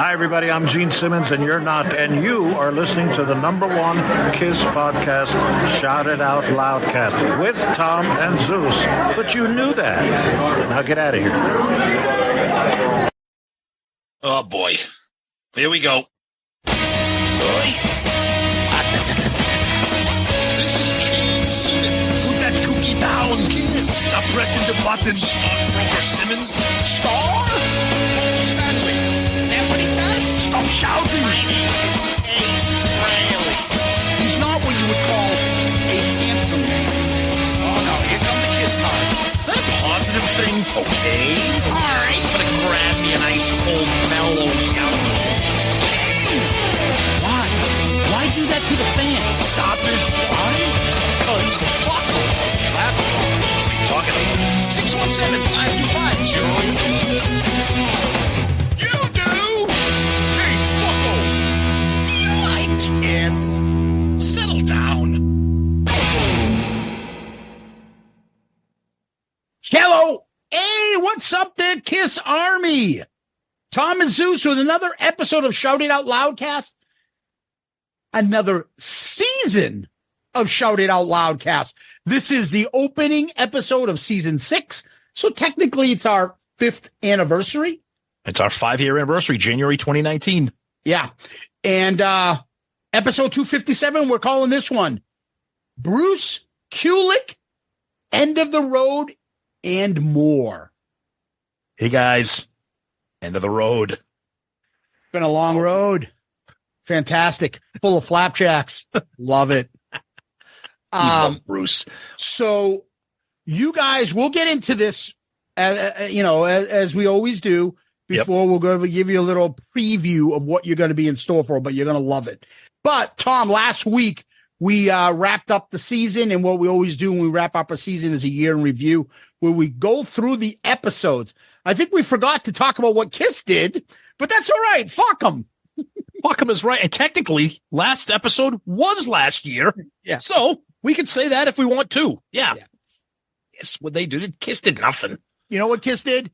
Hi, everybody. I'm Gene Simmons, and you're not. And you are listening to the #1 KISS podcast, Shout It Out Loudcast, with Tom and Zeus. But you knew that. Now get out of here. Oh, boy. Here we go. This is Gene Simmons. Put that cookie down. KISS. Stop pressing the button. Stockbroker Simmons. Star? Stanley. Is that what he does? Stop shouting. My name is Frehley. He's not what you would call a handsome man. Oh, no. Here come the KISS times. Is that a positive thing? Okay. All right. I'm going to grab me an ice cold mellow yellow. Why do that to the fan? Stop it. Why? Because fuck them. That's why. What are you talking about? 617-525-08. You do? Hey, fucko. Do you like KISS? Settle down. Hello. Hey, what's up there, KISS Army? Tom and Zeus with another episode of Shout It Out Loudcast. Another season of Shout It Out Loudcast. This is the opening episode of season 6. So technically it's our 5th anniversary. It's our 5-year anniversary, January 2019. Yeah. And episode 257, we're calling this one Bruce Kulick, End of the Road and More. Hey, guys. End of the road. Been a long road. Fantastic. Full of flapjacks. Love it. Love Bruce. So you guys, we'll get into this, as we always do before. We're going to give you a little preview of what you're going to be in store for, but you're going to love it. But Tom, last week we wrapped up the season, and what we always do when we wrap up a season is a year in review where we go through the episodes. I think we forgot to talk about what KISS did, but that's all right. Fuck them. Fuck him is right. And technically, last episode was last year. Yeah. So we could say that if we want to. Yeah. Yes, what they do. KISS did nothing. You know what KISS did?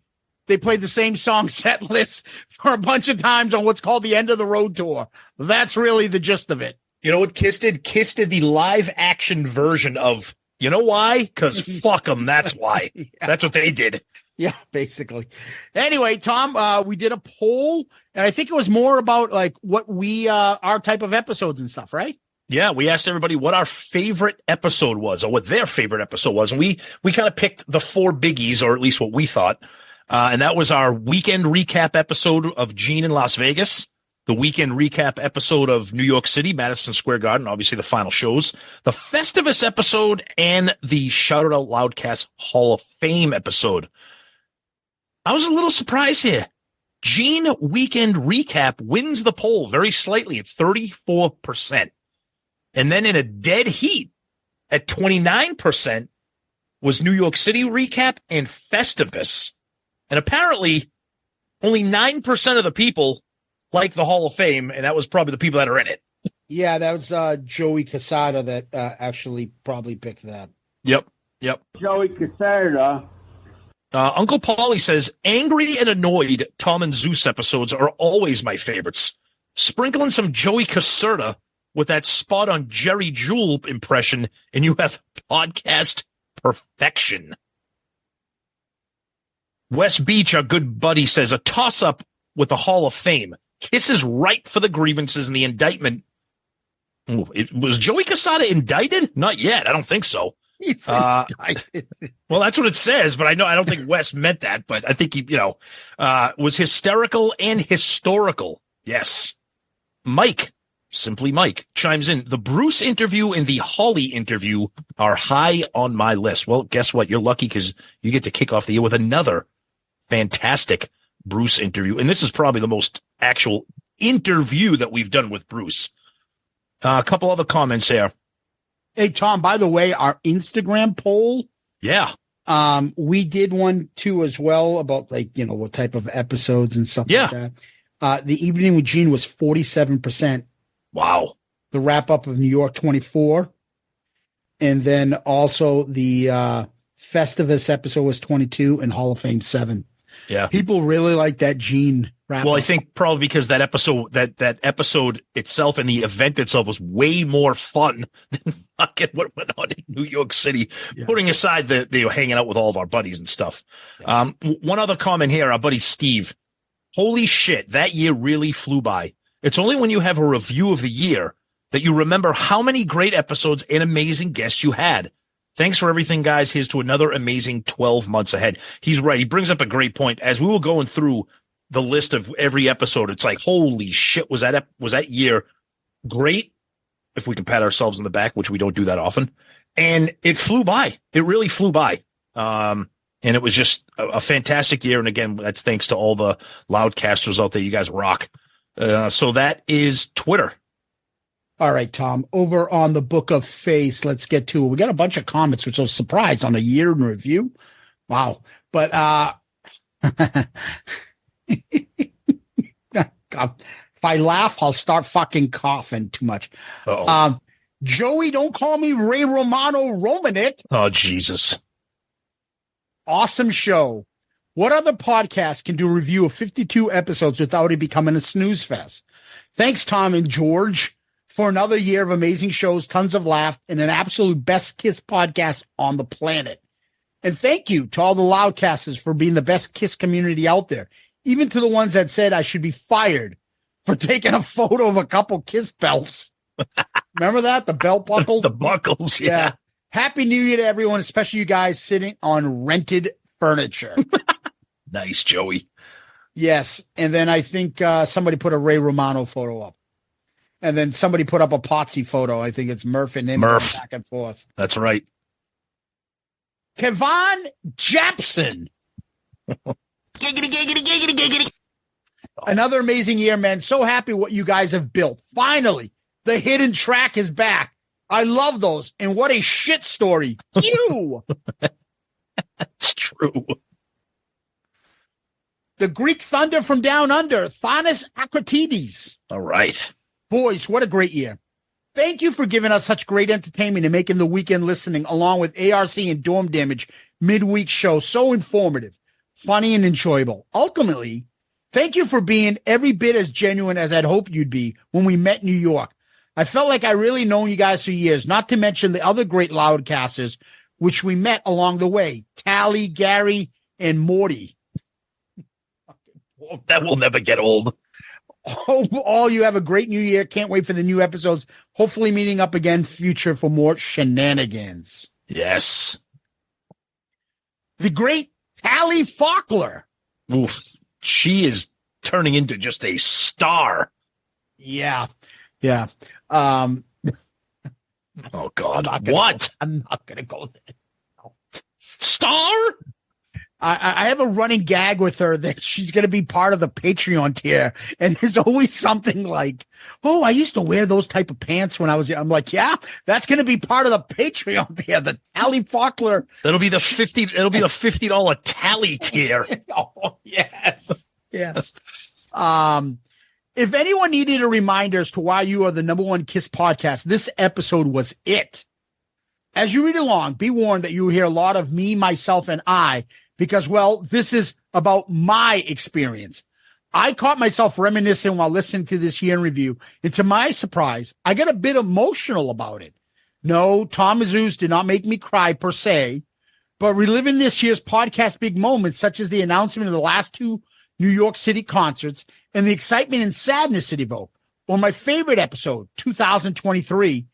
They played the same song set list for a bunch of times on what's called the End of the Road tour. That's really the gist of it. You know what KISS did? KISS did the live action version of, you know why? Because fuck them. That's why. Yeah. That's what they did. Yeah, basically. Anyway, Tom, we did a poll, and I think it was more about like what we, our type of episodes and stuff, right? Yeah, we asked everybody what our favorite episode was, or what their favorite episode was, and we kind of picked the 4 biggies, or at least what we thought, and that was our weekend recap episode of Gene in Las Vegas, the weekend recap episode of New York City, Madison Square Garden, obviously the final shows, the Festivus episode, and the Shout It Out Loudcast Hall of Fame episode. I was a little surprised here. Gene Weekend Recap wins the poll very slightly at 34%. And then in a dead heat at 29% was New York City Recap and Festivus. And apparently only 9% of the people like the Hall of Fame, and that was probably the people that are in it. Yeah, that was Joey Casada that actually probably picked that. Yep. Joey Casada. Uncle Paulie says, angry and annoyed Tom and Zeus episodes are always my favorites. Sprinkle in some Joey Caserta with that spot on Jerry Jewell impression, and you have podcast perfection. Wes Beach, our good buddy, says, a toss-up with the Hall of Fame. KISS is ripe for the grievances and the indictment. Ooh, was Joey Casada indicted? Not yet. I don't think so. Well, that's what it says, but I don't think Wes meant that, but I think he, was hysterical and historical. Yes. Mike, simply Mike, chimes in. The Bruce interview and the Holly interview are high on my list. Well, guess what? You're lucky because you get to kick off the year with another fantastic Bruce interview. And this is probably the most actual interview that we've done with Bruce. A couple other comments here. Hey, Tom, by the way, our Instagram poll. Yeah. We did one too as well about what type of episodes and stuff like that. The Evening with Gene was 47%. Wow. The wrap up of New York 24. And then also the Festivus episode was 22 and Hall of Fame 7. Yeah. People really like that Gene Well, I think probably because that episode itself and the event itself was way more fun than fucking what went on in New York City, putting aside the hanging out with all of our buddies and stuff. One other comment here, our buddy Steve. Holy shit, that year really flew by. It's only when you have a review of the year that you remember how many great episodes and amazing guests you had. Thanks for everything, guys. Here's to another amazing 12 months ahead. He's right. He brings up a great point. As we were going through the list of every episode, it's like, holy shit, was that year great? If we can pat ourselves on the back, which we don't do that often. And it flew by. It really flew by. And it was just a fantastic year. And again, that's thanks to all the loudcasters out there. You guys rock. So that is Twitter. All right, Tom, over on the Book of Face, let's get to it. We got a bunch of comments, which I was surprised on a year in review. Wow. But, God, if I laugh, I'll start fucking coughing too much. Joey, don't call me Ray Romano Romanik. Oh, Jesus. Awesome show. What other podcast can do a review of 52 episodes without it becoming a snooze fest? Thanks, Tom and George, for another year of amazing shows, tons of laugh, and an absolute best Kiss podcast on the planet. And thank you to all the Loudcasters for being the best Kiss community out there, even to the ones that said I should be fired for taking a photo of a couple Kiss belts. Remember that? The belt buckle? The buckles, yeah. Happy New Year to everyone, especially you guys sitting on rented furniture. Nice, Joey. Yes. And then I think somebody put a Ray Romano photo up. And then somebody put up a Potsy photo. I think it's Murph and him Murph. Back and forth. That's right. Kevon Japson. Another amazing year, man. So happy what you guys have built. Finally, the hidden track is back. I love those. And what a shit story. You. That's true. The Greek Thunder from Down Under, Thanos Akratides. All right. Boys, what a great year. Thank you for giving us such great entertainment and making the weekend listening along with ARC and Dorm Damage midweek show so informative, funny, and enjoyable. Ultimately, thank you for being every bit as genuine as I'd hoped you'd be when we met in New York. I felt like I really known you guys for years, not to mention the other great Loudcasters, which we met along the way, Tally, Gary, and Morty. That will never get old. Hope all you have a great new year. Can't wait for the new episodes. Hopefully meeting up again future for more shenanigans. Yes. The great Tally Faulkner. Oof. She is turning into just a star. Yeah. Yeah. Oh, God. I'm not going to go there. No. Star? I have a running gag with her that she's going to be part of the Patreon tier. And there's always something like, oh, I used to wear those type of pants when I was young. I'm like, yeah, that's going to be part of the Patreon tier, the Tally Faulkner. It'll be the $50 Tally tier. Oh, yes. Yes. If anyone needed a reminder as to why you are the number one Kiss podcast, this episode was it. As you read along, be warned that you will hear a lot of me, myself, and I, because, well, this is about my experience. I caught myself reminiscing while listening to this year in review, and to my surprise, I got a bit emotional about it. No, Tom Zeus did not make me cry per se, but reliving this year's podcast big moments, such as the announcement of the last two New York City concerts and the excitement and sadness it evoked, or my favorite episode, 2023,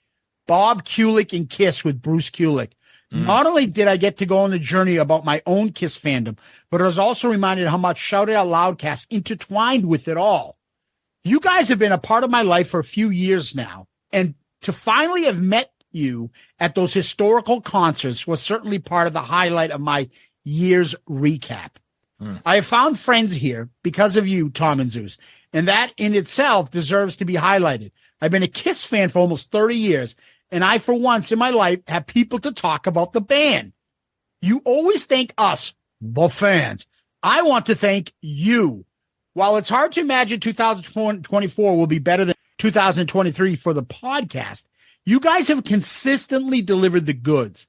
Bob Kulick and Kiss with Bruce Kulick. Not only did I get to go on the journey about my own Kiss fandom, but I was also reminded how much Shout It Out Loudcast intertwined with it all. You guys have been a part of my life for a few years now, and to finally have met you at those historical concerts was certainly part of the highlight of my year's recap. I have found friends here because of you, Tom and Zeus, and that in itself deserves to be highlighted. I've been a Kiss fan for almost 30 years, and I, for once in my life, have people to talk about the band. You always thank us, the fans. I want to thank you. While it's hard to imagine 2024 will be better than 2023 for the podcast, you guys have consistently delivered the goods,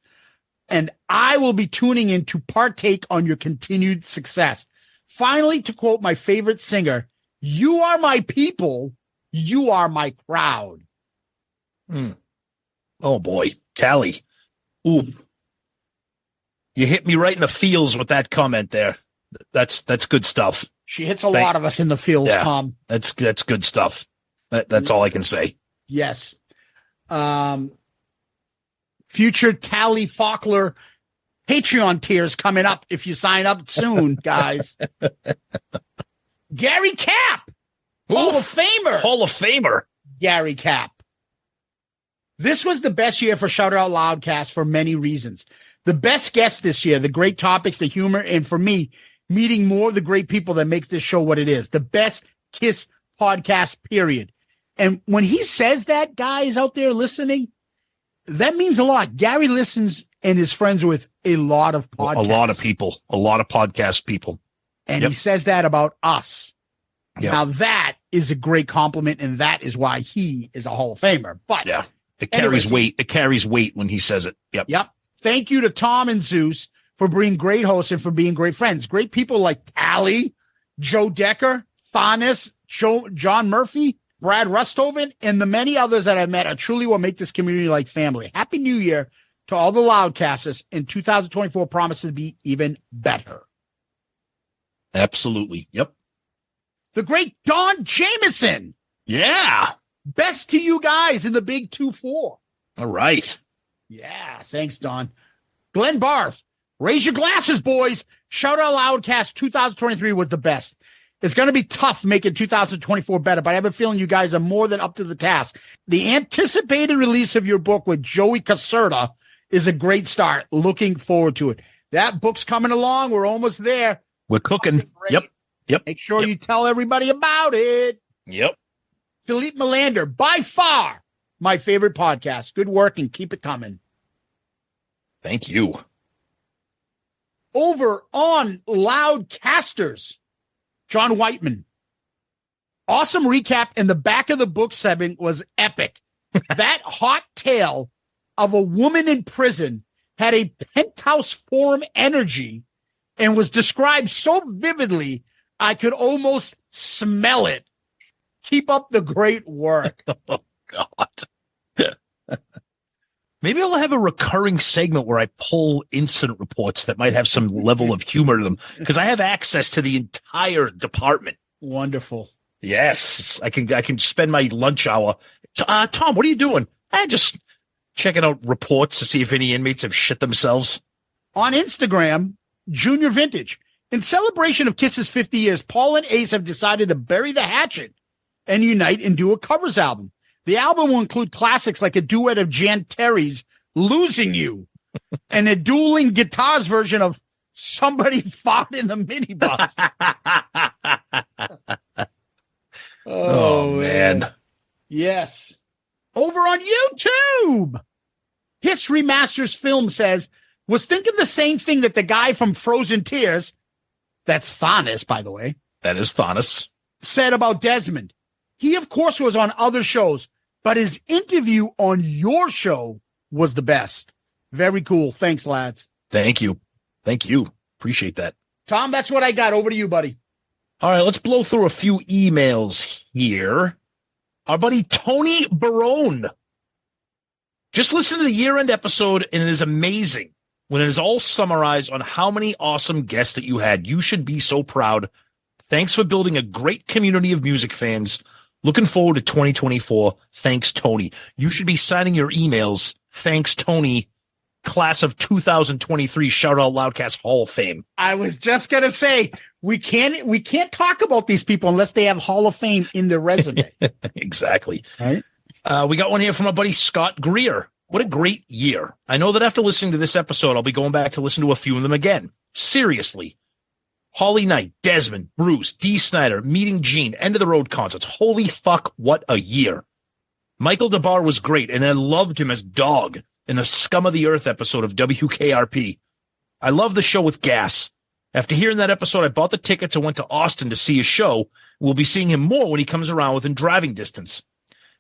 and I will be tuning in to partake on your continued success. Finally, to quote my favorite singer, You are my people. You are my crowd. Oh boy, Tally. Ooh. You hit me right in the feels with that comment there. That's good stuff. She hits a lot of us in the feels, yeah, Tom. That's good stuff. That's all I can say. Yes. Future Tally Faulkner Patreon tiers coming up if you sign up soon, guys. Gary Cap, Hall of Famer. Hall of Famer. Gary Cap. This was the best year for Shout It Out Loudcast for many reasons. The best guests this year, the great topics, the humor, and for me, meeting more of the great people that makes this show what it is. The best KISS podcast, period. And when he says that, guys out there listening, that means a lot. Gary listens and is friends with a lot of podcasts. A lot of people, a lot of podcast people. And he says that about us. Yep. Now that is a great compliment, and that is why he is a Hall of Famer. But it carries weight. It carries weight when he says it. Yep. Thank you to Tom and Zeus for being great hosts and for being great friends. Great people like Tally, Joe Decker, Fanis, John Murphy, Brad Rustoven, and the many others that I've met are truly what make this community like family. Happy New Year to all the Loudcasters, and 2024 promises to be even better. Absolutely. Yep. The great Don Jameson. Yeah. Best to you guys in the big 2-4. All right. Yeah. Thanks, Don. Glenn Barth. Raise your glasses, boys. Shout Out Loudcast 2023 was the best. It's going to be tough making 2024 better, but I have a feeling you guys are more than up to the task. The anticipated release of your book with Joey Caserta is a great start. Looking forward to it. That book's coming along. We're almost there. We're cooking. Yep. Make sure you tell everybody about it. Yep. Philippe Melander, by far my favorite podcast. Good work and keep it coming. Thank you. Over on Loudcasters, John Whiteman. Awesome recap, and the back of the book segment was epic. That hot tale of a woman in prison had a penthouse forum energy and was described so vividly, I could almost smell it. Keep up the great work. Oh, God. Maybe I'll have a recurring segment where I pull incident reports that might have some level of humor to them, because I have access to the entire department. Wonderful. Yes. I can spend my lunch hour. Tom, what are you doing? Just checking out reports to see if any inmates have shit themselves. On Instagram, Junior Vintage. In celebration of Kiss's 50 years, Paul and Ace have decided to bury the hatchet and unite and do a covers album. The album will include classics like a duet of Jan Terry's Losing You and a dueling guitars version of Somebody Fought in the Minibus. Oh, man. Yes. Over on YouTube, History Masters Film says, was thinking the same thing that the guy from Frozen Tears, that's Thanos, by the way. That is Thanos. Said about Desmond. He, of course, was on other shows, but his interview on your show was the best. Very cool. Thanks, lads. Thank you. Appreciate that. Tom, that's what I got. Over to you, buddy. All right, let's blow through a few emails here. Our buddy Tony Barone. Just listen to the year-end episode, and it is amazing when it is all summarized on how many awesome guests that you had. You should be so proud. Thanks for building a great community of music fans. Looking forward to 2024. Thanks, Tony. You should be signing your emails. Thanks, Tony. Class of 2023 Shout Out Loudcast Hall of Fame. I was just going to say, we can't talk about these people unless they have Hall of Fame in their resume. Exactly. Right. We got one here from our buddy Scott Greer. What a great year. I know that after listening to this episode, I'll be going back to listen to a few of them again. Seriously. Holly Knight, Desmond, Bruce, D. Snyder, Meeting Gene, End of the Road concerts. Holy fuck, what a year. Michael DeBar was great, and I loved him as Dog in the Scum of the Earth episode of WKRP. I love the show with Gas. After hearing that episode, I bought the tickets and went to Austin to see his show. We'll be seeing him more when he comes around within driving distance.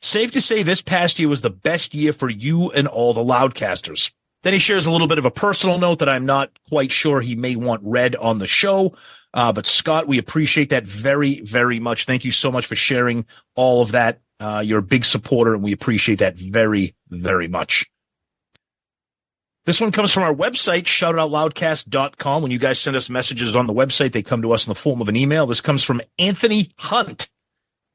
Safe to say this past year was the best year for you and all the Loudcasters. Then he shares a little bit of a personal note that I'm not quite sure he may want read on the show. But Scott, we appreciate that very, very much. Thank you so much for sharing all of that. You're a big supporter, and we appreciate that very, very much. This one comes from our website, shoutoutoutloudcast.com. When you guys send us messages on the website, they come to us in the form of an email. This comes from Anthony Hunt.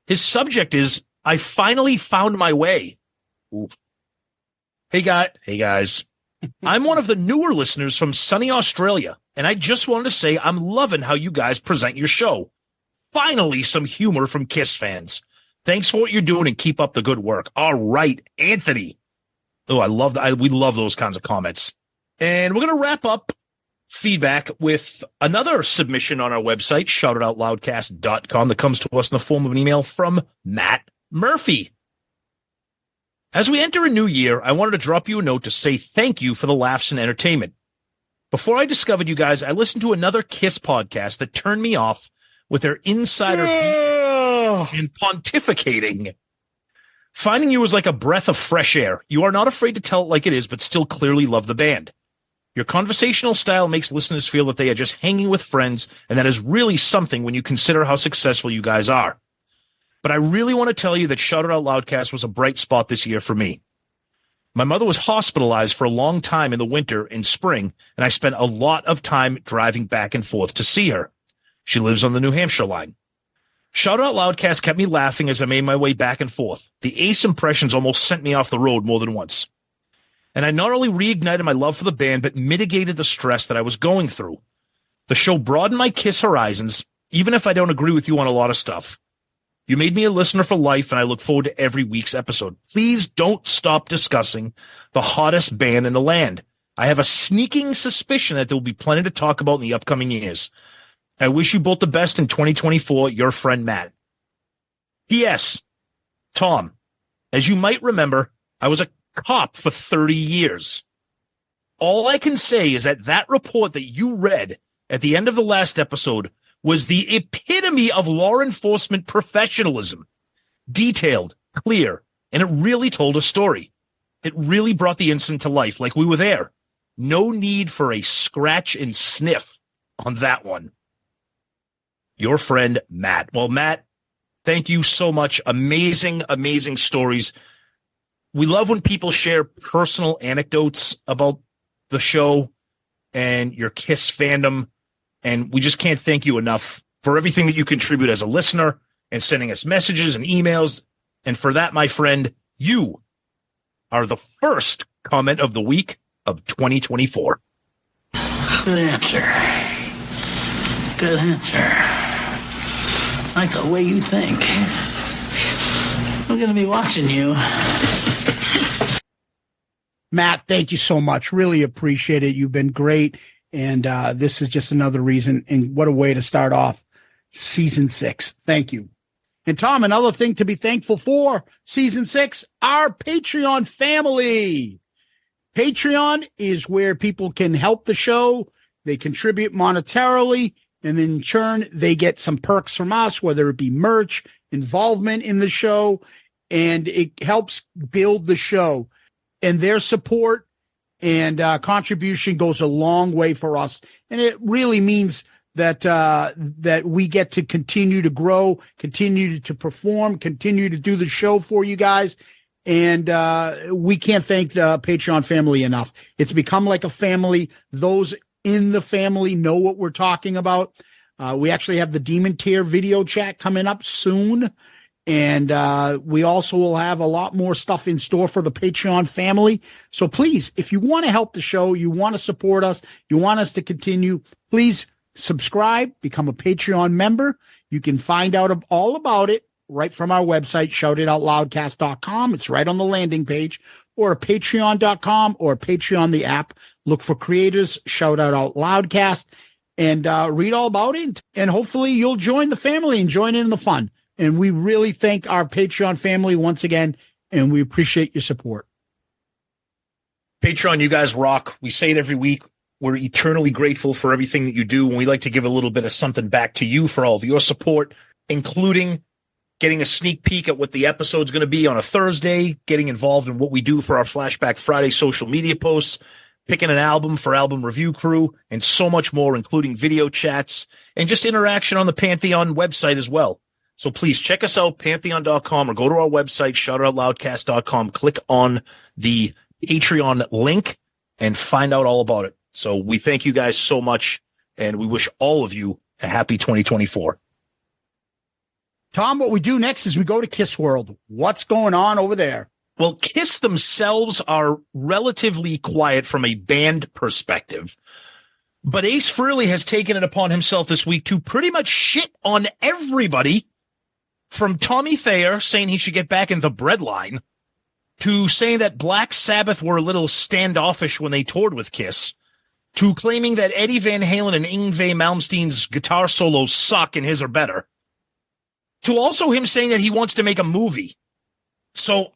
His subject is, I finally found my way. Ooh. Hey guys. I'm one of the newer listeners from sunny Australia, and I just wanted to say I'm loving how you guys present your show. Finally, some humor from Kiss fans. Thanks for what you're doing, and keep up the good work. All right, Anthony. Oh, I love that. We love those kinds of comments. And we're going to wrap up feedback with another submission on our website, shoutoutoutloudcast.com, that comes to us in the form of an email from Matt Murphy. As we enter a new year, I wanted to drop you a note to say thank you for the laughs and entertainment. Before I discovered you guys, I listened to another Kiss podcast that turned me off with their insider and pontificating. Finding you was like a breath of fresh air. You are not afraid to tell it like it is, but still clearly love the band. Your conversational style makes listeners feel that they are just hanging with friends, and that is really something when you consider how successful you guys are. But I really want to tell you that Shout It Out Loudcast was a bright spot this year for me. My mother was hospitalized for a long time in the winter and spring, and I spent a lot of time driving back and forth to see her. She lives on the New Hampshire line. Shout Out Loudcast kept me laughing as I made my way back and forth. The Ace impressions almost sent me off the road more than once. And I not only reignited my love for the band, but mitigated the stress that I was going through. The show broadened my Kiss horizons, even if I don't agree with you on a lot of stuff. You made me a listener for life, and I look forward to every week's episode. Please don't stop discussing the hottest band in the land. I have a sneaking suspicion that there will be plenty to talk about in the upcoming years. I wish you both the best in 2024, your friend Matt. P.S. Tom, as you might remember, I was a cop for 30 years. All I can say is that report that you read at the end of the last episode was the epitome of law enforcement professionalism. Detailed, clear, and it really told a story. It really brought the incident to life like we were there. No need for a scratch and sniff on that one. Your friend, Matt. Well, Matt, thank you so much. Amazing, amazing stories. We love when people share personal anecdotes about the show and your Kiss fandom. And we just can't thank you enough for everything that you contribute as a listener and sending us messages and emails. And for that, my friend, you are the first comment of the week of 2024. Good answer. Good answer. I like the way you think. I'm going to be watching you. Matt, thank you so much. Really appreciate it. You've been great. And this is just another reason. And what a way to start off season 6. Thank you. And Tom, another thing to be thankful for, season 6, our Patreon family. Patreon is where people can help the show. They contribute monetarily. And then in turn, they get some perks from us, whether it be merch, involvement in the show, and it helps build the show. And their support and contribution goes a long way for us. And it really means that that we get to continue to grow, continue to perform, continue to do the show for you guys. And we can't thank the Patreon family enough. It's become like a family. Those in the family know what we're talking about. We actually have the Demon Tier video chat coming up soon. And we also will have a lot more stuff in store for the Patreon family. So please, if you want to help the show, you want to support us, you want us to continue, please subscribe, become a Patreon member. You can find out all about it right from our website, shoutitoutloudcast.com. It's right on the landing page, or patreon.com or Patreon, the app. Look for creators, Shout Out Loudcast, and read all about it. And hopefully you'll join the family and join in the fun. And we really thank our Patreon family once again, and we appreciate your support. Patreon, you guys rock. We say it every week. We're eternally grateful for everything that you do, and we like to give a little bit of something back to you for all of your support, including getting a sneak peek at what the episode's going to be on a Thursday, getting involved in what we do for our Flashback Friday social media posts, picking an album for Album Review Crew, and so much more, including video chats and just interaction on the Pantheon website as well. So please check us out, pantheon.com, or go to our website, shoutoutoutloudcast.com, click on the Patreon link and find out all about it. So we thank you guys so much, and we wish all of you a happy 2024. Tom, what we do next is we go to Kiss World. What's going on over there? Well, Kiss themselves are relatively quiet from a band perspective, but Ace Frehley has taken it upon himself this week to pretty much shit on everybody, from Tommy Thayer saying he should get back in the breadline to saying that Black Sabbath were a little standoffish when they toured with Kiss, to claiming that Eddie Van Halen and Yngwie Malmsteen's guitar solos suck and his are better, to also him saying that he wants to make a movie. So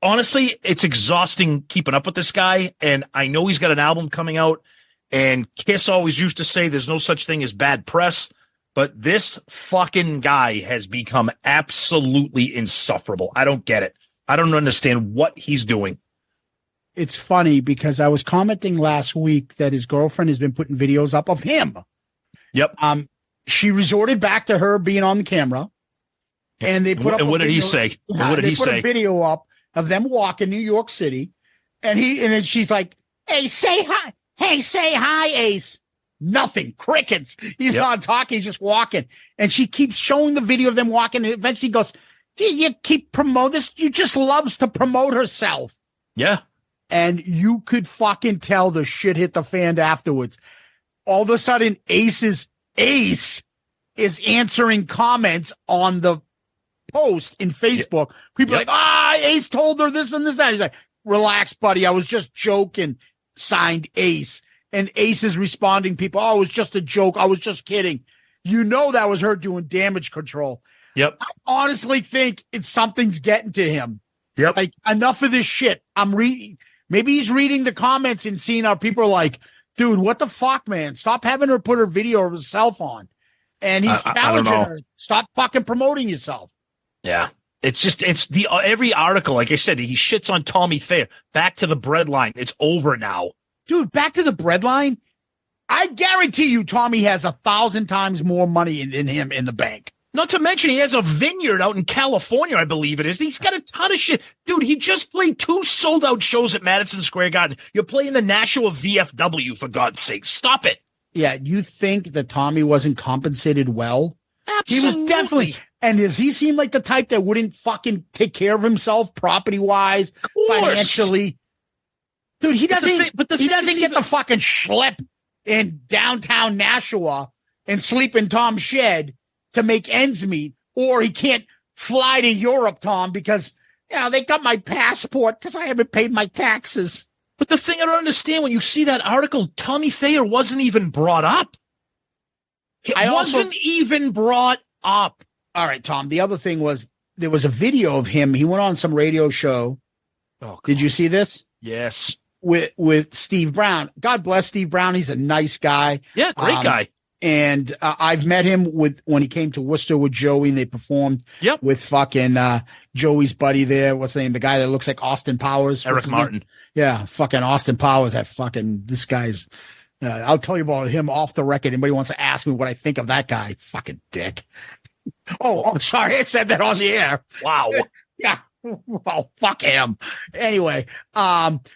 honestly, it's exhausting keeping up with this guy, and I know he's got an album coming out, and Kiss always used to say there's no such thing as bad press, but this fucking guy has become absolutely insufferable. I don't get it. I don't understand what he's doing. It's funny because I was commenting last week that his girlfriend has been putting videos up of him. Yep. She resorted back to her being on the camera, and they put up. And what did he say? Yeah, what did he say? A video up of them walking New York City, and then she's like, "Hey, say hi. Hey, say hi, Ace." Nothing. Crickets. He's not talking. He's just walking. And she keeps showing the video of them walking. And eventually goes, you keep promote this. You just loves to promote herself. Yeah. And you could fucking tell the shit hit the fan afterwards. All of a sudden, Ace is answering comments on the post in Facebook. People are like, Ace told her this and this, that. He's like, relax, buddy. I was just joking. Signed Ace. And Ace is responding, people, oh, it was just a joke. I was just kidding. You know that was her doing damage control. Yep. I honestly think something's getting to him. Yep. Like, enough of this shit. I'm reading. Maybe he's reading the comments and seeing how people are like, dude, what the fuck, man? Stop having her put her video of herself on. And he's challenging her. Stop fucking promoting yourself. Yeah. It's the every article, like I said, he shits on Tommy Thayer. Back to the breadline. It's over now. Dude, back to the breadline. I guarantee you Tommy has 1,000 times more money in him in the bank. Not to mention he has a vineyard out in California, I believe it is. He's got a ton of shit. Dude, he just played 2 sold-out shows at Madison Square Garden. You're playing the Nashua VFW, for God's sake. Stop it. Yeah, you think that Tommy wasn't compensated well? Absolutely. He was definitely. And does he seem like the type that wouldn't fucking take care of himself property-wise, financially? Dude, he doesn't get the fucking schlep in downtown Nashua and sleep in Tom's shed to make ends meet, or he can't fly to Europe, Tom, because they got my passport because I haven't paid my taxes. But the thing I don't understand, when you see that article, Tommy Thayer wasn't even brought up. Even brought up. All right, Tom. The other thing was there was a video of him. He went on some radio show. Oh, did you see this? Yes. With Steve Brown. God bless Steve Brown. He's a nice guy. Yeah, great guy. And I've met him when he came to Worcester with Joey, and they performed with fucking Joey's buddy there. What's the name? The guy that looks like Austin Powers. Eric Martin. Name? Yeah, fucking Austin Powers. This guy's. I'll tell you about him off the record. Anybody wants to ask me what I think of that guy? Fucking dick. Oh, sorry. I said that on the air. Wow. Yeah. Well, fuck him. Anyway,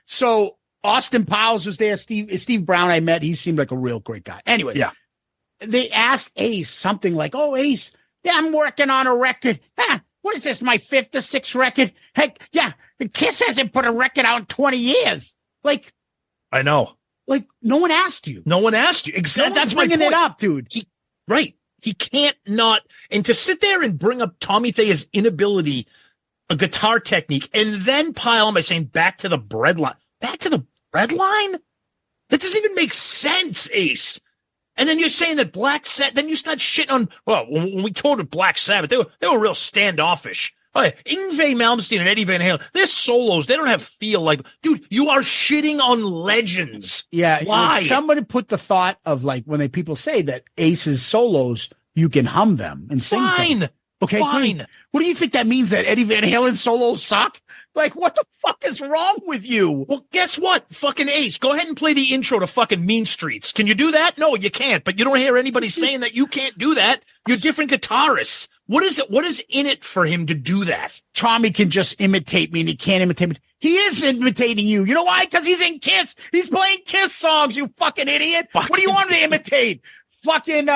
so Austin Powers was there. Steve Brown I met. He seemed like a real great guy. Anyway, they asked Ace something like, "Oh, Ace, I'm working on a record. What is this, my 5th or 6th record? Heck, Kiss hasn't put a record out in 20 years. Like, I know. Like, no one asked you. No one asked you. Exactly. That's my point. Bringing it up, dude. He can't not. And to sit there and bring up Tommy Thayer's inability, a guitar technique, and then pile on by saying back to the breadline. Back to the breadline? That doesn't even make sense, Ace. And then you're saying that Black Sabbath, then you start shitting on, well, when we toured with Black Sabbath, they were real standoffish. Oh, yeah. Yngwie Malmsteen and Eddie Van Halen, they're solos. They don't have feel like, dude, you are shitting on legends. Yeah. Why? Somebody put the thought of, like, when people say that Ace's solos, you can hum them and sing them. Fine. Okay, Fine. great. What do you think that means, that Eddie Van Halen solos suck? Like, what the fuck is wrong with you? Well, guess what? Fucking Ace, go ahead and play the intro to fucking Mean Streets. Can you do that? No, you can't. But you don't hear anybody saying that you can't do that. You're different guitarists. What is it? What is in it for him to do that? Tommy can just imitate me, and he can't imitate me. He is imitating you. You know why? Because he's in Kiss. He's playing Kiss songs, you fucking idiot. What do you want him to imitate? Fucking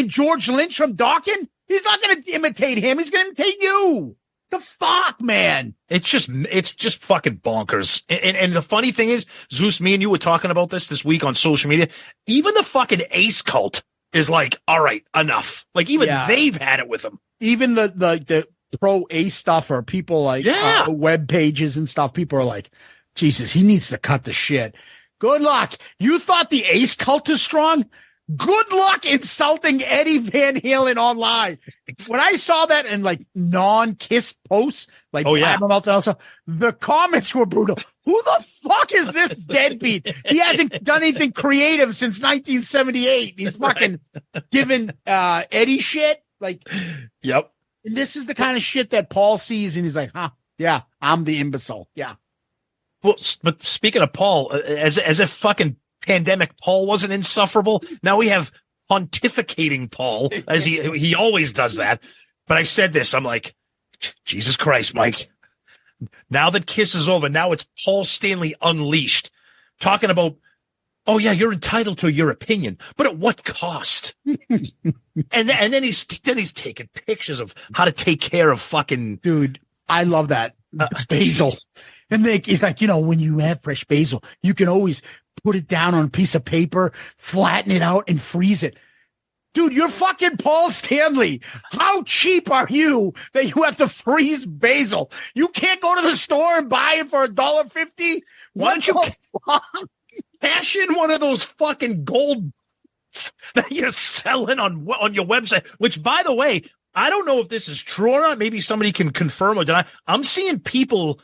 George Lynch from Dawkins? He's not going to imitate him. He's going to imitate you. The fuck, man. It's just fucking bonkers. And the funny thing is, Zeus, me and you were talking about this week on social media. Even the fucking Ace cult is like, all right, enough. Like, even they've had it with him. Even the pro Ace stuff, or people like web pages and stuff, people are like, Jesus, he needs to cut the shit. Good luck. You thought the Ace cult is strong? Good luck insulting Eddie Van Halen online. When I saw that in like non-Kiss posts, like also, the comments were brutal. Who the fuck is this deadbeat? He hasn't done anything creative since 1978. He's fucking giving Eddie shit. Like, yep. And this is the kind of shit that Paul sees, and he's like, huh, yeah, I'm the imbecile. Yeah. Well, but speaking of Paul, as if fucking pandemic Paul wasn't insufferable. Now we have pontificating Paul, as he always does that. But I said this, I'm like, Jesus Christ, Mike. Now that Kiss is over, now it's Paul Stanley unleashed, talking about, oh yeah, you're entitled to your opinion, but at what cost? and then he's taking pictures of how to take care of fucking dude. I love that basil. And he's like, when you have fresh basil, you can always put it down on a piece of paper, flatten it out, and freeze it. Dude, you're fucking Paul Stanley. How cheap are you that you have to freeze basil? You can't go to the store and buy it for $1.50? Why don't you cash in one of those fucking gold that you're selling on your website? Which, by the way, I don't know if this is true or not. Maybe somebody can confirm or deny. I'm seeing people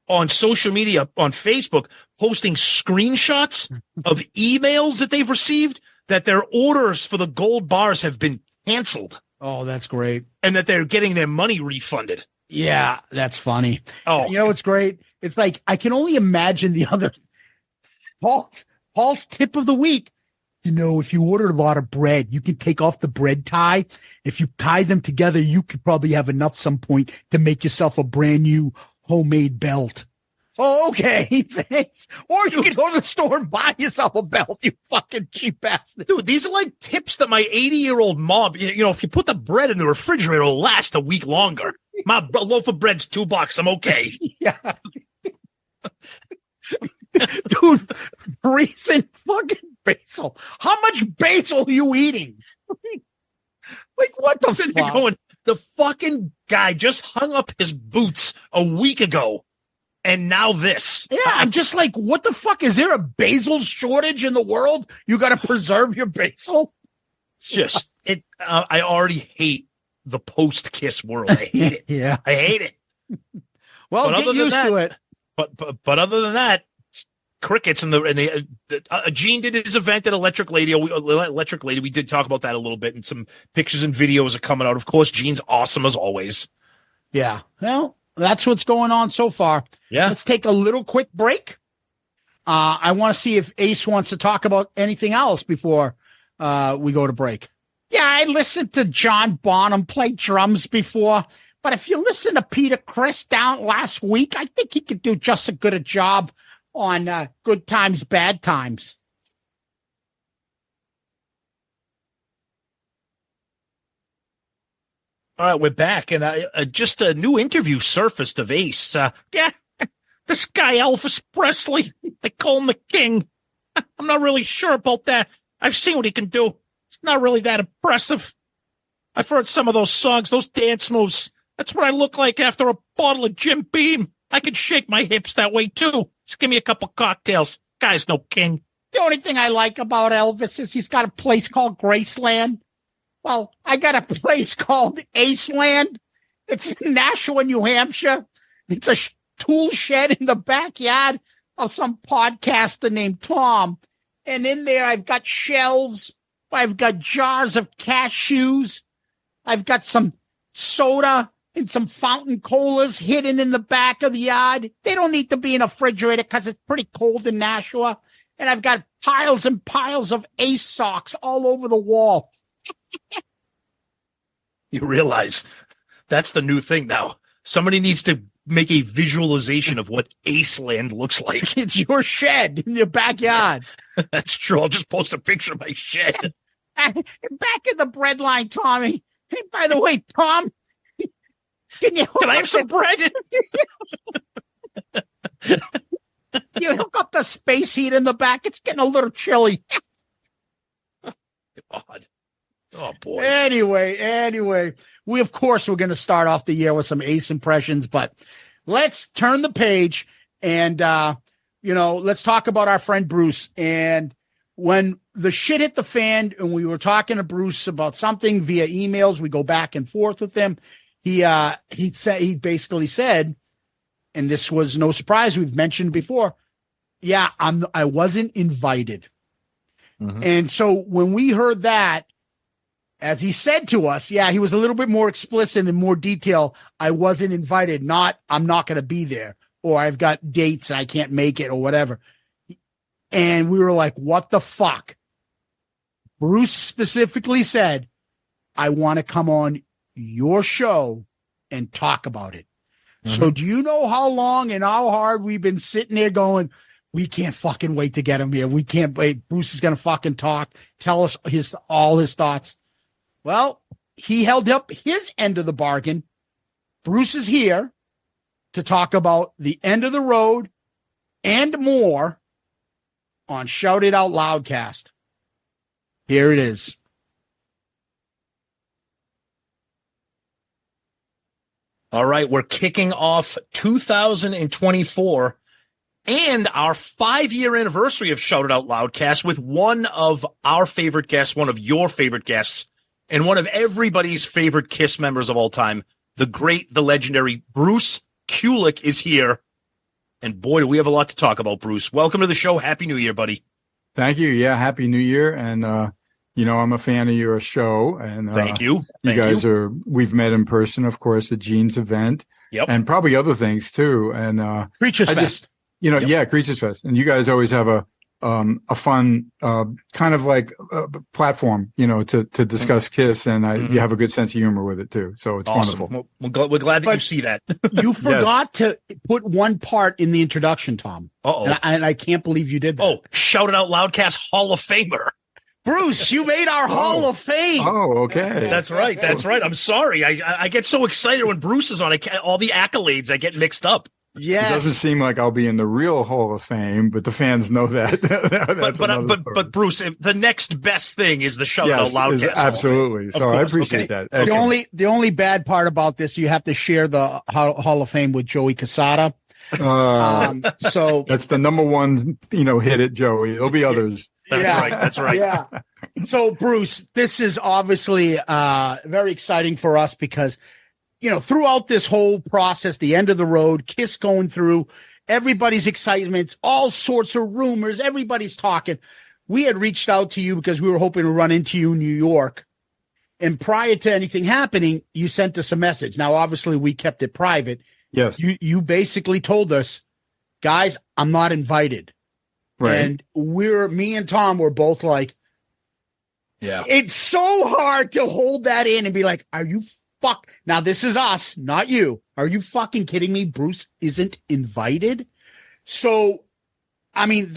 on social media, on Facebook, posting screenshots of emails that they've received that their orders for the gold bars have been canceled. Oh, that's great. And that they're getting their money refunded. Yeah, that's funny. Oh, you know what's great? It's like, I can only imagine the other Paul's tip of the week. If you order a lot of bread, you can take off the bread tie. If you tie them together, you could probably have enough some point to make yourself a brand new homemade belt. Oh, okay. Thanks. Or you can go to the store and buy yourself a belt, you fucking cheap bastard. Dude, these are like tips that my 80-year-old mom, if you put the bread in the refrigerator, it'll last a week longer. My loaf of bread's $2. I'm okay. Yeah. Dude, freezing fucking basil. How much basil are you eating? Like, what the fuck? Going, the fucking guy just hung up his boots a week ago, and now this. Yeah, I'm just like, what the fuck? Is there a basil shortage in the world? You got to preserve your basil? Just, I already hate the post-Kiss world. I hate it. Yeah. I hate it. Well, get used to it. But other than that, crickets and Gene did his event at Electric Lady. We did talk about that a little bit, and some pictures and videos are coming out. Of course, Gene's awesome as always. Yeah. Well, that's what's going on so far. Yeah. Let's take a little quick break. I want to see if Ace wants to talk about anything else before we go to break. Yeah, I listened to John Bonham play drums before, but if you listen to Peter Criss down last week, I think he could do just as good a job on Good Times, Bad Times. All right, we're back, and just a new interview surfaced of Ace. This guy Elvis Presley, they call him the king. I'm not really sure about that. I've seen what he can do. It's not really that impressive. I've heard some of those songs, those dance moves. That's what I look like after a bottle of Jim Beam. I can shake my hips that way, too. Just give me a couple cocktails. Guy's no king. The only thing I like about Elvis is he's got a place called Graceland. Well, I got a place called Aceland. It's in Nashua, New Hampshire. It's a tool shed in the backyard of some podcaster named Tom. And in there, I've got shelves. I've got jars of cashews. I've got some soda and some fountain colas hidden in the back of the yard. They don't need to be in a refrigerator because it's pretty cold in Nashua. And I've got piles and piles of Ace socks all over the wall. You realize that's the new thing now. Somebody needs to make a visualization of what Aceland looks like. It's your shed in your backyard. That's true. I'll just post a picture of my shed. Back in the bread line, Tommy. Hey, by the way, Tom, can I have some bread? You hook up the space heat in the back. It's getting a little chilly. God. Oh, boy. Anyway, we're going to start off the year with some Ace impressions, but let's turn the page and, let's talk about our friend Bruce. And when the shit hit the fan and we were talking to Bruce about something via emails, we go back and forth with him. He basically said, and this was no surprise, we've mentioned before, yeah, I wasn't invited. Mm-hmm. And so when we heard that, as he said to us, yeah, he was a little bit more explicit and more detail. I wasn't invited, not I'm not going to be there, or I've got dates and I can't make it or whatever. And we were like, what the fuck? Bruce specifically said, I want to come on your show and talk about it. Mm-hmm. So do you know how long and how hard we've been sitting there going, we can't fucking wait to get him here. We can't wait. Bruce is going to fucking talk, tell us all his thoughts. Well, he held up his end of the bargain. Bruce is here to talk about the end of the road and more on Shout It Out Loudcast. Here it is. All right, we're kicking off 2024 and our 5-year anniversary of Shout It Out Loudcast with one of our favorite guests, one of your favorite guests, and one of everybody's favorite KISS members of all time, the great, the legendary Bruce Kulick is here. And boy, do we have a lot to talk about, Bruce. Welcome to the show. Happy New Year, buddy. Thank you. Yeah, Happy New Year. And, I'm a fan of your show. And thank you. We've met in person, of course, at Gene's event. Yep. And probably other things too. And Creatures Fest. Yeah, Creatures Fest. And you guys always have a fun, kind of like platform, to discuss KISS, and you have a good sense of humor with it too. So it's awesome. Wonderful. We're glad that you see that. You forgot to put one part in the introduction, Tom. Uh-oh. And I can't believe you did that. Oh, Shout It Out Loudcast Hall of Famer. Bruce, you made our Hall of Fame. Oh, okay. That's right. I'm sorry. I get so excited when Bruce is on. All the accolades I get mixed up. Yes. It doesn't seem like I'll be in the real Hall of Fame, but the fans know that. but Bruce, the next best thing is the Shout Out Loudcast. Absolutely. So I appreciate that. The only bad part about this, you have to share the Hall of Fame with Joey Casada. So that's the number one, hit it, Joey. There'll be others. That's right. Yeah. So Bruce, this is obviously very exciting for us because throughout this whole process, the end of the road, KISS going through, everybody's excitement, all sorts of rumors, everybody's talking. We had reached out to you because we were hoping to run into you in New York. And prior to anything happening, you sent us a message. Now, obviously, we kept it private. Yes. You basically told us, guys, I'm not invited. Right. And me and Tom were both like, yeah, it's so hard to hold that in and be like, are you now this is us, not you. Are you fucking kidding me? Bruce isn't invited. So, I mean,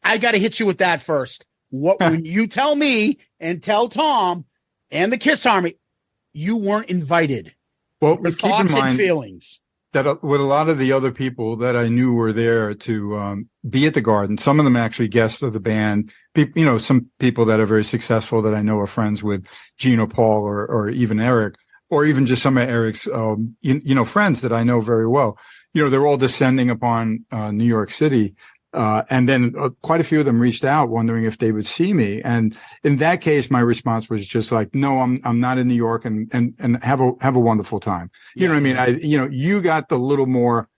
I got to hit you with that first. When you tell me and tell Tom and the KISS Army, you weren't invited. Well, the keep thoughts in mind and feelings that with a lot of the other people that I knew were there to be at the Garden, some of them actually guests of the band, some people that are very successful that I know are friends with Gene or Paul or even Eric, or even just some of Eric's, friends that I know very well. They're all descending upon New York City. And then quite a few of them reached out wondering if they would see me. And in that case, my response was just like, no, I'm not in New York and have a wonderful time. You know what I mean? You got the little more,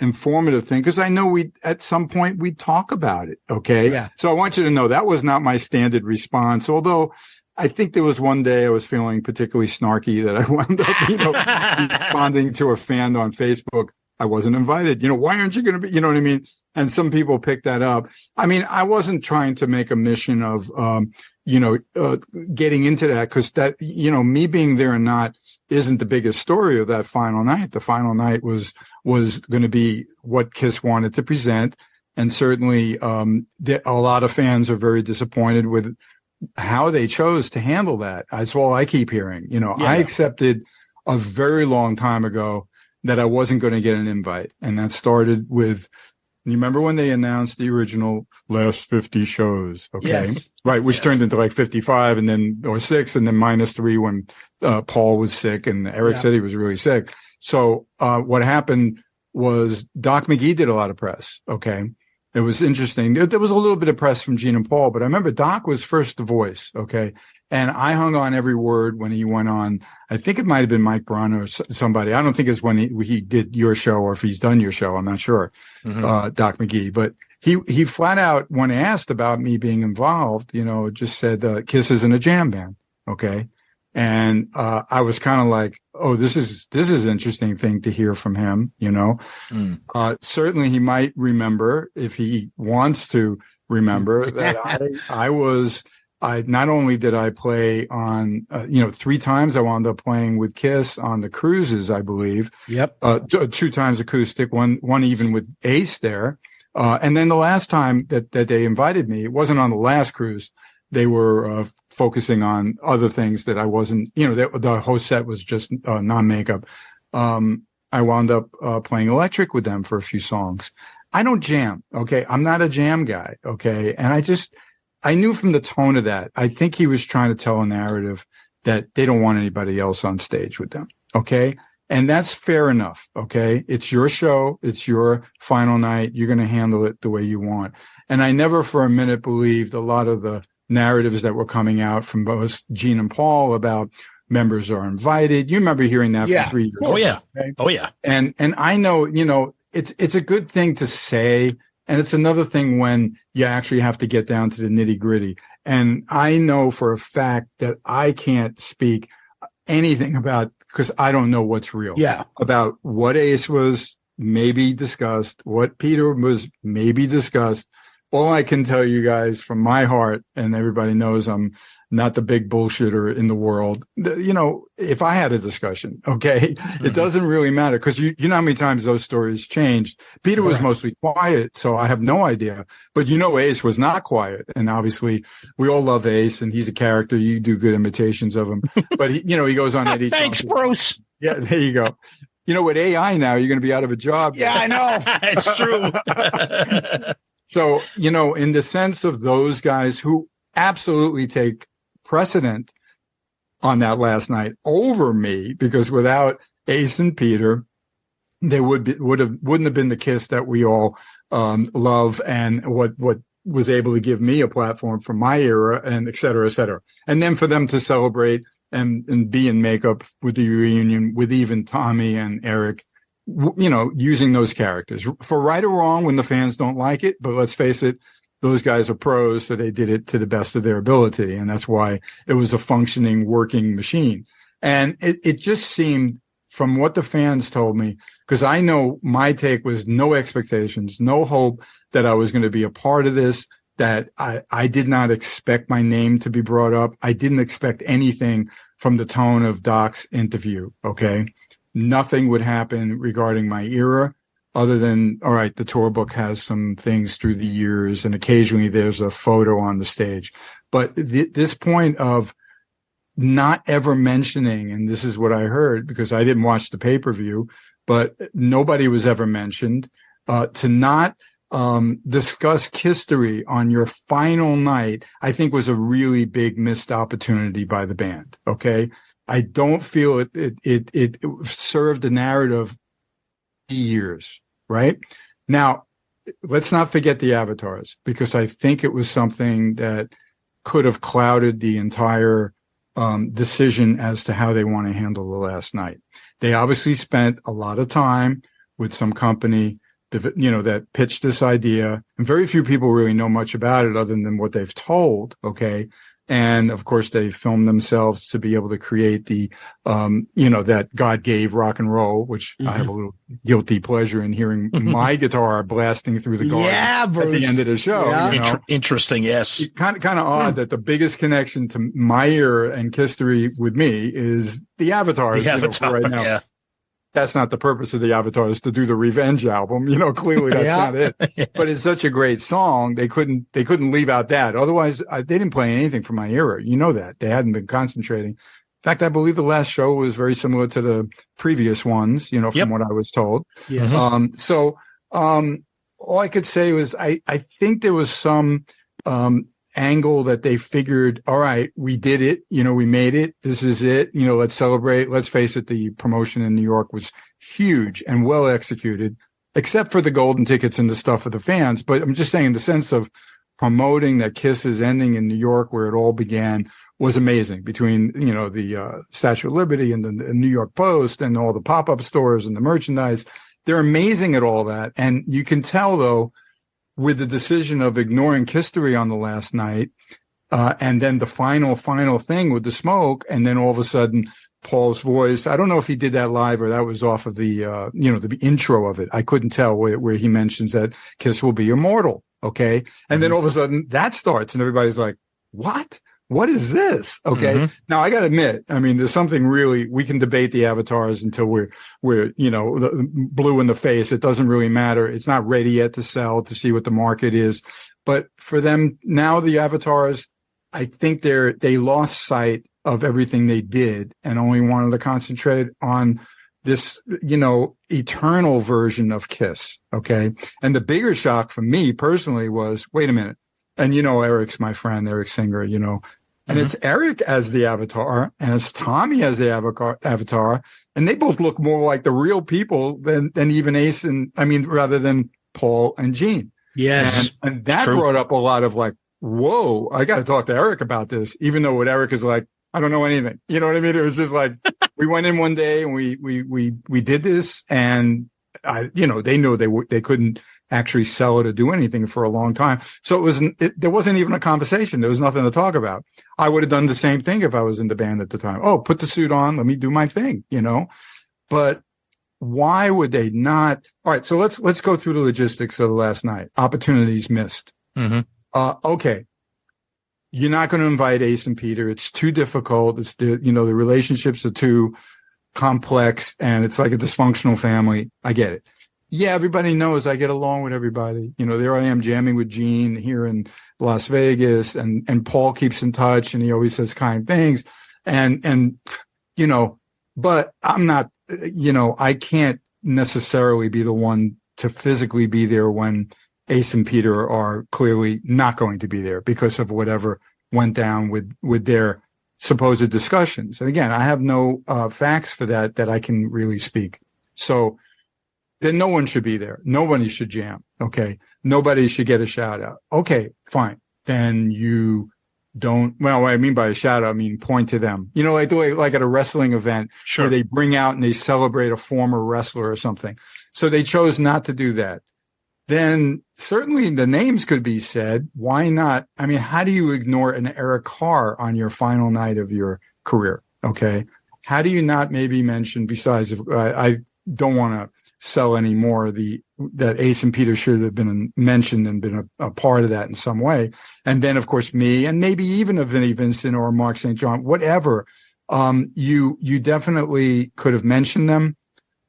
informative thing. Cause I know at some point we'd talk about it. Okay. Yeah. So I want you to know that was not my standard response. Although I think there was one day I was feeling particularly snarky that I wound up, responding to a fan on Facebook. I wasn't invited. Why aren't you going to be, you know what I mean? And some people picked that up. I mean, I wasn't trying to make a mission of, getting into that, because that, me being there or not isn't the biggest story of that final night. The final night was going to be what KISS wanted to present. And certainly, a lot of fans are very disappointed with how they chose to handle that. That's all I keep hearing. I accepted a very long time ago that I wasn't going to get an invite. And that started with, you remember when they announced the original last 50 shows? Okay. Yes. Right. Which turned into like 55 and then, or 6 and then -3 when, Paul was sick and Eric said he was really sick. So, what happened was Doc McGee did a lot of press. Okay. It was interesting. There was a little bit of press from Gene and Paul, but I remember Doc was first the voice. Okay. And I hung on every word when he went on. I think it might have been Mike Brun or somebody. I don't think it's when he did your show or if he's done your show. I'm not sure. Doc McGee, but he flat out, when asked about me being involved, just said, KISS isn't a jam band. Okay. And, I was kind of like, oh, this is an interesting thing to hear from him, certainly he might remember, if he wants to remember, that I not only did I play on, 3 times I wound up playing with KISS on the cruises, I believe. Yep. 2 times acoustic, one even with Ace there. And then the last time that they invited me, it wasn't on the last cruise. They were, focusing on other things that I wasn't, the whole set was just, non-makeup. I wound up, playing electric with them for a few songs. I don't jam. Okay. I'm not a jam guy. Okay. And I knew from the tone of that, I think he was trying to tell a narrative that they don't want anybody else on stage with them. Okay. And that's fair enough. Okay. It's your show. It's your final night. You're going to handle it the way you want. And I never for a minute believed a lot of the narratives that were coming out from both Gene and Paul about members are invited. You remember hearing that for 3 years. Oh, yeah. Okay? Oh, yeah. And I know, it's a good thing to say. And it's another thing when you actually have to get down to the nitty gritty. And I know for a fact that I can't speak anything about, because I don't know what's real. Yeah. About what Ace was maybe discussed, what Peter was maybe discussed. All I can tell you guys from my heart, and everybody knows I'm not the big bullshitter in the world. If I had a discussion, okay, it doesn't really matter, because you know how many times those stories changed. Peter was mostly quiet, so I have no idea. But Ace was not quiet, and obviously we all love Ace, and he's a character. You do good imitations of him, but he goes on Eddie. Thanks, Bruce. Yeah, there you go. With AI now, you're going to be out of a job. Yeah, I know. It's true. So, in the sense of those guys who absolutely take precedent on that last night over me, because without Ace and Peter, they wouldn't have been the KISS that we all love, and what was able to give me a platform from my era, and et cetera, et cetera. And then for them to celebrate and be in makeup with the reunion with even Tommy and Eric, using those characters for right or wrong when the fans don't like it. But let's face it, those guys are pros, so they did it to the best of their ability. And that's why it was a functioning, working machine. And it just seemed, from what the fans told me, because I know my take was no expectations, no hope that I was going to be a part of this, that I did not expect my name to be brought up. I didn't expect anything from the tone of Doc's interview. Okay. Nothing would happen regarding my era other than, all right, the tour book has some things through the years and occasionally there's a photo on the stage. But this point of not ever mentioning, and this is what I heard because I didn't watch the pay-per-view, but nobody was ever mentioned, to not discuss history on your final night, I think was a really big missed opportunity by the band. Okay. I don't feel it served the narrative years, right? Now, let's not forget the avatars, because I think it was something that could have clouded the entire decision as to how they want to handle the last night. They obviously spent a lot of time with some company, that pitched this idea, and very few people really know much about it other than what they've told. Okay. And of course, they filmed themselves to be able to create the, that God gave rock and roll, which I have a little guilty pleasure in hearing my guitar blasting through the garden at the end of the show. Yeah. Interesting. Yes. Kind of odd that the biggest connection to my era and history with me is the Avatars. For right now. Yeah. That's not the purpose of the Avatars, to do the Revenge album. Clearly that's not it. But it's such a great song. They couldn't leave out that. Otherwise, they didn't play anything from my era. You know that. They hadn't been concentrating. In fact, I believe the last show was very similar to the previous ones, from what I was told. Yes. All I could say was I think there was some, angle that they figured, all right, we did it, we made it. This is it. Let's celebrate. Let's face it. The promotion in New York was huge and well executed, except for the golden tickets and the stuff for the fans. But I'm just saying, in the sense of promoting that Kiss is ending in New York, where it all began, was amazing, between, the Statue of Liberty and the New York Post and all the pop-up stores and the merchandise. They're amazing at all that. And you can tell, though, with the decision of ignoring History on the last night, and then the final thing with the smoke, and then all of a sudden Paul's voice, I don't know if he did that live or that was off of the, the intro of it. I couldn't tell where he mentions that Kiss will be immortal. Okay. And then all of a sudden that starts and everybody's like, what is this? Okay. Now I got to admit, there's something really, we can debate the Avatars until we're blue in the face. It doesn't really matter. It's not ready yet to sell, to see what the market is. But for them now, the Avatars, I think they lost sight of everything they did and only wanted to concentrate on this, eternal version of Kiss. Okay. And the bigger shock for me personally was, wait a minute. And, Eric's my friend, Eric Singer, and it's Eric as the Avatar and it's Tommy as the Avatar. And they both look more like the real people than even Ace rather than Paul and Gene. Yes. And that brought up a lot of like, whoa, I got to talk to Eric about this, even though what Eric is like, I don't know anything. You know what I mean? It was just like, we went in one day and we did this, and they knew they couldn't actually sell it or do anything for a long time. So there wasn't even a conversation. There was nothing to talk about. I would have done the same thing if I was in the band at the time. Oh, put the suit on. Let me do my thing, but why would they not? All right. So let's go through the logistics of the last night. Opportunities missed. Okay. You're not going to invite Ace and Peter. It's too difficult. It's the relationships are too complex and it's like a dysfunctional family. I get it. Yeah, everybody knows I get along with everybody. There I am jamming with Gene here in Las Vegas, and Paul keeps in touch and he always says kind things. And but I'm not, I can't necessarily be the one to physically be there when Ace and Peter are clearly not going to be there because of whatever went down with their supposed discussions. And again, I have no facts for that I can really speak. So then no one should be there. Nobody should jam. Okay. Nobody should get a shout out. Okay, fine. Then you don't, well, what I mean by a shout out, I mean point to them. Like the way, like at a wrestling event where they bring out and they celebrate a former wrestler or something. So they chose not to do that. Then certainly the names could be said. Why not? How do you ignore an Eric Carr on your final night of your career? Okay. How do you not maybe mention, besides, I don't want to sell any more, that Ace and Peter should have been mentioned and been a part of that in some way. And then, of course, me and maybe even a Vinnie Vincent or Mark St. John, whatever. You definitely could have mentioned them,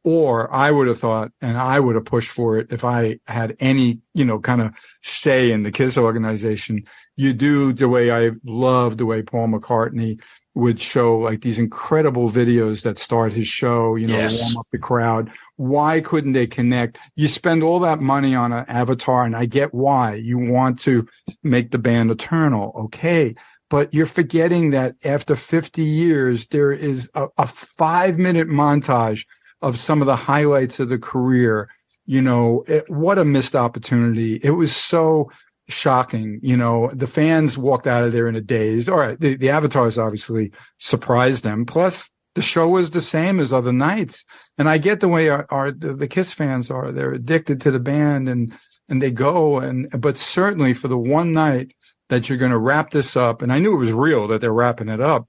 or I would have thought, and I would have pushed for it if I had any, kind of say in the Kiss organization. You do the way I love the way Paul McCartney would show like these incredible videos that start his show, warm up the crowd. Why couldn't they connect? You spend all that money on an Avatar, and I get why you want to make the band eternal. Okay. But you're forgetting that after 50 years, there is a 5-minute montage of some of the highlights of the career. What a missed opportunity. It was so shocking. The fans walked out of there in a daze. All right. The Avatars obviously surprised them. Plus the show was the same as other nights. And I get the way the Kiss fans are. They're addicted to the band and they go. But certainly for the one night that you're going to wrap this up. And I knew it was real that they're wrapping it up,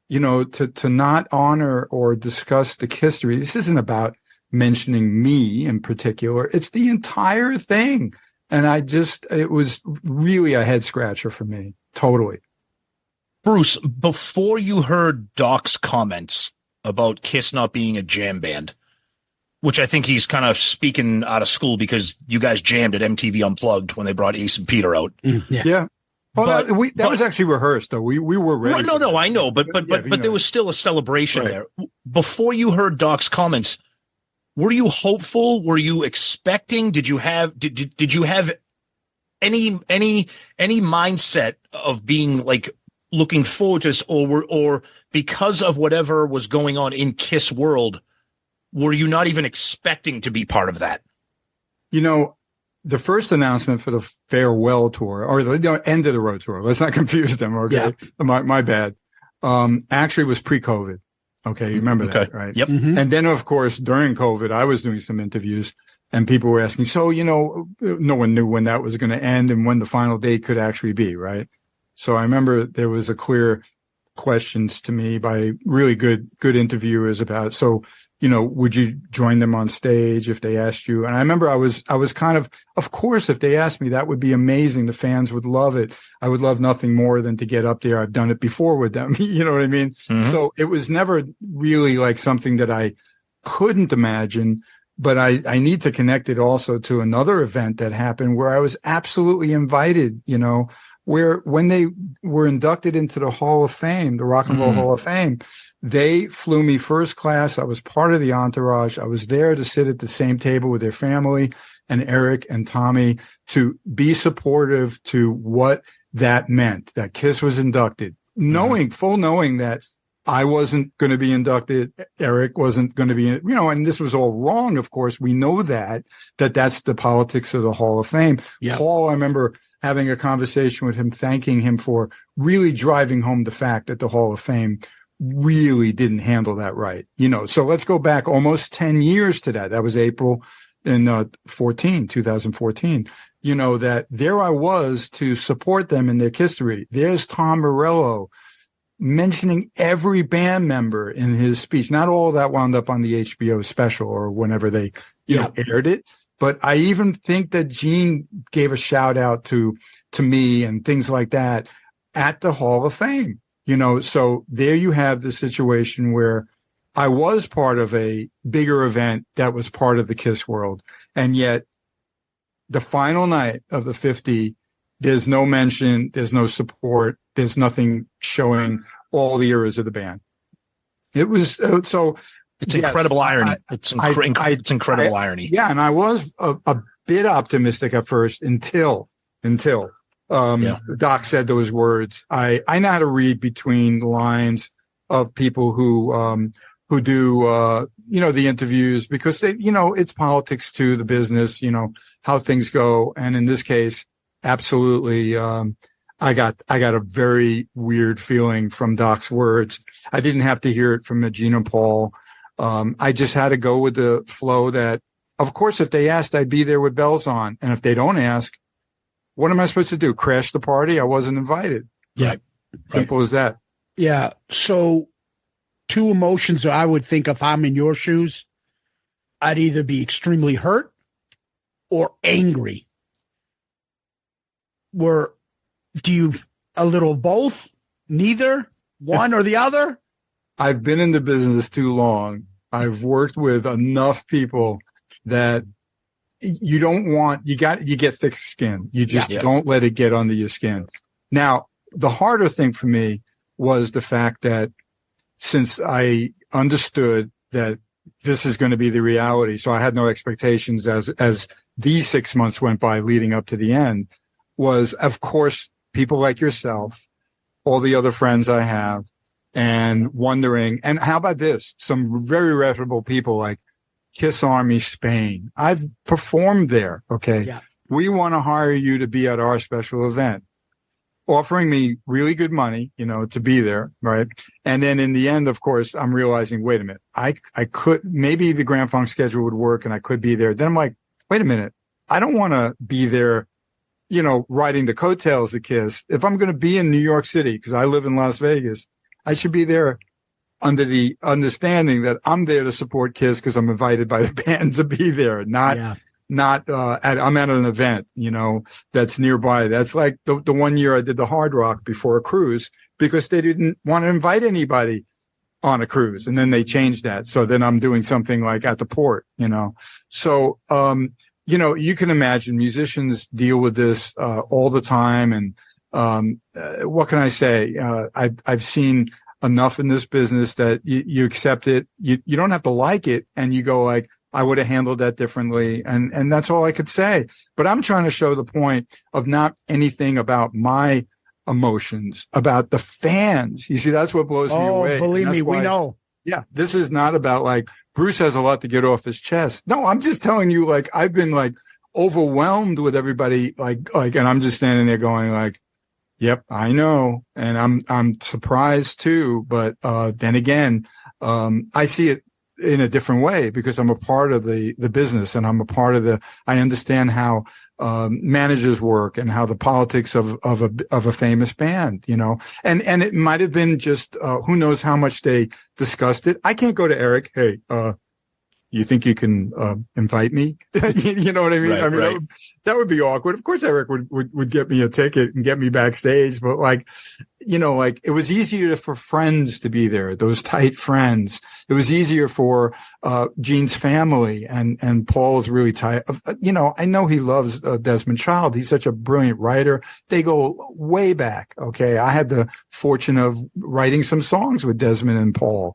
to not honor or discuss the history. This isn't about mentioning me in particular. It's the entire thing. And it was really a head scratcher for me. Totally. Bruce, before you heard Doc's comments about Kiss not being a jam band, which I think he's kind of speaking out of school because you guys jammed at MTV Unplugged when they brought Ace and Peter out. Yeah. Well, that was actually rehearsed, though. We were ready. No, I know, but there was still a celebration there. Before you heard Doc's comments, were you hopeful? Were you expecting? Did you have any mindset of being like looking forward to this, or because of whatever was going on in Kiss world, were you not even expecting to be part of that? The first announcement for the farewell tour, or the end of the road tour, let's not confuse them. Okay. Yeah. My bad. Actually was pre-COVID. Okay. You remember that, right? Yep. Mm-hmm. And then of course, during COVID, I was doing some interviews and people were asking, so, no one knew when that was going to end and when the final date could actually be, right? So I remember there was a clear questions to me by really good interviewers about, so, would you join them on stage if they asked you? And I remember I was kind of course, if they asked me, that would be amazing. The fans would love it. I would love nothing more than to get up there. I've done it before with them. You know what I mean? Mm-hmm. So it was never really like something that I couldn't imagine, but I need to connect it also to another event that happened where I was absolutely invited, where when they were inducted into the Hall of Fame, the Rock and Roll Hall of Fame, they flew me first class. I was part of the entourage. I was there to sit at the same table with their family and Eric and Tommy to be supportive to what that meant, that Kiss was inducted, knowing that I wasn't going to be inducted. Eric wasn't going to be, and this was all wrong. Of course, we know that's the politics of the Hall of Fame. Yep. Paul, I remember having a conversation with him, thanking him for really driving home the fact that the Hall of Fame really didn't handle that right. So let's go back almost 10 years to that. That was April in 2014, that there I was to support them in their history. There's Tom Morello mentioning every band member in his speech. Not all of that wound up on the HBO special or whenever they aired it. But I even think that Gene gave a shout out to me and things like that at the Hall of Fame. So there you have the situation where I was part of a bigger event that was part of the Kiss world. And yet the final night of the 50, there's no mention, there's no support, there's nothing showing all the eras of the band. It was so. It's incredible irony. It's incredible irony. Yeah. And I was a bit optimistic at first until Doc said those words. I know how to read between the lines of people who do, the interviews because they, it's politics too, the business, how things go. And in this case, absolutely, I got a very weird feeling from Doc's words. I didn't have to hear it from Gene and Paul. I just had to go with the flow that, of course, if they asked, I'd be there with bells on. And if they don't ask, what am I supposed to do? Crash the party? I wasn't invited. Yeah. Simple as that. Yeah. So two emotions that I would think if I'm in your shoes, I'd either be extremely hurt or angry. Do you a little of both? Neither? One or the other? I've been in the business too long. I've worked with enough people that you get thick skin. You just don't let it get under your skin. Now, the harder thing for me was the fact that since I understood that this is going to be the reality, so I had no expectations as these 6 months went by leading up to the end, was, of course, people like yourself, all the other friends I have, and wondering, and how about this? Some very reputable people like Kiss Army Spain. I've performed there. Okay. Yeah. We want to hire you to be at our special event, offering me really good money, to be there. Right. And then in the end, of course, I'm realizing, wait a minute, I could, maybe the Grand Funk schedule would work and I could be there. Then I'm like, wait a minute. I don't want to be there riding the coattails of Kiss. If I'm going to be in New York City, because I live in Las Vegas, I should be there under the understanding that I'm there to support Kiss because I'm invited by the band to be there, I'm at an event, that's nearby. That's like the one year I did the Hard Rock before a cruise because they didn't want to invite anybody on a cruise. And then they changed that. So then I'm doing something like at the port, So, you can imagine musicians deal with this, all the time. And, what can I say? I've seen enough in this business that you accept it. You don't have to like it. And you go like, I would have handled that differently. And that's all I could say. But I'm trying to show the point of not anything about my emotions, about the fans. You see, that's what blows me away. Believe me, we know. Yeah. This is not about like Bruce has a lot to get off his chest. No, I'm just telling you, like, I've been like overwhelmed with everybody, like, and I'm just standing there going like, yep, I know. And I'm surprised too. But, then again, I see it in a different way because I'm a part of the business and I'm a part of I understand how, managers work and how the politics of a famous band, and it might have been just, who knows how much they discussed it. I can't go to Eric. Hey, you think you can, invite me? You know what I mean? Right, right. That would be awkward. Of course, Eric would get me a ticket and get me backstage, but it was easier for friends to be there, those tight friends. It was easier for, Gene's family and Paul is really tight. I know he loves Desmond Child. He's such a brilliant writer. They go way back. Okay. I had the fortune of writing some songs with Desmond and Paul,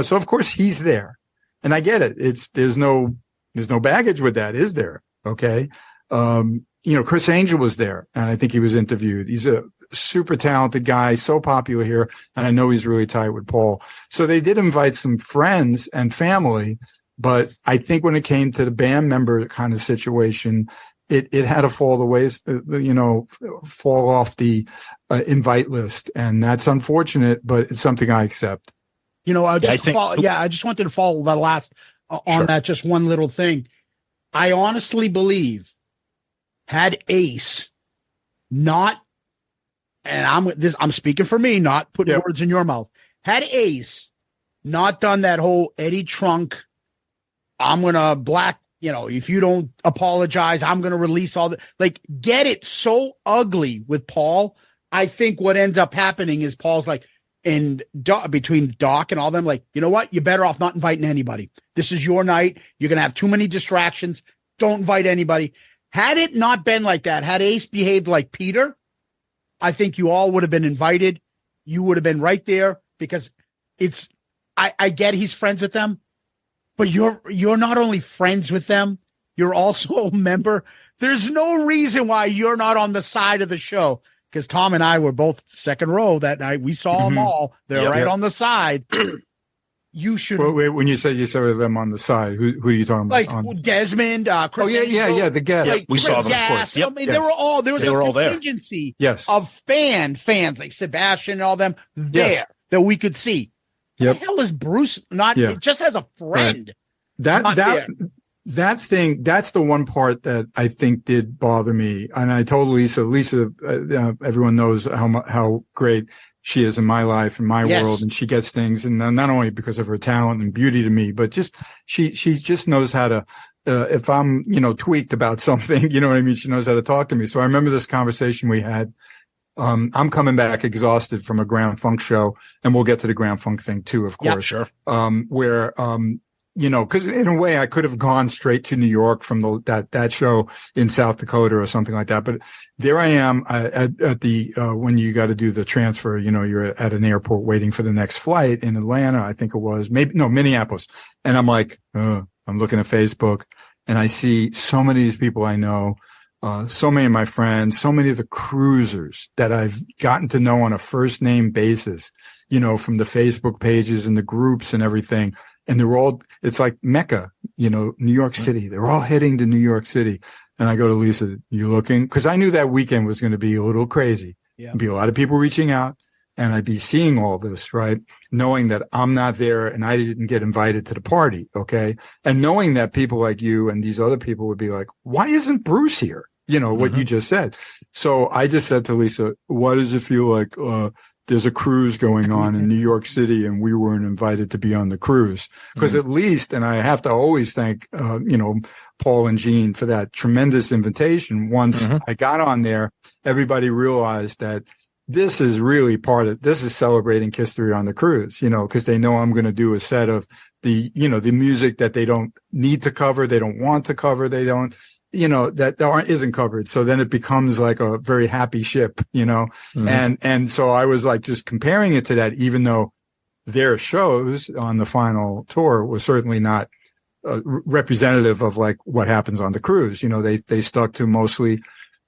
so of course he's there. And I get it. There's no baggage with that, is there? Okay. Chris Angel was there and I think he was interviewed. He's a super talented guy, so popular here. And I know he's really tight with Paul. So they did invite some friends and family, but I think when it came to the band member kind of situation, it had to fall off the invite list. And that's unfortunate, but it's something I accept. I just wanted to follow the last on that, just one little thing. I honestly believe had Ace not, and I'm speaking for me, not putting words in your mouth. Had Ace not done that whole Eddie Trunk, I'm going to if you don't apologize, I'm going to release all get it so ugly with Paul. I think what ends up happening is Paul's like, and between Doc and all them, like, you know what? You're better off not inviting anybody. This is your night. You're going to have too many distractions. Don't invite anybody. Had it not been like that, had Ace behaved like Peter, I think you all would have been invited. You would have been right there because I get he's friends with them, but you're not only friends with them, you're also a member. There's no reason why you're not on the side of the show. Because Tom and I were both second row that night. We saw them all. They're right on the side. You should. Wait, when you said you saw them on the side, who are you talking about? Like Desmond, Chris. The guests. We saw them, of course. Yep. I mean, there was a contingency of fans like Sebastian and all them there that we could see. Yep. The hell is Bruce not just as a friend? Right. That's the one part that I think did bother me. And I told Lisa, everyone knows how great she is in my life, in my world, and she gets things. And not only because of her talent and beauty to me, but just, she just knows how to, if I'm, tweaked about something, you know what I mean? She knows how to talk to me. So I remember this conversation we had. I'm coming back exhausted from a Grand Funk show, and we'll get to the Grand Funk thing too, of course. Yeah, sure. Where, cause in a way I could have gone straight to New York from that show in South Dakota or something like that. But there I am at the, when you got to do the transfer, you're at an airport waiting for the next flight in Atlanta. I think it was Minneapolis. And I'm like, I'm looking at Facebook and I see so many of these people I know, so many of my friends, so many of the cruisers that I've gotten to know on a first name basis, from the Facebook pages and the groups and everything. And it's like Mecca, New York City. They're all heading to New York City. And I go to Lisa, you looking? Cause I knew that weekend was going to be a little crazy. Yeah. There'd be a lot of people reaching out and I'd be seeing all this, right? Knowing that I'm not there and I didn't get invited to the party. Okay. And knowing that people like you and these other people would be like, why isn't Bruce here? what you just said. So I just said to Lisa, what does it feel like, there's a cruise going on in New York City and we weren't invited to be on the cruise? Because at least, and I have to always thank, Paul and Gene for that tremendous invitation. Once I got on there, everybody realized that this is really this is celebrating Kiss Theory on the cruise, because they know I'm going to do a set of the music that they don't need to cover. They don't want to cover. They don't, that isn't covered. So then it becomes like a very happy ship, and so I was like just comparing it to that, even though their shows on the final tour was certainly not representative of like what happens on the cruise. They stuck to mostly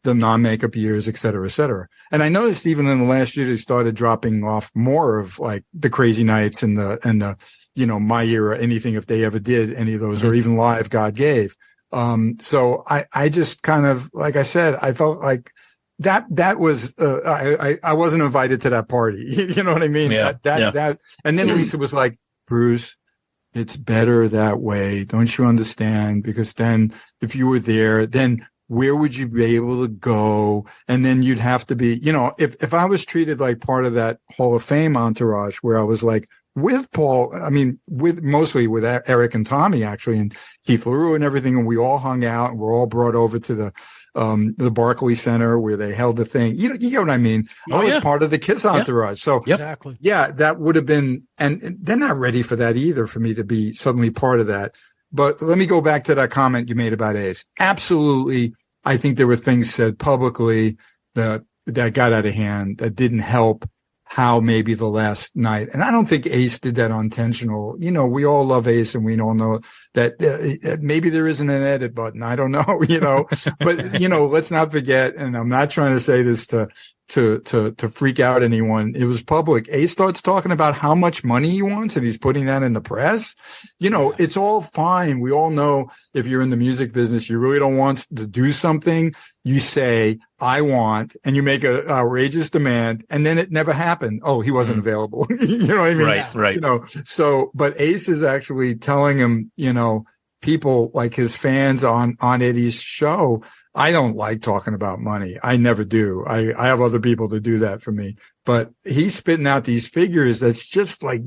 the non-makeup years, et cetera, et cetera. And I noticed even in the last year, they started dropping off more of like the Crazy Nights and the, My Era, anything if they ever did any of those, or even Live God Gave. So I just kind of, like I said, I felt like that was, I wasn't invited to that party. You know what I mean? Yeah. That, and then Lisa was like, Bruce, it's better that way. Don't you understand? Because then if you were there, then where would you be able to go? And then you'd have to be, if I was treated like part of that Hall of Fame entourage where I was like, with Paul, mostly with Eric and Tommy, actually, and Keith LaRue and everything. And we all hung out and we're all brought over to the Barclay Center where they held the thing. You get what I mean? I was part of the Kiss entourage. So exactly. Yeah, that would have been, and they're not ready for that either, for me to be suddenly part of that. But let me go back to that comment you made about Ace. Absolutely. I think there were things said publicly that got out of hand, that didn't help how maybe the last night. And I don't think Ace did that unintentional. We all love Ace and we all know that maybe there isn't an edit button. I don't know, but, let's not forget. And I'm not trying to say this to freak out anyone. It was public. Ace starts talking about how much money he wants and he's putting that in the press. It's all fine. We all know if you're in the music business, you really don't want to do something. You say, I want, and you make an outrageous demand, and then it never happened. Oh, he wasn't available. You know what I mean? Right. So, but Ace is actually telling him, people like his fans on Eddie's show, I don't like talking about money. I never do. I have other people to do that for me, but he's spitting out these figures. That's just like,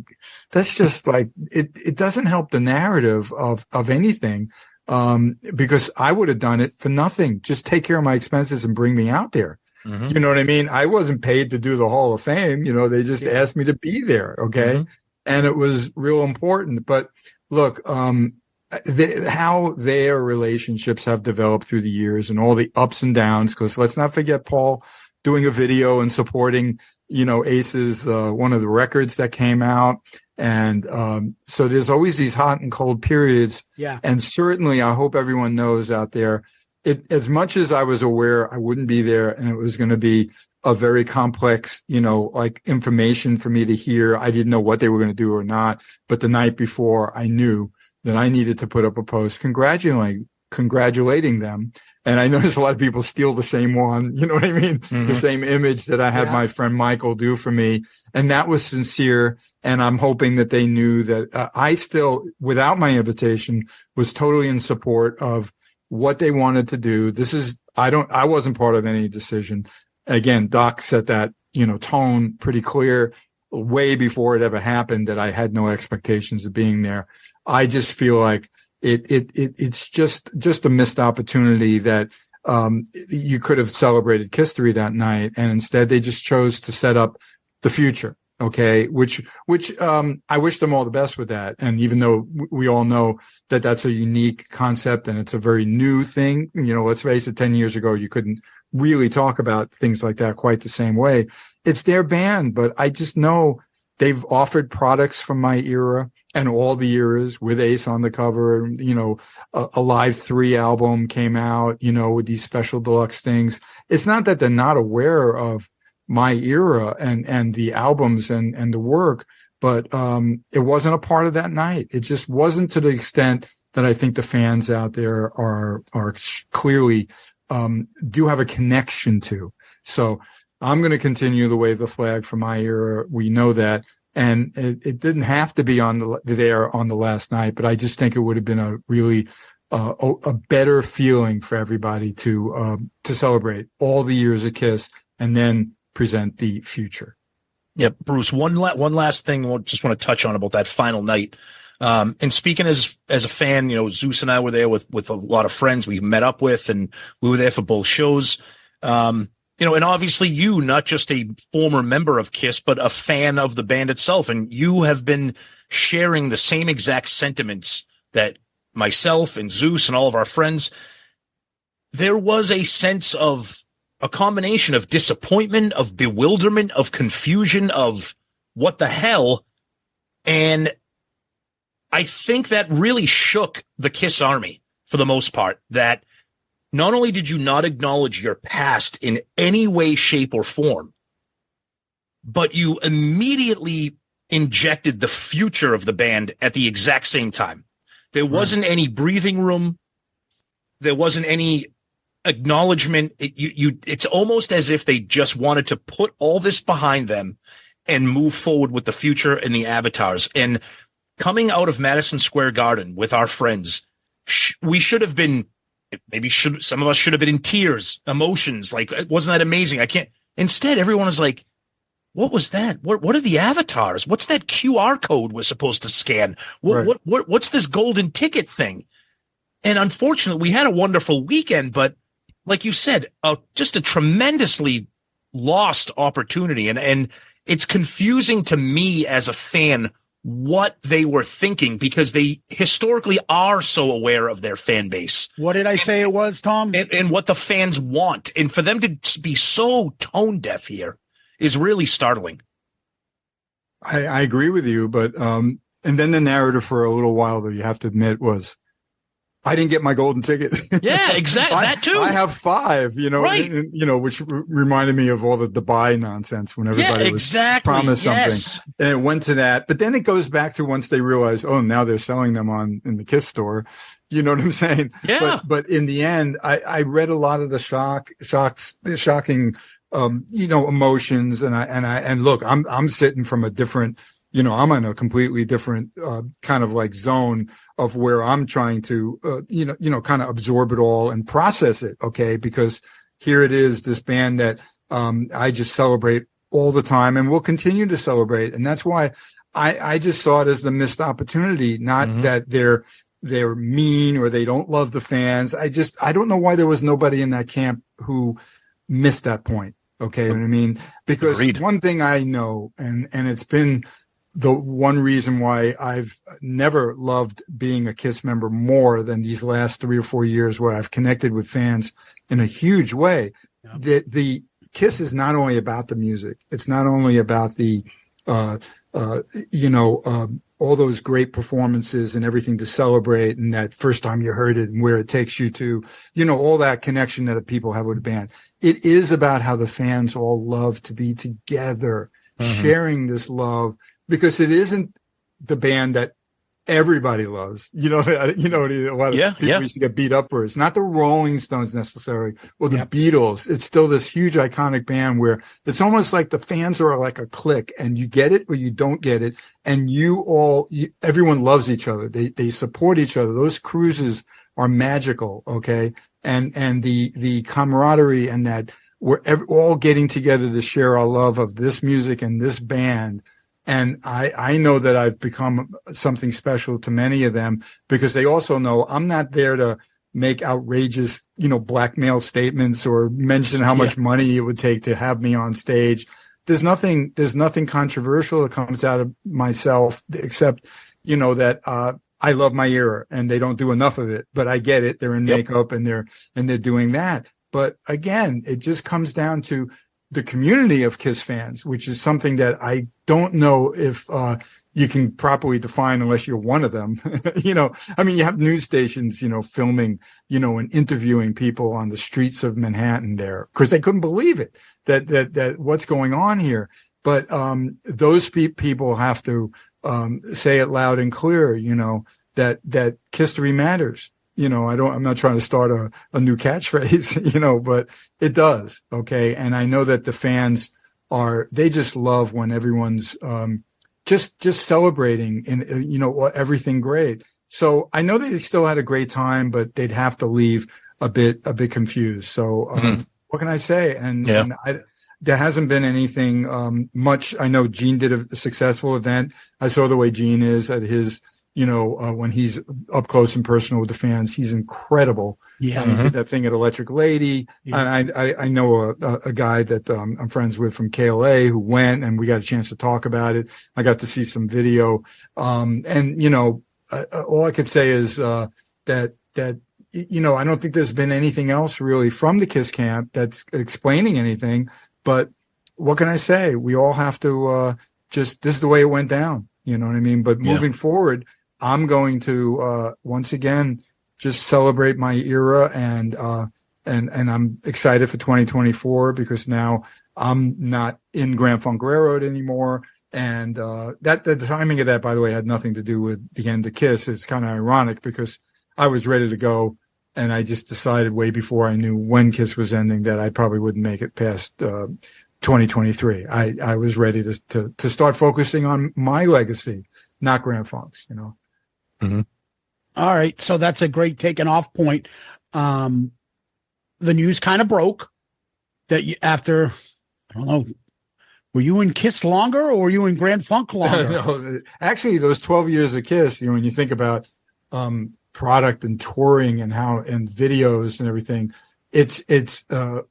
it doesn't help the narrative of anything. Because I would have done it for nothing. Just take care of my expenses and bring me out there. You know what I mean? I wasn't paid to do the Hall of Fame. They just asked me to be there. Okay. And it was real important. But look, how their relationships have developed through the years and all the ups and downs. Cause let's not forget Paul doing a video and supporting, Ace's, one of the records that came out. And so there's always these hot and cold periods. Yeah. And certainly I hope everyone knows out there, as much as I was aware I wouldn't be there and it was going to be a very complex, like information for me to hear. I didn't know what they were going to do or not. But the night before I knew that I needed to put up a post congratulating them. And I noticed a lot of people steal the same one, you know what I mean? The same image that I had my friend Michael do for me. And that was sincere. And I'm hoping that they knew that I still, without my invitation, was totally in support of what they wanted to do. I wasn't part of any decision. Again, Doc set that, tone pretty clear way before it ever happened that I had no expectations of being there. I just feel like it's just a missed opportunity that you could have celebrated Kiss Theory that night, and instead they just chose to set up the future. Okay, which I wish them all the best with that. And even though we all know that that's a unique concept and it's a very new thing, let's face it, 10 years ago you couldn't really talk about things like that quite the same way. It's their band, but I just know they've offered products from my era and all the eras with Ace on the cover. A Live 3 album came out, with these special deluxe things. It's not that they're not aware of my era and the albums and the work, but it wasn't a part of that night. It just wasn't to the extent that I think the fans out there are clearly do have a connection to. So I'm going to continue to wave the flag for my era. We know that. And it didn't have to be there on the last night, but I just think it would have been a really a better feeling for everybody to celebrate all the years of KISS and then present the future. Yep. Bruce, one last thing I just want to touch on about that final night. And speaking as a fan, Zeus and I were there with a lot of friends we met up with, and we were there for both shows. And obviously you, not just a former member of KISS, but a fan of the band itself. And you have been sharing the same exact sentiments that myself and Zeus and all of our friends. There was a sense of a combination of disappointment, of bewilderment, of confusion, of what the hell. And I think that really shook the KISS Army for the most part, that not only did you not acknowledge your past in any way, shape, or form, but you immediately injected the future of the band at the exact same time. There wasn't any breathing room. There wasn't any acknowledgement. It's almost as if they just wanted to put all this behind them and move forward with the future and the avatars. And coming out of Madison Square Garden with our friends, we should have been, some of us should have been in tears, emotions. Like, wasn't that amazing? Instead, everyone was like, what was that? What are the avatars? What's that QR code we're supposed to scan? What's this golden ticket thing? And unfortunately, we had a wonderful weekend, but like you said, just a tremendously lost opportunity. And it's confusing to me as a fan what they were thinking, because they historically are so aware of their fan base. What did I say it was, Tom? And what the fans want. And for them to be so tone deaf here is really startling. I agree with you, but and then the narrative for a little while, though, you have to admit, was I didn't get my golden ticket. Yeah, exactly. That too. I have 5, right. Which reminded me of all the Dubai nonsense when everybody was promised something. And it went to that. But then it goes back to once they realize, oh, now they're selling them in the KISS store. You know what I'm saying? Yeah. But in the end, I read a lot of the shocking, emotions. And look, I'm sitting from a different, I'm in a completely different, kind of like zone of where I'm trying to, kind of absorb it all and process it. Okay. Because here it is, this band that, I just celebrate all the time and will continue to celebrate. And that's why I just saw it as the missed opportunity, not that they're mean or they don't love the fans. I don't know why there was nobody in that camp who missed that point. Okay. You know what I mean? Because one thing I know, and it's been the one reason why I've never loved being a KISS member more than these last 3 or 4 years, where I've connected with fans in a huge way. Yeah. The KISS is not only about the music. It's not only about the, all those great performances and everything to celebrate, and that first time you heard it and where it takes you to, all that connection that people have with a band. It is about how the fans all love to be together, sharing this love, because it isn't the band that everybody loves. A lot of people used to get beat up for it. It's not the Rolling Stones necessarily or the Beatles. It's still this huge iconic band where it's almost like the fans are like a clique, and you get it or you don't get it. And everyone loves each other. They support each other. Those cruises are magical. Okay. And the camaraderie, and that we're all getting together to share our love of this music and this band. And I know that I've become something special to many of them, because they also know I'm not there to make outrageous, blackmail statements or mention how much money it would take to have me on stage. There's nothing controversial that comes out of myself, except, that, I love my era and they don't do enough of it, but I get it. They're in makeup and they're doing that. But again, it just comes down to the community of KISS fans, which is something that I don't know if you can properly define unless you're one of them. You have news stations, filming, and interviewing people on the streets of Manhattan there, because they couldn't believe it, that what's going on here. But those people have to say it loud and clear, that history matters. I'm not trying to start a new catchphrase, but it does. Okay. And I know that the fans they just love when everyone's, just celebrating and, everything great. So I know they still had a great time, but they'd have to leave a bit confused. So what can I say? And there hasn't been anything much. I know Gene did a successful event. I saw the way Gene is at his, when he's up close and personal with the fans, he's incredible. Yeah. And he did that thing at Electric Lady. Yeah. And I know a guy that I'm friends with from KLA who went, and we got a chance to talk about it. I got to see some video. All I could say is that I don't think there's been anything else really from the KISS camp that's explaining anything. But what can I say? We all have to this is the way it went down. You know what I mean? But moving forward, I'm going to once again just celebrate my era, and I'm excited for 2024 because now I'm not in Grand Funk Railroad anymore. And that the timing of that, by the way, had nothing to do with the end of KISS. It's kind of ironic because I was ready to go, and I just decided way before I knew when KISS was ending that I probably wouldn't make it past 2023. I was ready to start focusing on my legacy, not Grand Funk's. Mm-hmm. All right, so that's a great taking off point. The news kind of broke that after, I don't know. Were you in KISS longer, or were you in Grand Funk longer? No, actually, those 12 years of KISS, when you think about product and touring and videos and everything, it's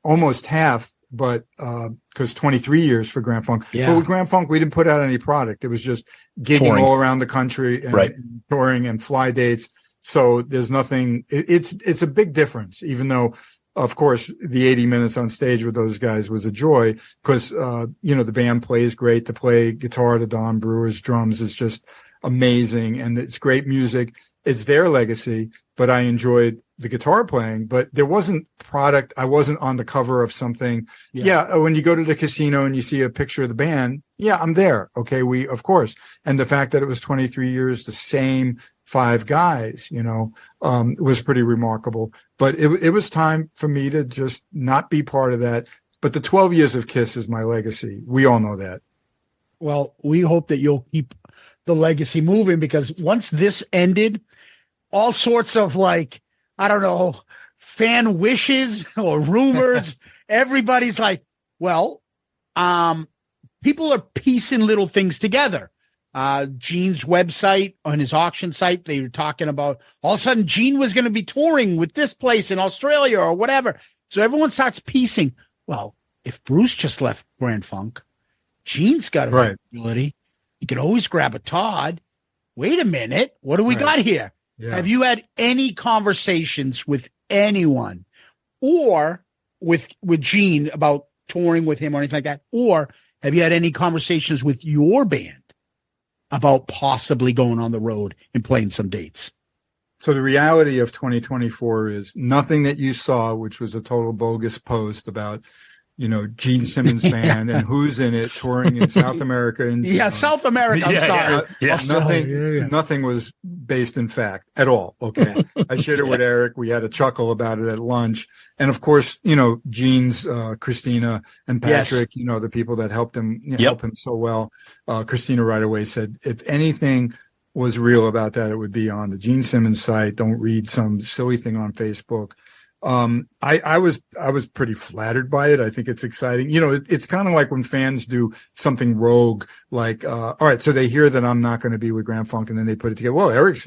almost half, but because 23 years for Grand Funk. Yeah. But with Grand Funk, we didn't put out any product. It was just gigging all around the country and touring and fly dates. So there's nothing. It's a big difference, even though. Of course, the 80 minutes on stage with those guys was a joy because, the band plays great. To play guitar to Don Brewer's drums is just amazing. And it's great music. It's their legacy, but I enjoyed the guitar playing, but there wasn't product. I wasn't on the cover of something. Yeah. When you go to the casino and you see a picture of the band, I'm there. Okay. Of course. And the fact that it was 23 years, the same 5 guys, was pretty remarkable. But it was time for me to just not be part of that. But the 12 years of KISS is my legacy. We all know that. Well, we hope that you'll keep the legacy moving, because once this ended, all sorts of fan wishes or rumors, everybody's like, well, people are piecing little things together. Gene's website, on his auction site, they were talking about all of a sudden Gene was going to be touring with this place in Australia or whatever. So everyone starts piecing. Well, if Bruce just left Grand Funk, Gene's got a ability. You could always grab a Todd. Wait a minute. What do we got here? Yeah. Have you had any conversations with anyone or with Gene about touring with him or anything like that? Or have you had any conversations with your band about possibly going on the road and playing some dates? So the reality of 2024 is nothing that you saw, which was a total bogus post about, Gene Simmons band and who's in it touring in South America. And South America. I'm sorry. Nothing was based in fact at all. Okay. I shared it with Eric. We had a chuckle about it at lunch. And of course, Gene's, Christina and Patrick, the people that helped him, help him so well. Christina right away said, if anything was real about that, it would be on the Gene Simmons site. Don't read some silly thing on Facebook. I was pretty flattered by it. I think it's exciting. It's kind of like when fans do something rogue, like, all right, so they hear that I'm not going to be with Grand Funk, and then they put it together. Well, Eric he's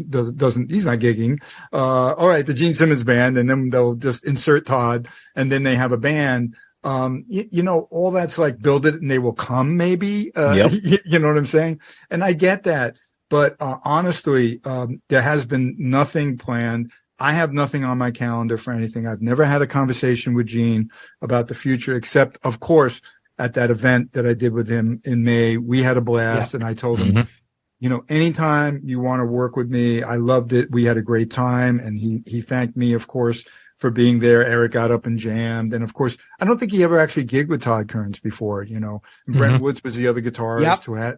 not gigging. All right, the Gene Simmons band, and then they'll just insert Todd, and then they have a band. All that's like build it and they will come, maybe. You know what I'm saying? And I get that. But, honestly, there has been nothing planned. I have nothing on my calendar for anything. I've never had a conversation with Gene about the future, except, of course, at that event that I did with him in May. We had a blast, and I told him, anytime you want to work with me, I loved it. We had a great time, and he thanked me, of course, for being there. Eric got up and jammed, and of course, I don't think he ever actually gigged with Todd Kearns before. And Brent Woods was the other guitarist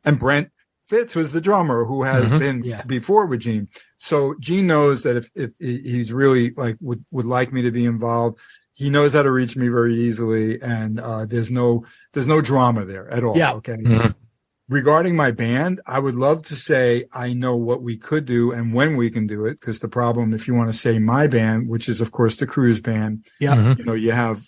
and Brent Fitz was the drummer who has been before with Gene. So Gene knows that if he's really would like me to be involved, he knows how to reach me very easily, and there's no drama there at all. Yeah. Okay. Mm-hmm. regarding my band, I would love to say I know what we could do and when we can do it. Because the problem, if you want to say my band, which is of course the Cruise band, you have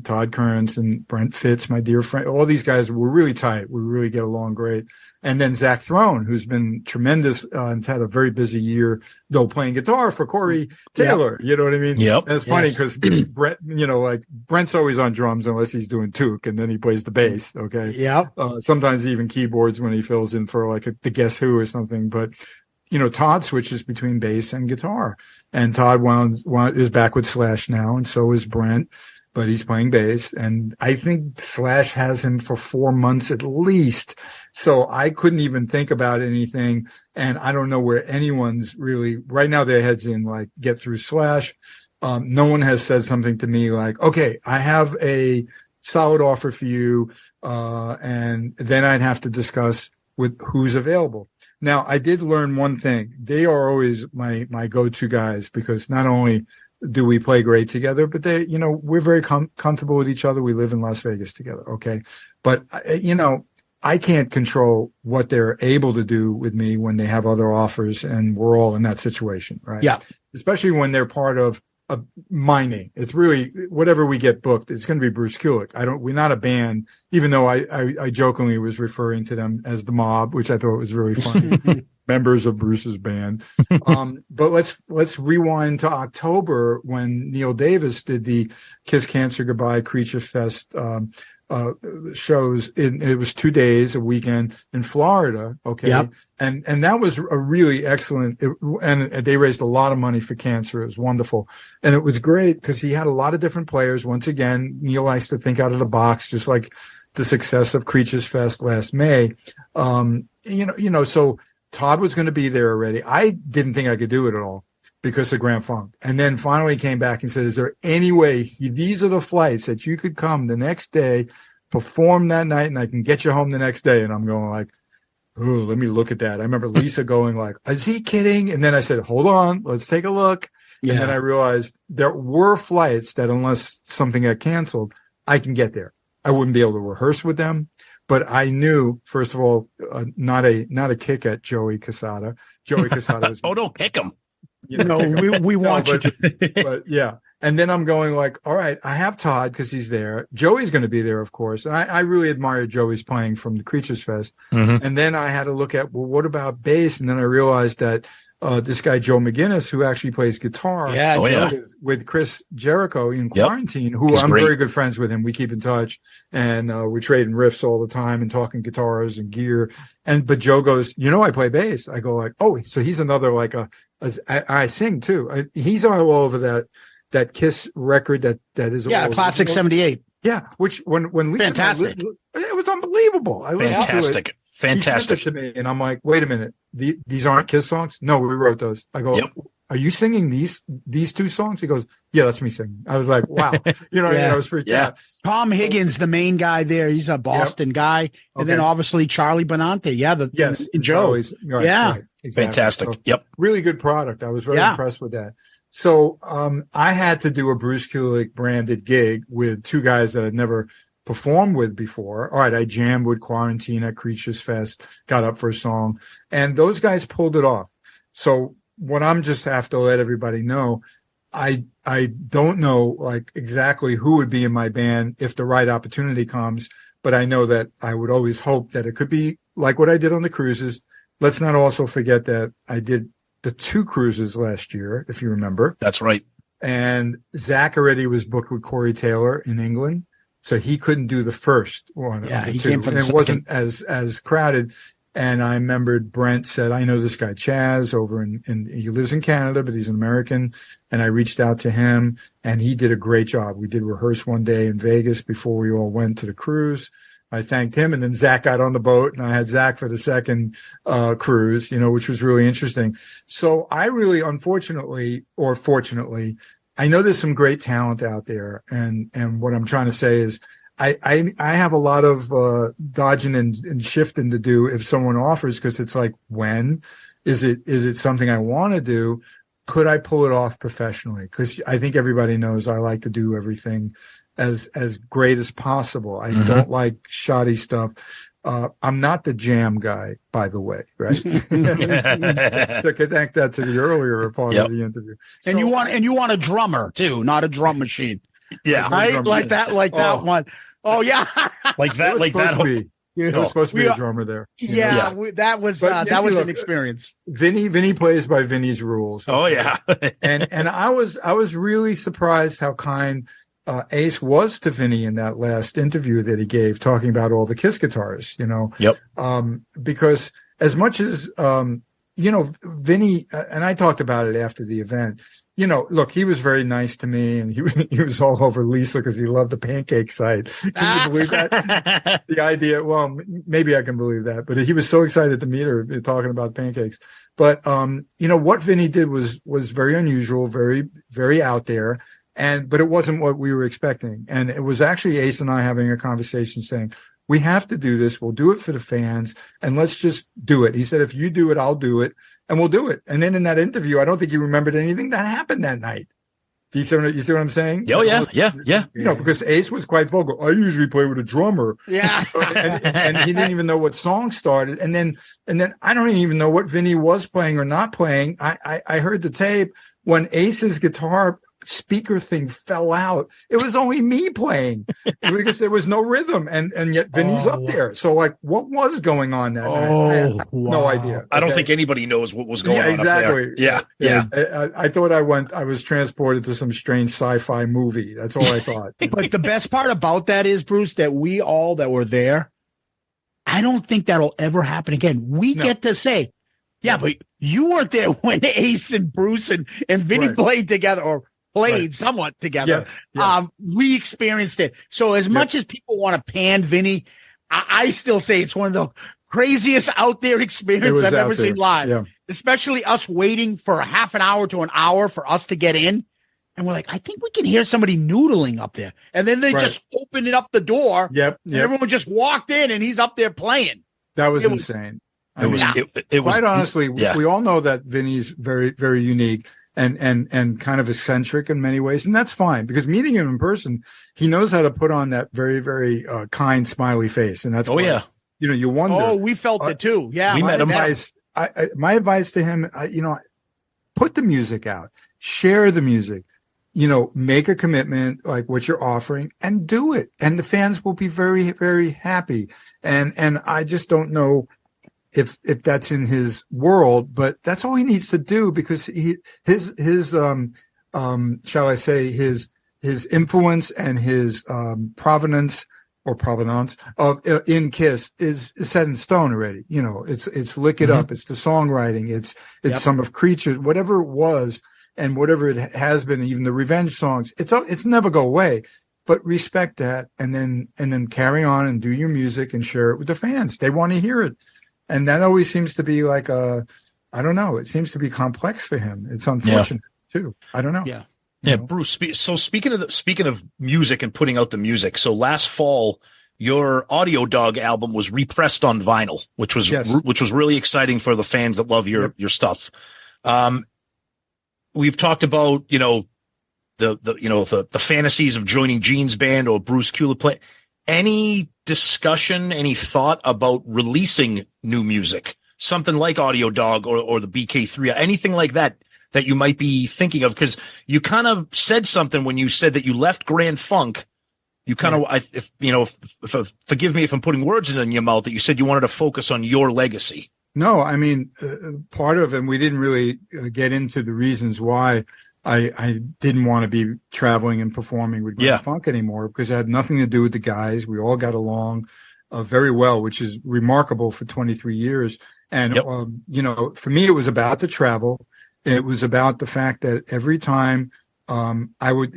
Todd Kearns and Brent Fitz, my dear friend. All these guys were really tight. We really get along great. And then Zach Throne, who's been tremendous and had a very busy year, though, playing guitar for Corey Taylor. You know what I mean? Yep. And it's funny because Brent, Brent's always on drums unless he's doing toque, and then he plays the bass. Okay. Yeah. Sometimes even keyboards when he fills in for like the Guess Who or something. But, Todd switches between bass and guitar, and Todd is back with Slash now, and so is Brent. But he's playing bass, and I think Slash has him for 4 months at least. So I couldn't even think about anything, and I don't know where anyone's really right now. Their heads in like get through Slash. No one has said something to me like, "Okay, I have a solid offer for you," and then I'd have to discuss with who's available. Now, I did learn one thing: they are always my go-to guys, because not only do we play great together, but we're very comfortable with each other. We live in Las Vegas together. Okay. But, I can't control what they're able to do with me when they have other offers, and we're all in that situation, right? Yeah. Especially when they're part of my name. It's really whatever we get booked. It's going to be Bruce Kulick. We're not a band, even though I jokingly was referring to them as the Mob, which I thought was really funny. Members of Bruce's band. But let's rewind to October when Neil Davis did the Kiss Cancer Goodbye Creature Fest shows. It was 2 days, a weekend in Florida. Okay. Yep. And that was a really excellent, and they raised a lot of money for cancer. It was wonderful. And it was great because he had a lot of different players. Once again, Neil likes to think out of the box, just like the success of Creatures Fest last May. So Todd was going to be there already. I didn't think I could do it at all because of Grand Funk. And then finally came back and said, is there any way these are the flights that you could come the next day, perform that night, and I can get you home the next day? And I'm going like, oh, let me look at that. I remember Lisa going like, is he kidding? And then I said, hold on, let's take a look. Yeah. And then I realized there were flights that unless something got canceled, I can get there. I wouldn't be able to rehearse with them. But I knew, first of all, not a kick at Joey Casada. Joey Casada was. Oh, don't kick him. We want you to. But yeah. And then I'm going like, all right, I have Todd because he's there. Joey's going to be there, of course. And I really admire Joey's playing from the Creatures Fest. Mm-hmm. And then I had to look at, well, what about bass? And then I realized that this guy, Joe McGinnis, who actually plays guitar with Chris Jericho in Quarantine, who I'm very good friends with him. We keep in touch, and we're trading riffs all the time and talking guitars and gear. But Joe goes, I play bass. I go like, oh, so he's another like I sing too. He's all over that Kiss record that is Classic 78. Yeah, which when Lisa fantastic, it was unbelible. Fantastic. Fantastic. He sent it to me, and I'm like, wait a minute, these aren't Kiss songs? No, we wrote those. I go, are you singing these two songs? He goes, yeah, that's me singing. I was like, wow. I was freaked out. Tom Higgins, the main guy there, he's a Boston guy. And then obviously Charlie Benante. Yeah. And Joe. Right, exactly. Fantastic. So, really good product. I was very impressed with that. So, I had to do a Bruce Kulick branded gig with two guys that I'd never performed with before. All right, I jammed with Quarantine at Creatures Fest, got up for a song, and those guys pulled it off. So what I'm just have to let everybody know, I don't know like exactly who would be in my band if the right opportunity comes, but I know that I would always hope that it could be like what I did on the cruises. Let's not also forget that I did the 2 cruises last year, if you remember. That's right. And Zach already was booked with Corey Taylor in England. So he couldn't do the first one. Yeah, of the he 2. came for the and it second. wasn't as crowded. And I remembered Brent said, I know this guy Chaz over in he lives in Canada, but he's an American. And I reached out to him and he did a great job. We did rehearse one day in Vegas before we all went to the cruise. I thanked him, and then Zach got on the boat, and I had Zach for the second cruise, which was really interesting. So I really, unfortunately or fortunately, I know there's some great talent out there, and what I'm trying to say is I have a lot of dodging and shifting to do if someone offers, because it's like, when is it something I want to do? Could I pull it off professionally? Because I think everybody knows I like to do everything as great as possible. I don't like shoddy stuff. I'm not the jam guy, by the way, right? To connect that to the earlier part of the interview. And you want a drummer too, not a drum machine. Yeah. Right? Like that one. Oh yeah. Like that, like that. There was supposed to be a drummer there. Yeah, that was an experience. Vinnie plays by Vinnie's rules. Oh yeah. and I was really surprised how kind Ace was to Vinnie in that last interview that he gave, talking about all the Kiss guitarists, because as much as, Vinnie, and I talked about it after the event, look, he was very nice to me, and he was all over Lisa because he loved the pancake site. Can you believe that? The idea, well, maybe I can believe that, but he was so excited to meet her talking about pancakes. But, what Vinnie did was very unusual, very, very out there. But it wasn't what we were expecting. And it was actually Ace and I having a conversation saying, we have to do this. We'll do it for the fans, and let's just do it. He said, if you do it, I'll do it, and we'll do it. And then in that interview, I don't think he remembered anything that happened that night. You see what I'm saying? Oh, yeah. Because Ace was quite vocal. I usually play with a drummer. Yeah. and he didn't even know what song started. And then I don't even know what Vinnie was playing or not playing. I heard the tape when Ace's guitar speaker thing fell out. It was only me playing because there was no rhythm, and yet Vinnie's up there. So what was going on that night? I have no idea. I don't think anybody knows what was going on exactly. up there. Yeah. I thought I was transported to some strange sci-fi movie. That's all I thought. But the best part about that is, Bruce, that we all that were there, I don't think that'll ever happen again. We get to say, but you weren't there when Ace and Bruce and Vinnie played together, or played somewhat together. Yes. We experienced it. So as much as people want to pan Vinnie, I still say it's one of the craziest out there experiences I've ever seen live, especially us waiting for a half an hour to an hour for us to get in. And we're like, I think we can hear somebody noodling up there. And then they just opened it up the door. Yep. And everyone just walked in, and he's up there playing. That was insane. It was quite honestly, we all know that Vinnie's very, very unique. And kind of eccentric in many ways. And that's fine, because meeting him in person, he knows how to put on that very, very kind, smiley face. And that's you wonder. Oh, we felt it too. Yeah. We met him. My advice to him, put the music out, share the music, make a commitment like what you're offering, and do it. And the fans will be very, very happy. And I just don't know if that's in his world, but that's all he needs to do, because his shall I say, his influence and his provenance of in Kiss is set in stone already. It's Lick It Up, it's the songwriting, it's some of Creatures, whatever it was, and whatever it has been, even the revenge songs. It's never go away. But respect that, and then carry on and do your music and share it with the fans. They want to hear it. And that always seems to be like I don't know. It seems to be complex for him. It's unfortunate too. I don't know. Yeah. Bruce. So speaking of music and putting out the music. So last fall, your Audio Dog album was repressed on vinyl, which was really exciting for the fans that love your stuff. We've talked about, the fantasies of joining Gene's band or Bruce Kulick play. Any discussion, any thought about releasing new music, something like Audio Dog or the BK3, anything like that you might be thinking of? Because you kind of said something when you said that you left Grand Funk. You kind of, forgive me if I'm putting words in your mouth, that you said you wanted to focus on your legacy. No, I mean, part of it, we didn't really get into the reasons why I didn't want to be traveling and performing with Grand Funk anymore, because it had nothing to do with the guys. We all got along very well, which is remarkable for 23 years. And, for me, it was about the travel. It was about the fact that every time I would,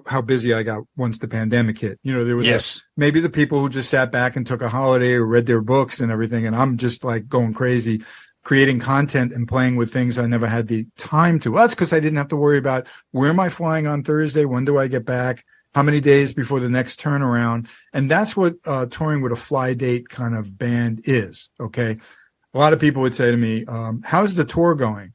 how busy I got once the pandemic hit. There was maybe the people who just sat back and took a holiday or read their books and everything. And I'm just like going crazy, creating content and playing with things I never had the time to. Well, that's because I didn't have to worry about where am I flying on Thursday? When do I get back? How many days before the next turnaround? And that's what touring with a fly date kind of band is. Okay. A lot of people would say to me, how's the tour going?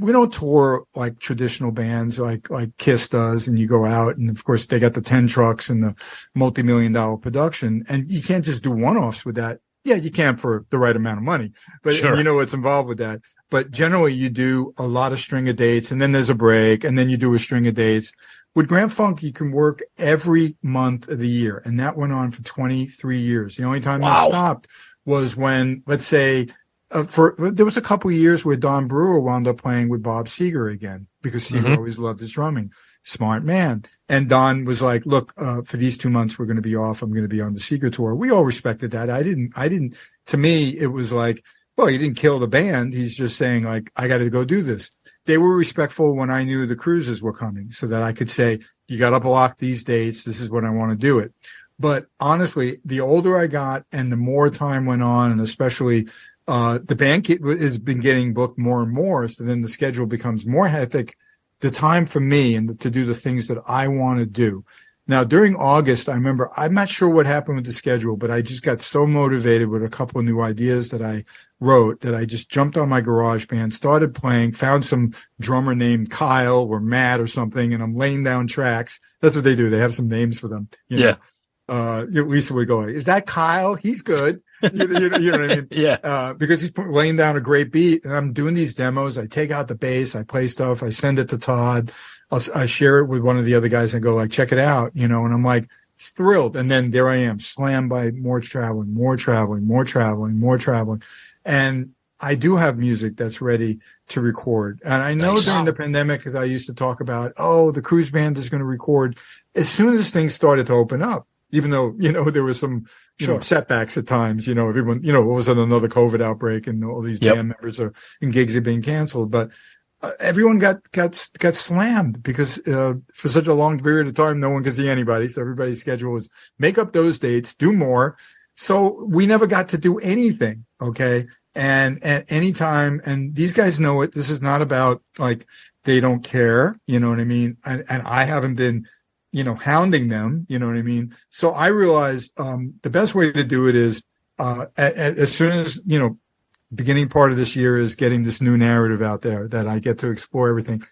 we don't tour like traditional bands like Kiss does, and you go out and of course they got the 10 trucks and the multi-million-dollar production, and you can't just do one-offs with that. Yeah, you can for the right amount of money, but Sure. you know what's involved with that. But generally you do a lot of string of dates, and then there's a break, and then you do a string of dates. With Grand Funk, you can work every month of the year, and that went on for 23 years. The only time that stopped was when, let's say, there was a couple of years where Don Brewer wound up playing with Bob Seger again, because Seger always loved his drumming. Smart man. And Don was like, look, for these 2 months, we're going to be off. I'm going to be on the Seger tour. We all respected that. To me, it was like, well, he didn't kill the band. He's just saying like, I got to go do this. They were respectful when I knew the cruises were coming, so that I could say, you got to block these dates. This is when I want to do it. But honestly, the older I got and the more time went on, and especially the band has been getting booked more and more. So then the schedule becomes more hectic. The time for me and to do the things that I want to do. Now, during August, I remember, I'm not sure what happened with the schedule, but I just got so motivated with a couple of new ideas that I wrote that I just jumped on my GarageBand, started playing, found some drummer named Kyle or Matt or something, and I'm laying down tracks. That's what they do. They have some names for them. You know? Lisa would go, is that Kyle? He's good. You know what I mean? Yeah. Because he's laying down a great beat, and I'm doing these demos. I take out the bass, I play stuff, I send it to Todd. I share it with one of the other guys and go like, check it out, you know, and I'm like thrilled. And then there I am, slammed by more traveling. And I do have music that's ready to record. And I know during the pandemic, as I used to talk about, the cruise band is going to record. As soon as things started to open up, even though, you know, there was some, you know, setbacks at times, you know, everyone, you know, it was another COVID outbreak and all these band members and gigs are being canceled. But everyone got slammed because for such a long period of time, no one could see anybody. So everybody's schedule was make up those dates, do more. So we never got to do anything. Okay. And at any time, and these guys know it, this is not about like they don't care. You know what I mean? And I haven't been, you know, hounding them. You know what I mean? So I realized the best way to do it is as soon as, you know, beginning part of this year is getting this new narrative out there that I get to explore everything.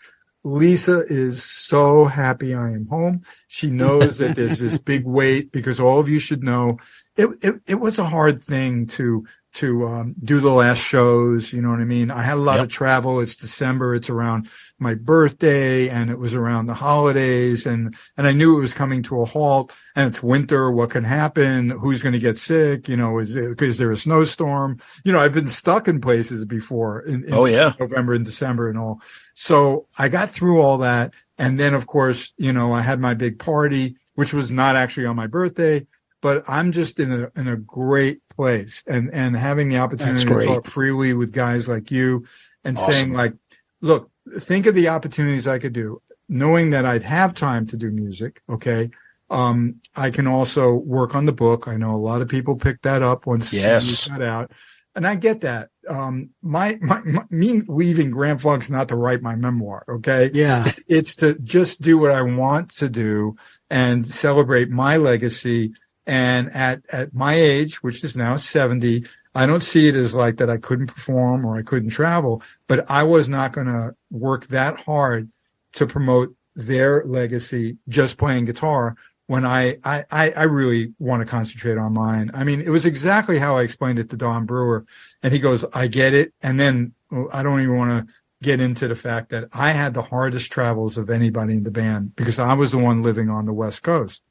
Lisa is so happy I am home. She knows that there's this big weight because all of you should know it was a hard thing to do the last shows. You know what I mean? I had a lot of travel. It's December. It's around my birthday and it was around the holidays. And I knew it was coming to a halt and it's winter. What can happen? Who's going to get sick? You know, is there a snowstorm? You know, I've been stuck in places before in November and December and all. So I got through all that. And then of course, you know, I had my big party, which was not actually on my birthday, but I'm just in a great place and having the opportunity to talk freely with guys like you and saying like, look, think of the opportunities I could do, knowing that I'd have time to do music. Okay. I can also work on the book. I know a lot of people picked that up once you got out. And I get that. Me leaving Grand Funk's not to write my memoir. Okay. Yeah. It's to just do what I want to do and celebrate my legacy. And at my age, which is now 70, I don't see it as like that I couldn't perform or I couldn't travel, but I was not going to work that hard to promote their legacy just playing guitar when I really want to concentrate on mine. I mean, it was exactly how I explained it to Don Brewer. And he goes, I get it. And then I don't even want to get into the fact that I had the hardest travels of anybody in the band because I was the one living on the West Coast.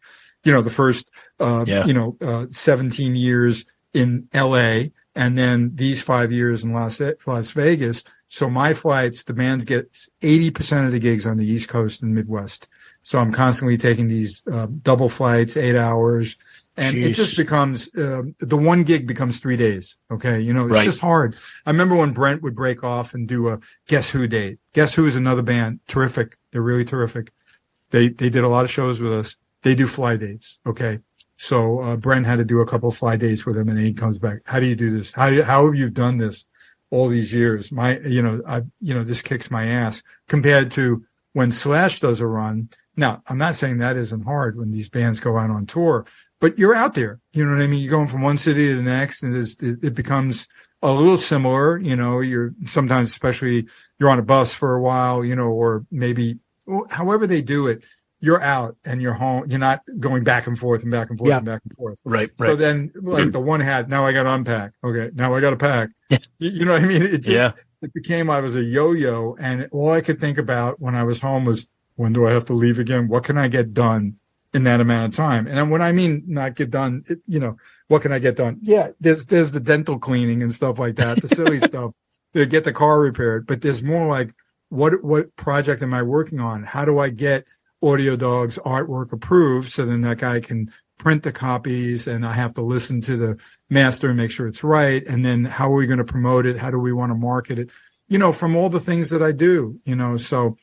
You know, the first, 17 years in LA and then these 5 years in Las Vegas. So my flights, the bands get 80% of the gigs on the East Coast and Midwest. So I'm constantly taking these, double flights, 8 hours. And it just becomes, the one gig becomes 3 days. Okay. You know, it's just hard. I remember when Brent would break off and do a Guess Who date. Guess Who is another band. Terrific. They're really terrific. They did a lot of shows with us. They do fly dates. Okay. So, Brent had to do a couple of fly dates with him and then he comes back. How do you do this? How have you done this all these years? This kicks my ass compared to when Slash does a run. Now, I'm not saying that isn't hard when these bands go out on tour, but you're out there. You know what I mean? You're going from one city to the next and it becomes a little similar. You're sometimes, especially you're on a bus for a while, or maybe however they do it, you're out and you're home. You're not going back and forth and back and forth and back and forth. Right. So then like the one hat, now I got to unpack. Okay. Now I got to pack. You know what I mean? It just, it became, I was a yo-yo, and all I could think about when I was home was, when do I have to leave again? What can I get done in that amount of time? And when I mean not get done, what can I get done? Yeah. There's the dental cleaning and stuff like that, the silly stuff to get the car repaired. But there's more like, what project am I working on? How do I get Audio Dog's artwork approved so then that guy can print the copies, and I have to listen to the master and make sure it's right. And then how are we going to promote it? How do we want to market it? From all the things that I do, so,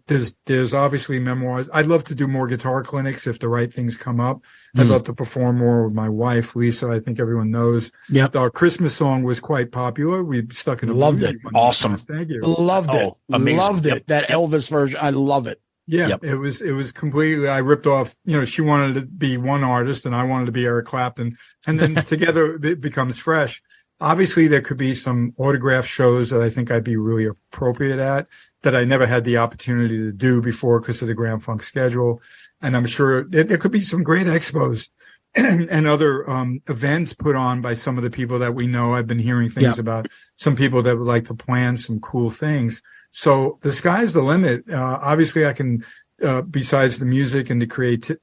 there's obviously memoirs. I'd love to do more guitar clinics if the right things come up. I'd love to perform more with my wife, Lisa. I think everyone knows. Yep. Our Christmas song was quite popular. We stuck in a Loved it. Awesome. Thank you. Loved it. Amazing. Loved it. That Elvis version. I love it. Yeah, it was completely, I ripped off, she wanted to be one artist and I wanted to be Eric Clapton, and then together it becomes fresh. Obviously there could be some autograph shows that I think I'd be really appropriate at that I never had the opportunity to do before because of the Grand Funk schedule. And I'm sure there could be some great expos and other events put on by some of the people that we know. I've been hearing things about some people that would like to plan some cool things. So the sky's the limit. Obviously I can, besides the music and the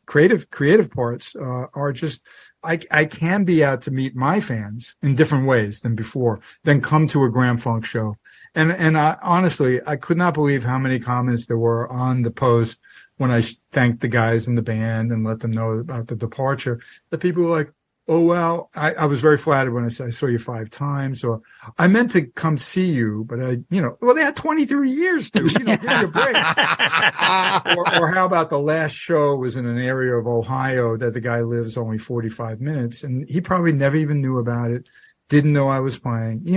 creative parts, are just, I can be out to meet my fans in different ways than before, then come to a Grand Funk show. And I honestly, I could not believe how many comments there were on the post when I thanked the guys in the band and let them know about the departure, that people were like, oh, well, I was very flattered when I said, I saw you 5 times, or I meant to come see you, but they had 23 years to, give me a break. or how about the last show was in an area of Ohio that the guy lives only 45 minutes, and he probably never even knew about it, didn't know I was playing,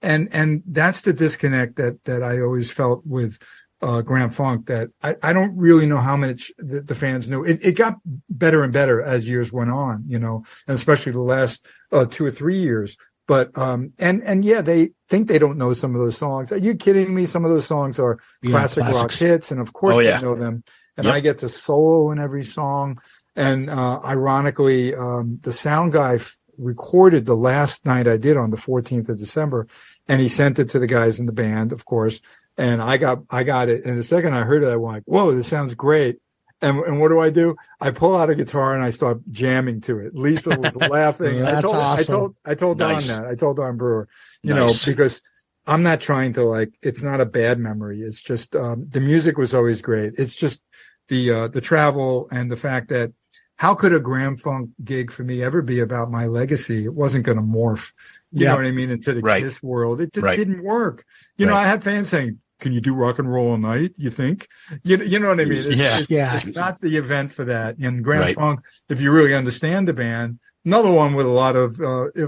and that's the disconnect that I always felt with Grand Funk, that I don't really know how much the fans knew. It got better and better as years went on, and especially the last 2 or 3 years. But yeah, they think they don't know some of those songs. Are you kidding me? Some of those songs are classic rock hits, and of course they know them. And I get to solo in every song. And ironically, the sound guy recorded the last night I did on the 14th of December, and he sent it to the guys in the band, of course. And I got it. And the second I heard it, I went like, whoa, this sounds great. And what do? I pull out a guitar and I start jamming to it. Lisa was laughing. That's awesome. I told Don that. I told Don Brewer, because I'm not trying to it's not a bad memory. It's just, the music was always great. It's just the travel and the fact that how could a Grand Funk gig for me ever be about my legacy? It wasn't going to morph, you know what I mean, into the Kiss world. It just didn't work. I had fans saying, can you do rock and roll all night? You think? You know what I mean? It's not the event for that. And Grand Funk, if you really understand the band, another one with a lot of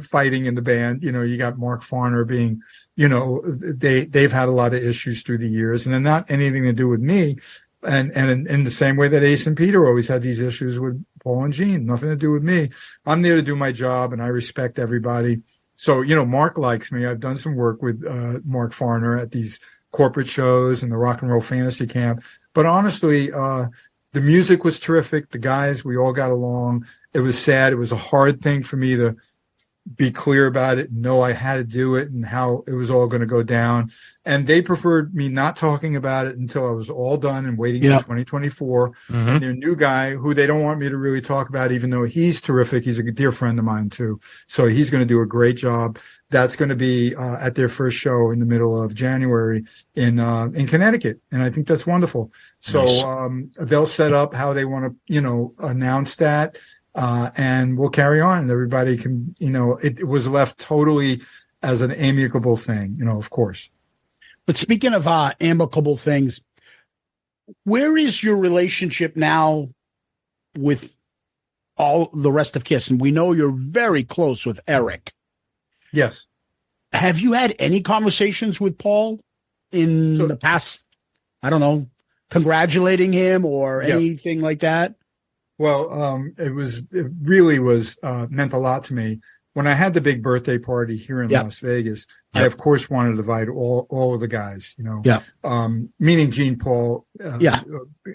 fighting in the band. You got Mark Farner being, they've had a lot of issues through the years, and they're not anything to do with me. And in the same way that Ace and Peter always had these issues with Paul and Gene, nothing to do with me. I'm there to do my job, and I respect everybody. So, Mark likes me. I've done some work with Mark Farner at these corporate shows and the Rock and Roll Fantasy Camp. But honestly, the music was terrific. The guys, we all got along. It was sad. It was a hard thing for me to be clear about it, know I had to do it and how it was all going to go down. And they preferred me not talking about it until I was all done and waiting for 2024. And their new guy, who they don't want me to really talk about, even though he's terrific. He's a dear friend of mine too. So he's going to do a great job. That's going to be at their first show in the middle of January in Connecticut. And I think that's wonderful. So they'll set up how they want to, announce that. And we'll carry on, and everybody can, it was left totally as an amicable thing, of course. But speaking of amicable things, where is your relationship now with all the rest of Kiss? And we know you're very close with Eric. Yes. Have you had any conversations with Paul in the past, I don't know, congratulating him or anything like that? Well, it really was meant a lot to me when I had the big birthday party here in Las Vegas, I of course wanted to invite all of the guys, meaning Gene, Paul,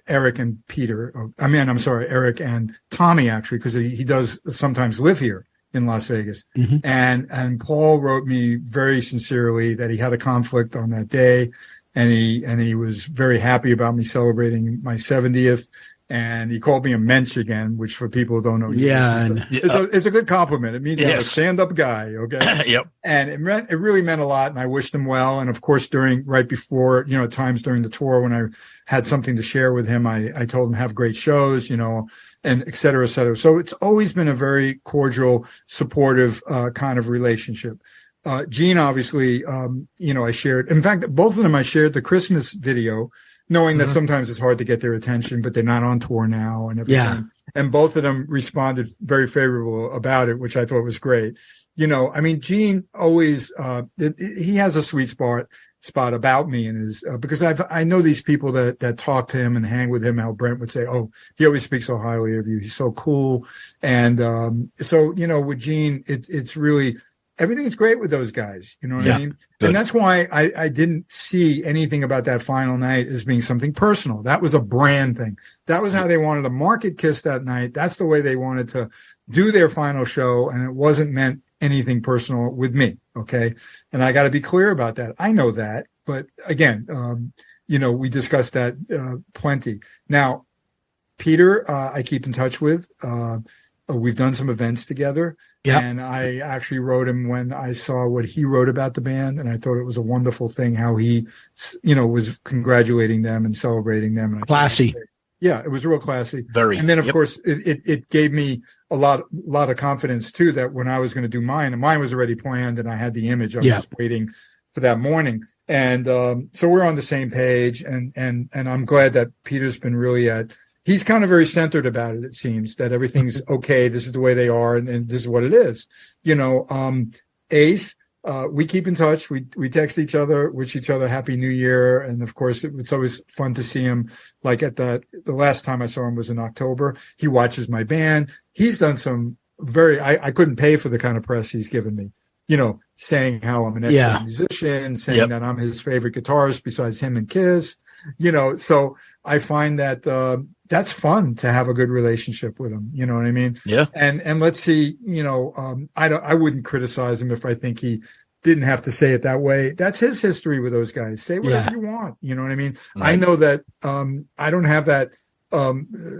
Eric and Peter. I'm sorry, Eric and Tommy, actually, because he does sometimes live here in Las Vegas. Mm-hmm. And Paul wrote me very sincerely that he had a conflict on that day, and he was very happy about me celebrating my 70th. And he called me a mensch again, which for people who don't know, it's a good compliment. It means you're a stand-up guy, okay? Yep. And it really meant a lot, and I wished him well. And of course, right before, times during the tour when I had something to share with him, I told him have great shows, and et cetera, et cetera. So it's always been a very cordial, supportive kind of relationship. Gene, obviously, I shared. In fact, both of them, I shared the Christmas video, knowing that sometimes it's hard to get their attention, but they're not on tour now and everything. Yeah. And both of them responded very favorable about it, which I thought was great. Gene always, he has a sweet spot about me and because I know these people that talk to him and hang with him, how Brent would say, oh, he always speaks so highly of you. He's so cool. And, with Gene, it's really, everything's great with those guys. You know what I mean? Good. And that's why I didn't see anything about that final night as being something personal. That was a brand thing. That was how they wanted to market Kiss that night. That's the way they wanted to do their final show. And it wasn't meant anything personal with me. Okay. And I got to be clear about that. I know that. But again, we discussed that plenty. Now, Peter, I keep in touch with. We've done some events together. Yeah. And I actually wrote him when I saw what he wrote about the band. And I thought it was a wonderful thing how he, was congratulating them and celebrating them. And classy. Yeah, it was real classy. Very. And then, of course, it gave me a lot of confidence, too, that when I was going to do mine, and mine was already planned and I had the image. I was just waiting for that morning. And so we're on the same page. And I'm glad that Peter's been really he's kind of very centered about it, it seems, that everything's okay. This is the way they are, and this is what it is. Ace, we keep in touch. We text each other, wish each other Happy New Year. And of course, it's always fun to see him. Like at the last time I saw him was in October. He watches my band. He's done some I couldn't pay for the kind of press he's given me. Saying how I'm an excellent musician, saying that I'm his favorite guitarist besides him and Kiss, so I find that, that's fun to have a good relationship with him. You know what I mean? Yeah. And let's see, I wouldn't criticize him if I think he didn't have to say it that way. That's his history with those guys. Say whatever you want. You know what I mean? Right. I know that, I don't have that,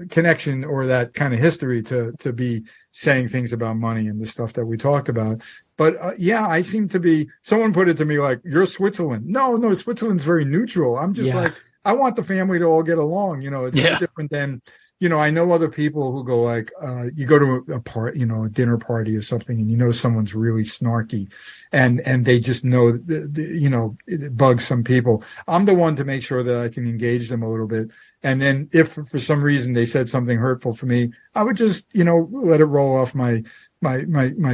connection or that kind of history to be saying things about money and the stuff that we talked about. But I seem to be, someone put it to me like, you're Switzerland. No, Switzerland's very neutral. I'm just like, I want the family to all get along. It's no different than, I know other people who go like, you go to a party, a dinner party or something, and someone's really snarky and they just know, it bugs some people. I'm the one to make sure that I can engage them a little bit. And then if for some reason they said something hurtful for me, I would just, let it roll off my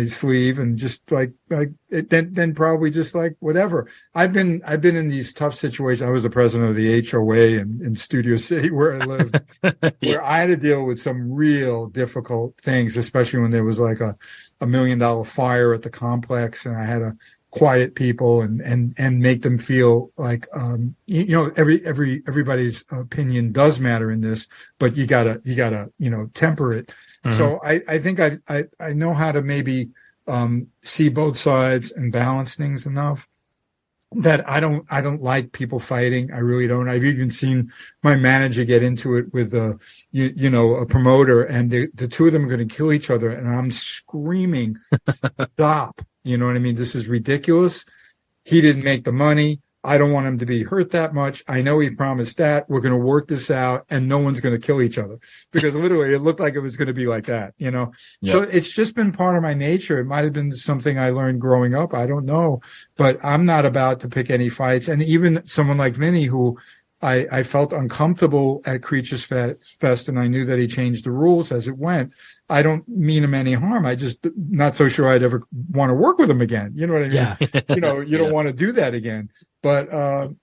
sleeve and just then probably just like whatever. I've been in these tough situations. I was the president of the HOA in Studio City where I lived, where I had to deal with some real difficult things, especially when there was like a $1 million fire at the complex and I had to quiet people and make them feel like, everybody's opinion does matter in this, but you gotta, temper it. Mm-hmm. So I think I know how to maybe, see both sides and balance things enough that I don't like people fighting. I really don't. I've even seen my manager get into it with a promoter, and the two of them are going to kill each other. And I'm screaming, stop. You know what I mean? This is ridiculous. He didn't make the money. I don't want him to be hurt that much. I know he promised that. We're going to work this out and no one's going to kill each other, because literally it looked like it was going to be like that, Yep. So it's just been part of my nature. It might have been something I learned growing up. I don't know, but I'm not about to pick any fights. And even someone like Vinnie, who I felt uncomfortable at Creatures Fest, and I knew that he changed the rules as it went. I don't mean him any harm. I just not so sure I'd ever want to work with him again. You know what I mean? Yeah. You don't want to do that again. But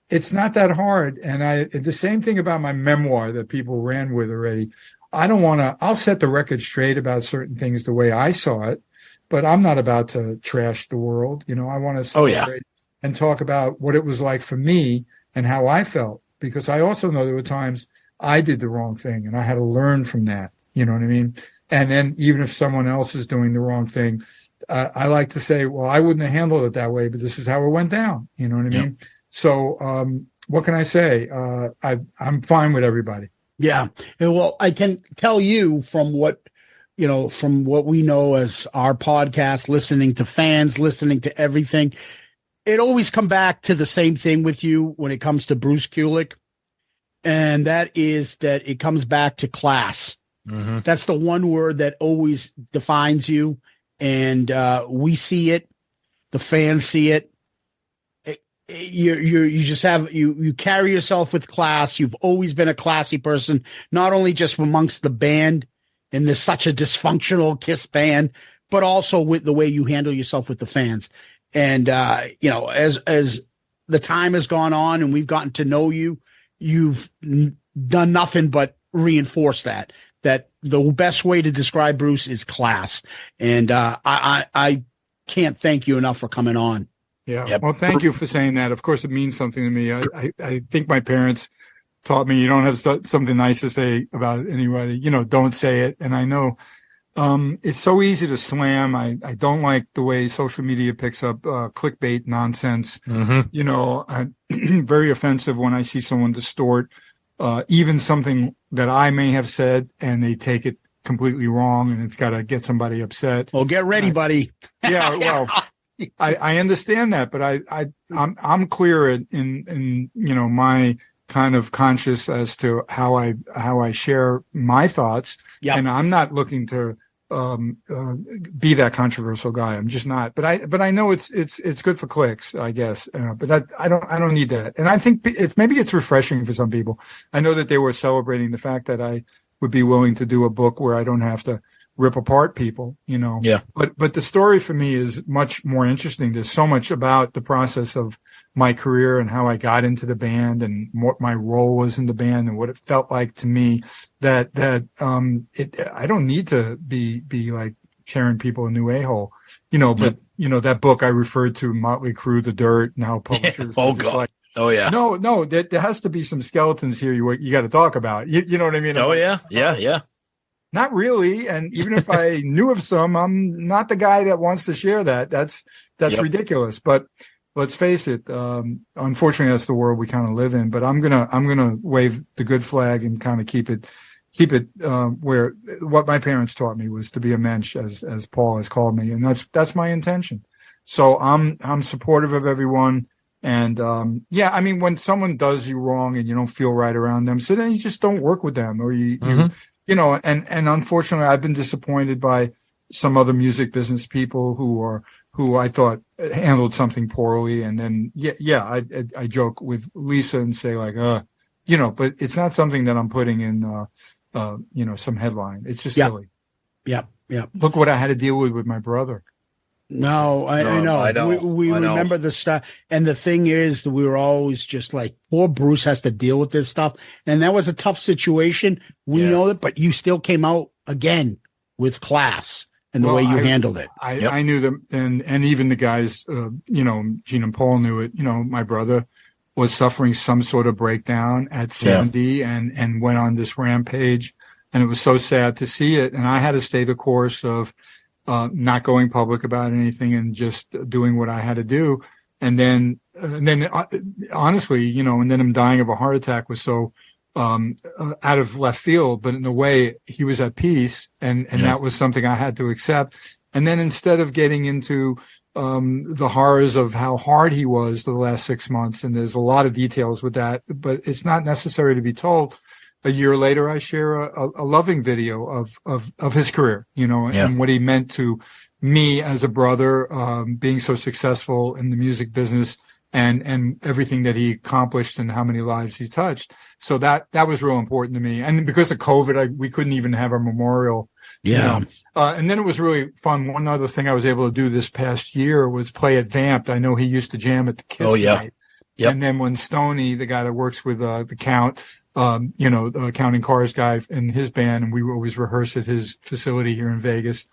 it's not that hard. And the same thing about my memoir that people ran with already. I don't want to. I'll set the record straight about certain things the way I saw it. but I'm not about to trash the world. You know, I want to celebrate and talk about what it was like for me and how I felt, because I also know there were times I did the wrong thing and I had to learn from that. You know what I mean? And then even if someone else is doing the wrong thing, I like to say, well, I wouldn't have handled it that way, but this is how it went down. You know what I mean? So, what can I say? I'm fine with everybody. Yeah. And well, I can tell you from what we know as our podcast, listening to fans, listening to everything, it always come back to the same thing with you when it comes to Bruce Kulick. And that is that it comes back to class. Mm-hmm. That's the one word that always defines you. And we see it, the fans see it. You just have you carry yourself with class. You've always been a classy person, not only just amongst the band, and there's such a dysfunctional Kiss band, but also with the way you handle yourself with the fans. And as the time has gone on and we've gotten to know you, you've done nothing but reinforce that the best way to describe Bruce is class. And I can't thank you enough for coming on. Yeah. Yep. Well, thank you for saying that. Of course, it means something to me. I think my parents taught me you don't have something nice to say about anybody. You know, don't say it. And I know it's so easy to slam. I don't like the way social media picks up clickbait nonsense. Mm-hmm. You know, very offensive when I see someone distort even something that I may have said, and they take it completely wrong, and it's got to get somebody upset. Well, get ready, buddy. Yeah, well, I understand that, but I'm clear in my kind of conscious as to how I share my thoughts, and I'm not looking to be that controversial guy. I'm just not. But I know it's good for clicks, I guess. But that I don't need that. And I think it's refreshing for some people. I know that they were celebrating the fact that I would be willing to do a book where I don't have to rip apart people, you know. Yeah. But the story for me is much more interesting. There's so much about the process of my career and how I got into the band and what my role was in the band and what it felt like to me that I don't need to be like tearing people a new a-hole, you know, but you know, that book I referred to, Motley Crue, The Dirt, and how publishers oh God. like, oh yeah. No, there has to be some skeletons here you got to talk about. You know what I mean? Oh yeah. Not really. And even if I knew of some, I'm not the guy that wants to share that. That's ridiculous. But let's face it. Unfortunately, that's the world we kind of live in. But I'm going to wave the good flag and kind of keep it where what my parents taught me was to be a mensch, as Paul has called me. And that's my intention. So I'm supportive of everyone. And, I mean, when someone does you wrong and you don't feel right around them, so then you just don't work with them, or you know, and unfortunately I've been disappointed by some other music business people who I thought handled something poorly. And then, I joke with Lisa and say like, you know, but it's not something that I'm putting in, some headline. It's just silly. Yeah. Look what I had to deal with my brother. No, I know. We remember the stuff. And the thing is that we were always just like, poor Bruce has to deal with this stuff. And that was a tough situation. We know that, but you still came out again with class and the way you handled it. I knew them. And even the guys, Gene and Paul knew it. You know, my brother was suffering some sort of breakdown at 70 and went on this rampage. And it was so sad to see it. And I had to stay the course of, not going public about anything and just doing what I had to do. And then honestly, you know, and then him dying of a heart attack was so, out of left field, but in a way he was at peace. And that was something I had to accept. And then instead of getting into, the horrors of how hard he was the last 6 months, and there's a lot of details with that, but it's not necessary to be told. A year later, I share a loving video of his career, you know, and what he meant to me as a brother, being so successful in the music business and everything that he accomplished and how many lives he touched. So that was real important to me. And because of COVID, we couldn't even have a memorial. Yeah. You know? And then it was really fun. One other thing I was able to do this past year was play at Vamped. I know he used to jam at the Kiss night. Yep. And then when Stoney, the guy that works with the Count, the Counting Cars guy in his band, and we would always rehearse at his facility here in Vegas.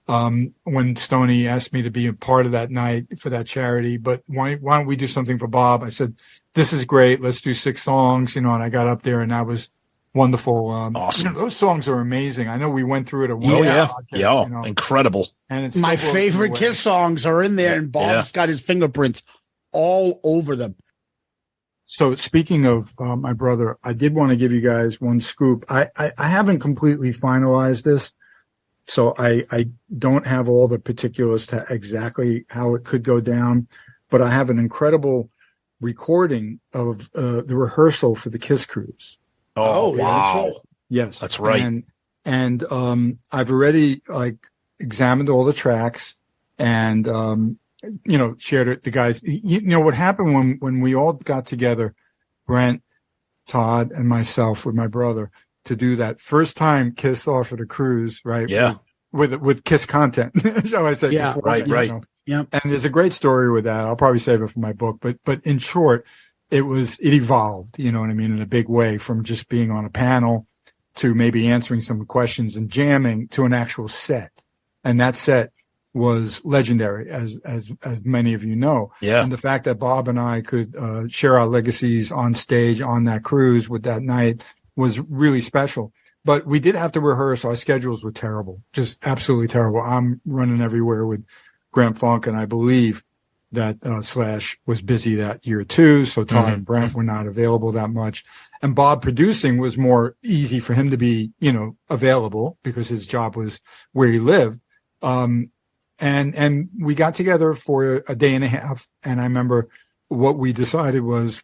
when Stoney asked me to be a part of that night for that charity. But why don't we do something for Bob? I said, this is great. Let's do 6 songs, and I got up there and that was wonderful. Awesome. Those songs are amazing. I know we went through it at one podcast, incredible. And it's my favorite Kiss songs are in there, and Bob's got his fingerprints all over them. So speaking of my brother, I did want to give you guys one scoop. I haven't completely finalized this, so I don't have all the particulars to exactly how it could go down, but I have an incredible recording of the rehearsal for the Kiss Cruise. Oh, wow. Yes. That's right. And I've already examined all the tracks and, shared it. The guys, what happened when we all got together, Brent, Todd, and myself with my brother to do that first time Kiss offered a cruise, right? Yeah. With Kiss content, shall I say? Yeah. Before, Right. Yeah. And there's a great story with that. I'll probably save it for my book, but in short, it evolved, you know what I mean, in a big way, from just being on a panel to maybe answering some questions and jamming to an actual set. And that set was legendary, as many of you know. Yeah. And the fact that Bob and I could share our legacies on stage on that cruise with that night was really special. But we did have to rehearse. Our schedules were terrible, just absolutely terrible. I'm running everywhere with Graham Funk, and I believe that Slash was busy that year too. So Todd and Brent were not available that much. And Bob producing was more easy for him to be, available because his job was where he lived. And we got together for a day and a half. And I remember what we decided was,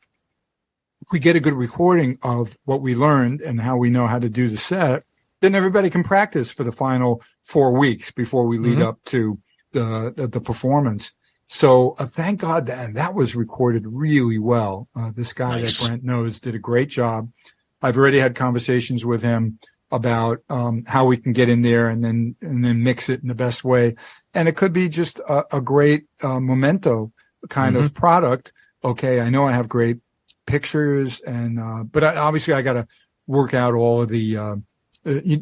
if we get a good recording of what we learned and how we know how to do the set, then everybody can practice for the final 4 weeks before we lead up to the performance. So thank God that was recorded really well. This guy that Brent knows did a great job. I've already had conversations with him about how we can get in there and then mix it in the best way. And it could be just a great memento kind of product. Okay, I know I have great pictures, and but obviously I got to work out all of the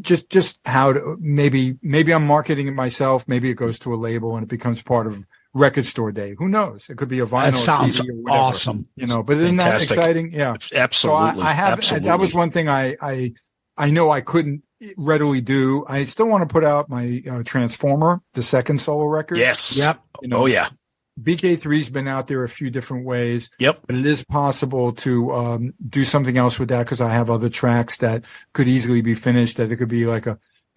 just how to maybe I'm marketing it myself. Maybe it goes to a label and it becomes part of Record Store Day. Who knows? It could be a vinyl. That sounds CD or whatever, awesome. But isn't that exciting? Yeah, absolutely. So I have. Absolutely. That was one thing I know I couldn't readily do. I still want to put out my Transformer, the second solo record. Yes. Yep. Oh yeah. BK3's been out there a few different ways. Yep. But it is possible to do something else with that, because I have other tracks that could easily be finished, that it could be like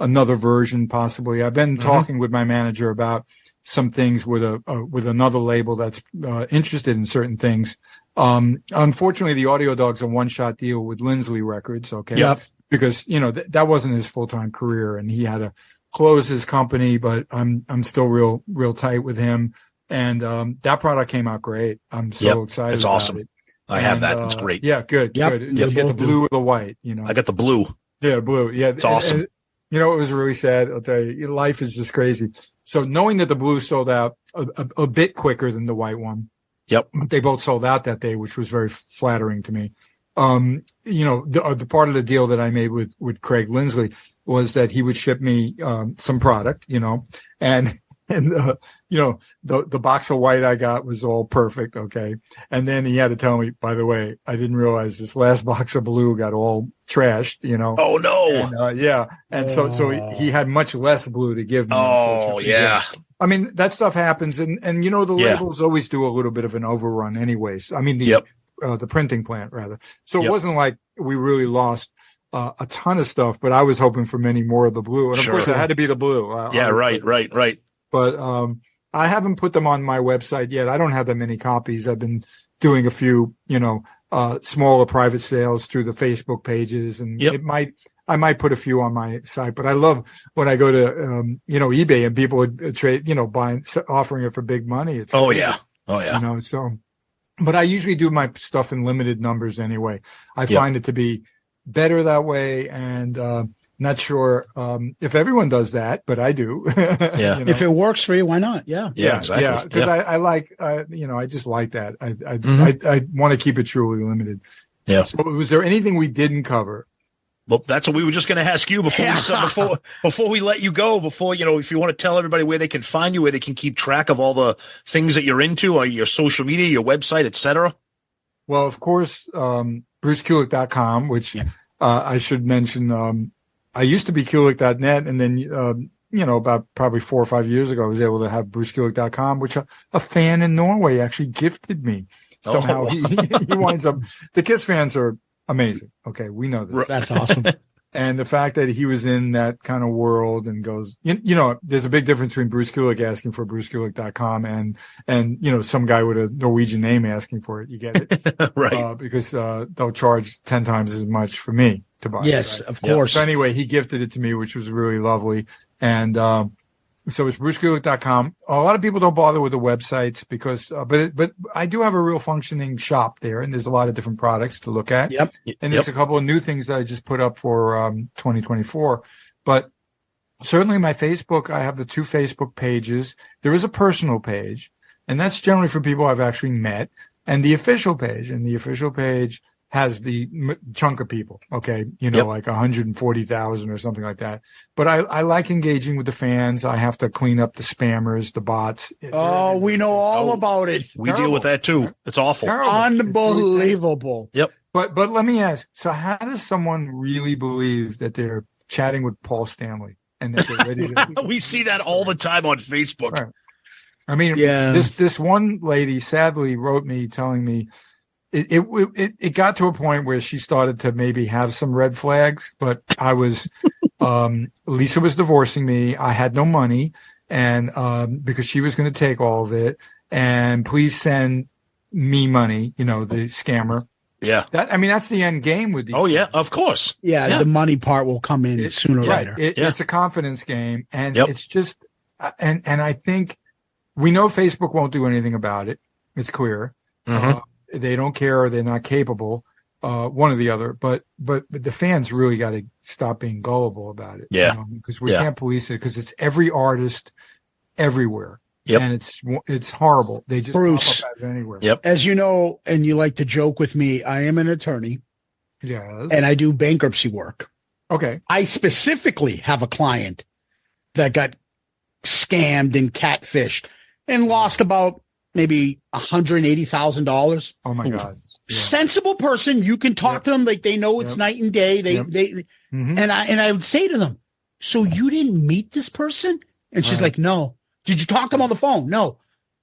another version possibly. I've been talking with my manager about some things with another label that's interested in certain things. Unfortunately, the Audio Dog's a one-shot deal with Lindsley Records, okay? Yep. Because, that wasn't his full-time career, and he had to close his company, but I'm still real tight with him. And that product came out great. I'm so excited. It's about awesome. it. I have that. It's great. Yeah, good. Yep. Good. You get the blue or the white, I got the blue. Yeah, blue. Yeah. It's awesome. And, it was really sad. I'll tell you, life is just crazy. So knowing that the blue sold out a bit quicker than the white one. Yep. They both sold out that day, which was very flattering to me. The part of the deal that I made with Craig Lindsley was that he would ship me some product, and the box of white I got was all perfect. Okay. And then he had to tell me, by the way, I didn't realize this last box of blue got all trashed, Oh no. And, yeah. And so he had much less blue to give me. Oh yeah. I mean, that stuff happens. And the labels always do a little bit of an overrun anyways. I mean, the printing plant rather. So it wasn't like we really lost a ton of stuff, but I was hoping for many more of the blue. And of course it had to be the blue. Right. But I haven't put them on my website yet. I don't have that many copies. I've been doing a few, smaller private sales through the Facebook pages, and I might put a few on my site. But I love when I go to eBay and people would trade, offering it for big money. It's crazy. Yeah. So, but I usually do my stuff in limited numbers anyway. I find it to be better that way, and not sure if everyone does that, but I do. Yeah. If it works for you, why not? Yeah. Yeah, exactly. Yeah, because I like, I just like that. I want to keep it truly limited. Yeah. So was there anything we didn't cover Well, that's what we were just going to ask you before we let you go. Before, if you want to tell everybody where they can find you, where they can keep track of all the things that you're into, or your social media, your website, etc. Well, of course, BruceKulick.com, which I should mention. I used to be Kulick.net, and then about probably 4 or 5 years ago, I was able to have BruceKulick.com, which a fan in Norway actually gifted me. Somehow he winds up. The Kiss fans are amazing. Okay, we know this. That's awesome. And the fact that he was in that kind of world and goes, there's a big difference between Bruce Kulick asking for BruceKulick.com and some guy with a Norwegian name asking for it. You get it, right? Because they'll charge 10 times as much for me to buy. Yes, it, right? of course. So anyway, he gifted it to me, which was really lovely. And so it's BruceKulick.com. A lot of people don't bother with the websites because, but I do have a real functioning shop there, and there's a lot of different products to look at. Yep. And there's a couple of new things that I just put up for 2024. But certainly my Facebook, I have the 2 Facebook pages. There is a personal page, and that's generally for people I've actually met, and the official page. And the official page has the chunk of people, okay, like 140,000 or something like that. But I like engaging with the fans. I have to clean up the spammers, the bots. Oh, we know all about it. We deal with that too. It's awful. Terrible. Unbelievable. Yep. But let me ask, so how does someone really believe that they're chatting with Paul Stanley and that they're ready to We see that all the time on Facebook. Right. I mean, this one lady sadly wrote me telling me it got to a point where she started to maybe have some red flags, but I was, Lisa was divorcing me. I had no money and, because she was going to take all of it, and please send me money, the scammer. Yeah. That's the end game with these. Oh yeah, of course. Yeah. The money part will come in sooner or later. It's a confidence game, and it's just, and I think we know Facebook won't do anything about it. It's clear. Mm-hmm. They don't care, or they're not capable, one or the other. But the fans really got to stop being gullible about it. Yeah. Because we can't police it, because it's every artist everywhere. Yep. And it's horrible. They just Bruce, pop up out of anywhere. Yep. As you know, and you like to joke with me, I am an attorney. Yes. And I do bankruptcy work. Okay. I specifically have a client that got scammed and catfished and lost about maybe $180,000. Oh my God. Yeah. Sensible person. You can talk to them like they know it's night and day. Mm-hmm. And I would say to them, so you didn't meet this person? And she's like, no. Did you talk to him on the phone? No.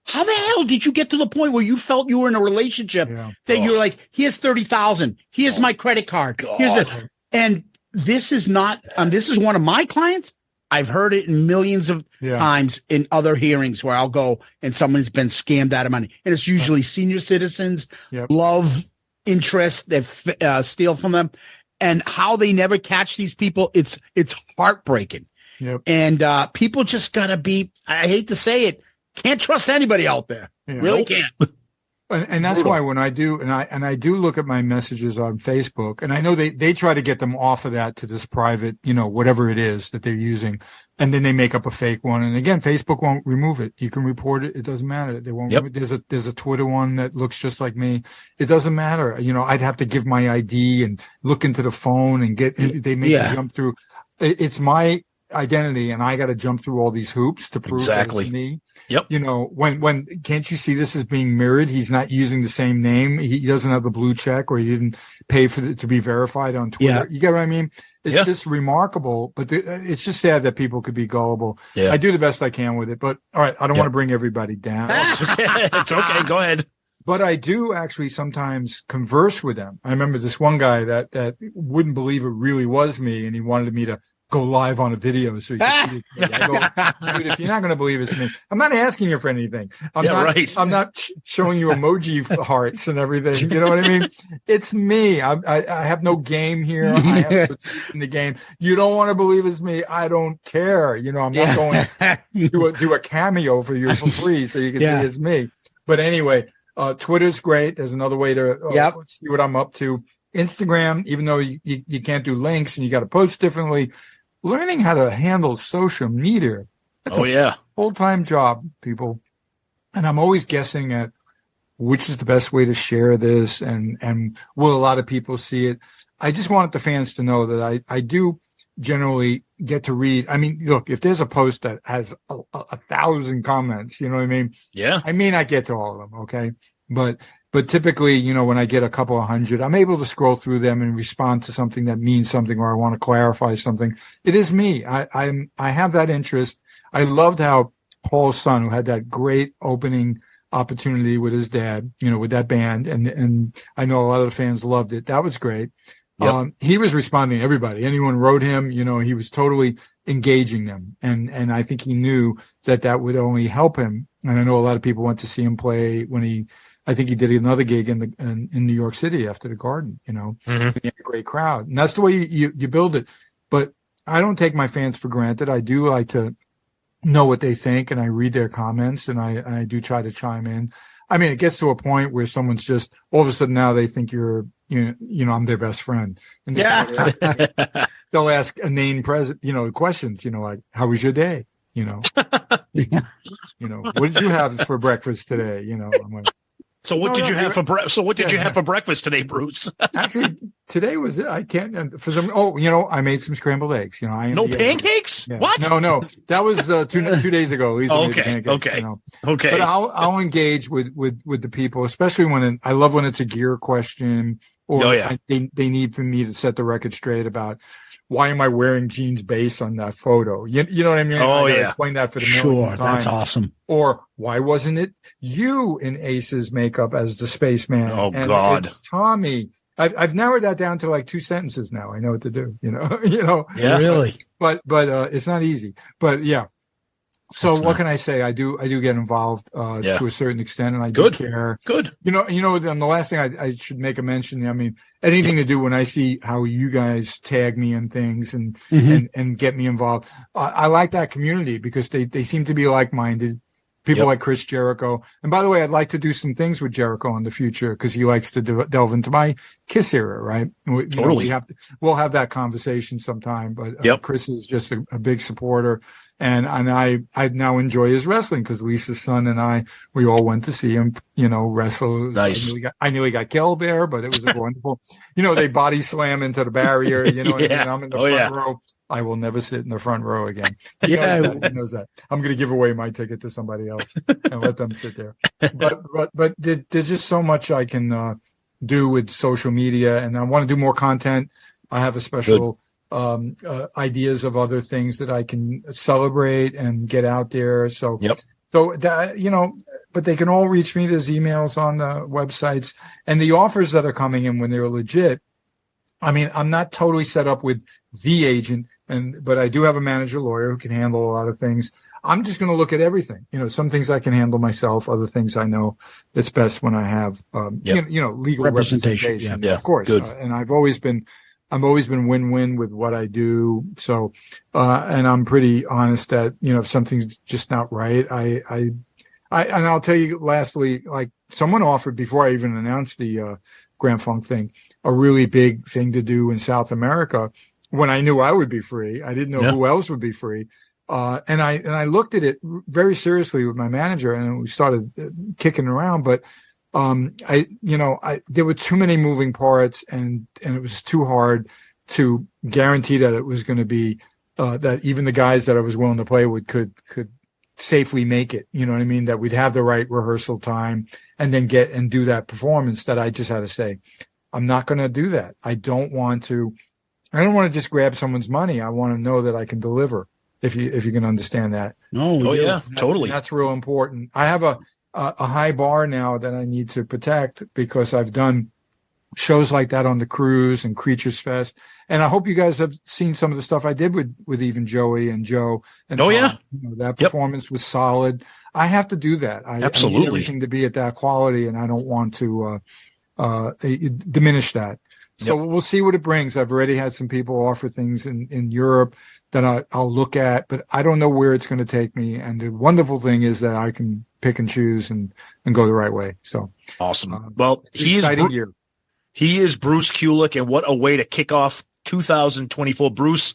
How the hell did you get to the point where you felt you were in a relationship that you're like, here's 30,000. Here's my credit card. Here's this. And this is not, this is one of my clients. I've heard it in millions of times in other hearings where I'll go and someone's been scammed out of money. And it's usually senior citizens, love interest that steal from them, and how they never catch these people. It's heartbreaking. Yep. And people just gotta be, I hate to say it, can't trust anybody out there. Really can't. And that's why when I do, and I do look at my messages on Facebook, and I know they try to get them off of that to this private, whatever it is that they're using. And then they make up a fake one. And again, Facebook won't remove it. You can report it. It doesn't matter. They won't. There's a Twitter one that looks just like me. It doesn't matter. I'd have to give my ID and look into the phone and they make you jump through. It's my identity, and I got to jump through all these hoops to prove that it's me. Yep. When can't you see this as being mirrored? He's not using the same name. He doesn't have the blue check, or he didn't pay for it to be verified on Twitter. Yeah. You get what I mean? It's just remarkable, but it's just sad that people could be gullible. Yeah. I do the best I can with it, but all right, I don't want to bring everybody down. It's okay. It's okay. Go ahead. But I do actually sometimes converse with them. I remember this one guy that wouldn't believe it really was me, and he wanted me to go live on a video so you can see it. I go, dude, if you're not going to believe it's me, I'm not asking you for anything. I'm not showing you emoji hearts and everything. You know what I mean? It's me. I have no game here. I have to in the game. You don't want to believe it's me. I don't care. I'm not going to do a cameo for you for free so you can see it's me. But anyway, Twitter's great. There's another way to see what I'm up to. Instagram, even though you can't do links and you got to post differently, learning how to handle social media. That's a full-time job, people. And I'm always guessing at which is the best way to share this and will a lot of people see it. I just wanted the fans to know that I do generally get to read. I mean, look, if there's a post that has 1,000 comments, you know what I mean? Yeah. I may not get to all of them. Okay. But typically, you know, when I get a couple of hundred, I'm able to scroll through them and respond to something that means something, or I want to clarify something. It is me. I have that interest. I loved how Paul's son, who had that great opening opportunity with his dad, you know, with that band. And I know a lot of the fans loved it. That was great. Yep. He was responding to everybody. Anyone wrote him, you know, he was totally engaging them. And I think he knew that would only help him. And I know a lot of people went to see him play when I think he did another gig in New York City after the Garden, you know, He had a great crowd. And that's the way you build it. But I don't take my fans for granted. I do like to know what they think, and I read their comments, and I do try to chime in. I mean, it gets to a point where someone's just all of a sudden now they think you know, I'm their best friend. And they'll ask inane questions, you know, like, how was your day? You know, you know, what did you have for breakfast today? You know, I'm like, So what did you have for breakfast today, Bruce? Actually, today was it. I can't for some. Oh, you know, I made some scrambled eggs. You know, no pancakes. Yeah. What? No, that was 2 days ago. Okay. You know? Okay. But I'll engage with the people, especially when I love when it's a gear question or they need for me to set the record straight about why am I wearing Gene's bass on that photo? You know what I mean? Oh, I gotta explain that for the millionth time. That's awesome. Or why wasn't it you in Ace's makeup as the spaceman? Oh, and God. It's Tommy. I've narrowed that down to like 2 sentences now. I know what to do, you know. Yeah. Really? But it's not easy. But yeah. So what can I say? I do get involved to a certain extent, and I do care. Good. You know. And the last thing I should make a mention. I mean, anything to do when I see how you guys tag me in things and get me involved. I like that community because they seem to be like-minded. People like Chris Jericho. And by the way, I'd like to do some things with Jericho in the future because he likes to delve into my Kiss era, right? Totally. We'll have that conversation sometime. But Chris is just a big supporter. And I now enjoy his wrestling because Lisa's son and we all went to see him, you know, wrestle. Nice. I nearly got killed there, but it was a wonderful, you know, they body slam into the barrier, you know, and I'm in the front row. I will never sit in the front row again. He knows that. I'm going to give away my ticket to somebody else and let them sit there. But there's just so much I can do with social media, and I want to do more content. I have a special ideas of other things that I can celebrate and get out there. So that, you know, but they can all reach me. There's emails on the websites and the offers that are coming in when they're legit. I mean, I'm not totally set up with the agent, but I do have a manager lawyer who can handle a lot of things. I'm just going to look at everything. You know, some things I can handle myself. Other things I know it's best when I have, you know, legal representation. Yeah. Of course. Good. And I've always been win-win with what I do. So, and I'm pretty honest that, you know, if something's just not right, and I'll tell you lastly, like someone offered before I even announced the, Grand Funk thing, a really big thing to do in South America when I knew I would be free. I didn't know who else would be free. And I looked at it very seriously with my manager and we started kicking around, but, there were too many moving parts and it was too hard to guarantee that it was going to be, that even the guys that I was willing to play with could safely make it. You know what I mean? That we'd have the right rehearsal time and then get and do that performance that I just had to say, I'm not going to do that. I don't want to just grab someone's money. I want to know that I can deliver. If you can understand that. No. Totally. That's real important. I have a high bar now that I need to protect because I've done shows like that on the cruise and Creatures Fest. And I hope you guys have seen some of the stuff I did with even Joey and Joe. And Tom. You know, that performance was solid. I have to do that. I need everything to be at that quality, and I don't want to diminish that. So we'll see what it brings. I've already had some people offer things in Europe that I'll look at, but I don't know where it's going to take me. And the wonderful thing is that I can pick and choose and go the right way. So awesome. Well, he is Bruce Kulick, and what a way to kick off 2024. Bruce,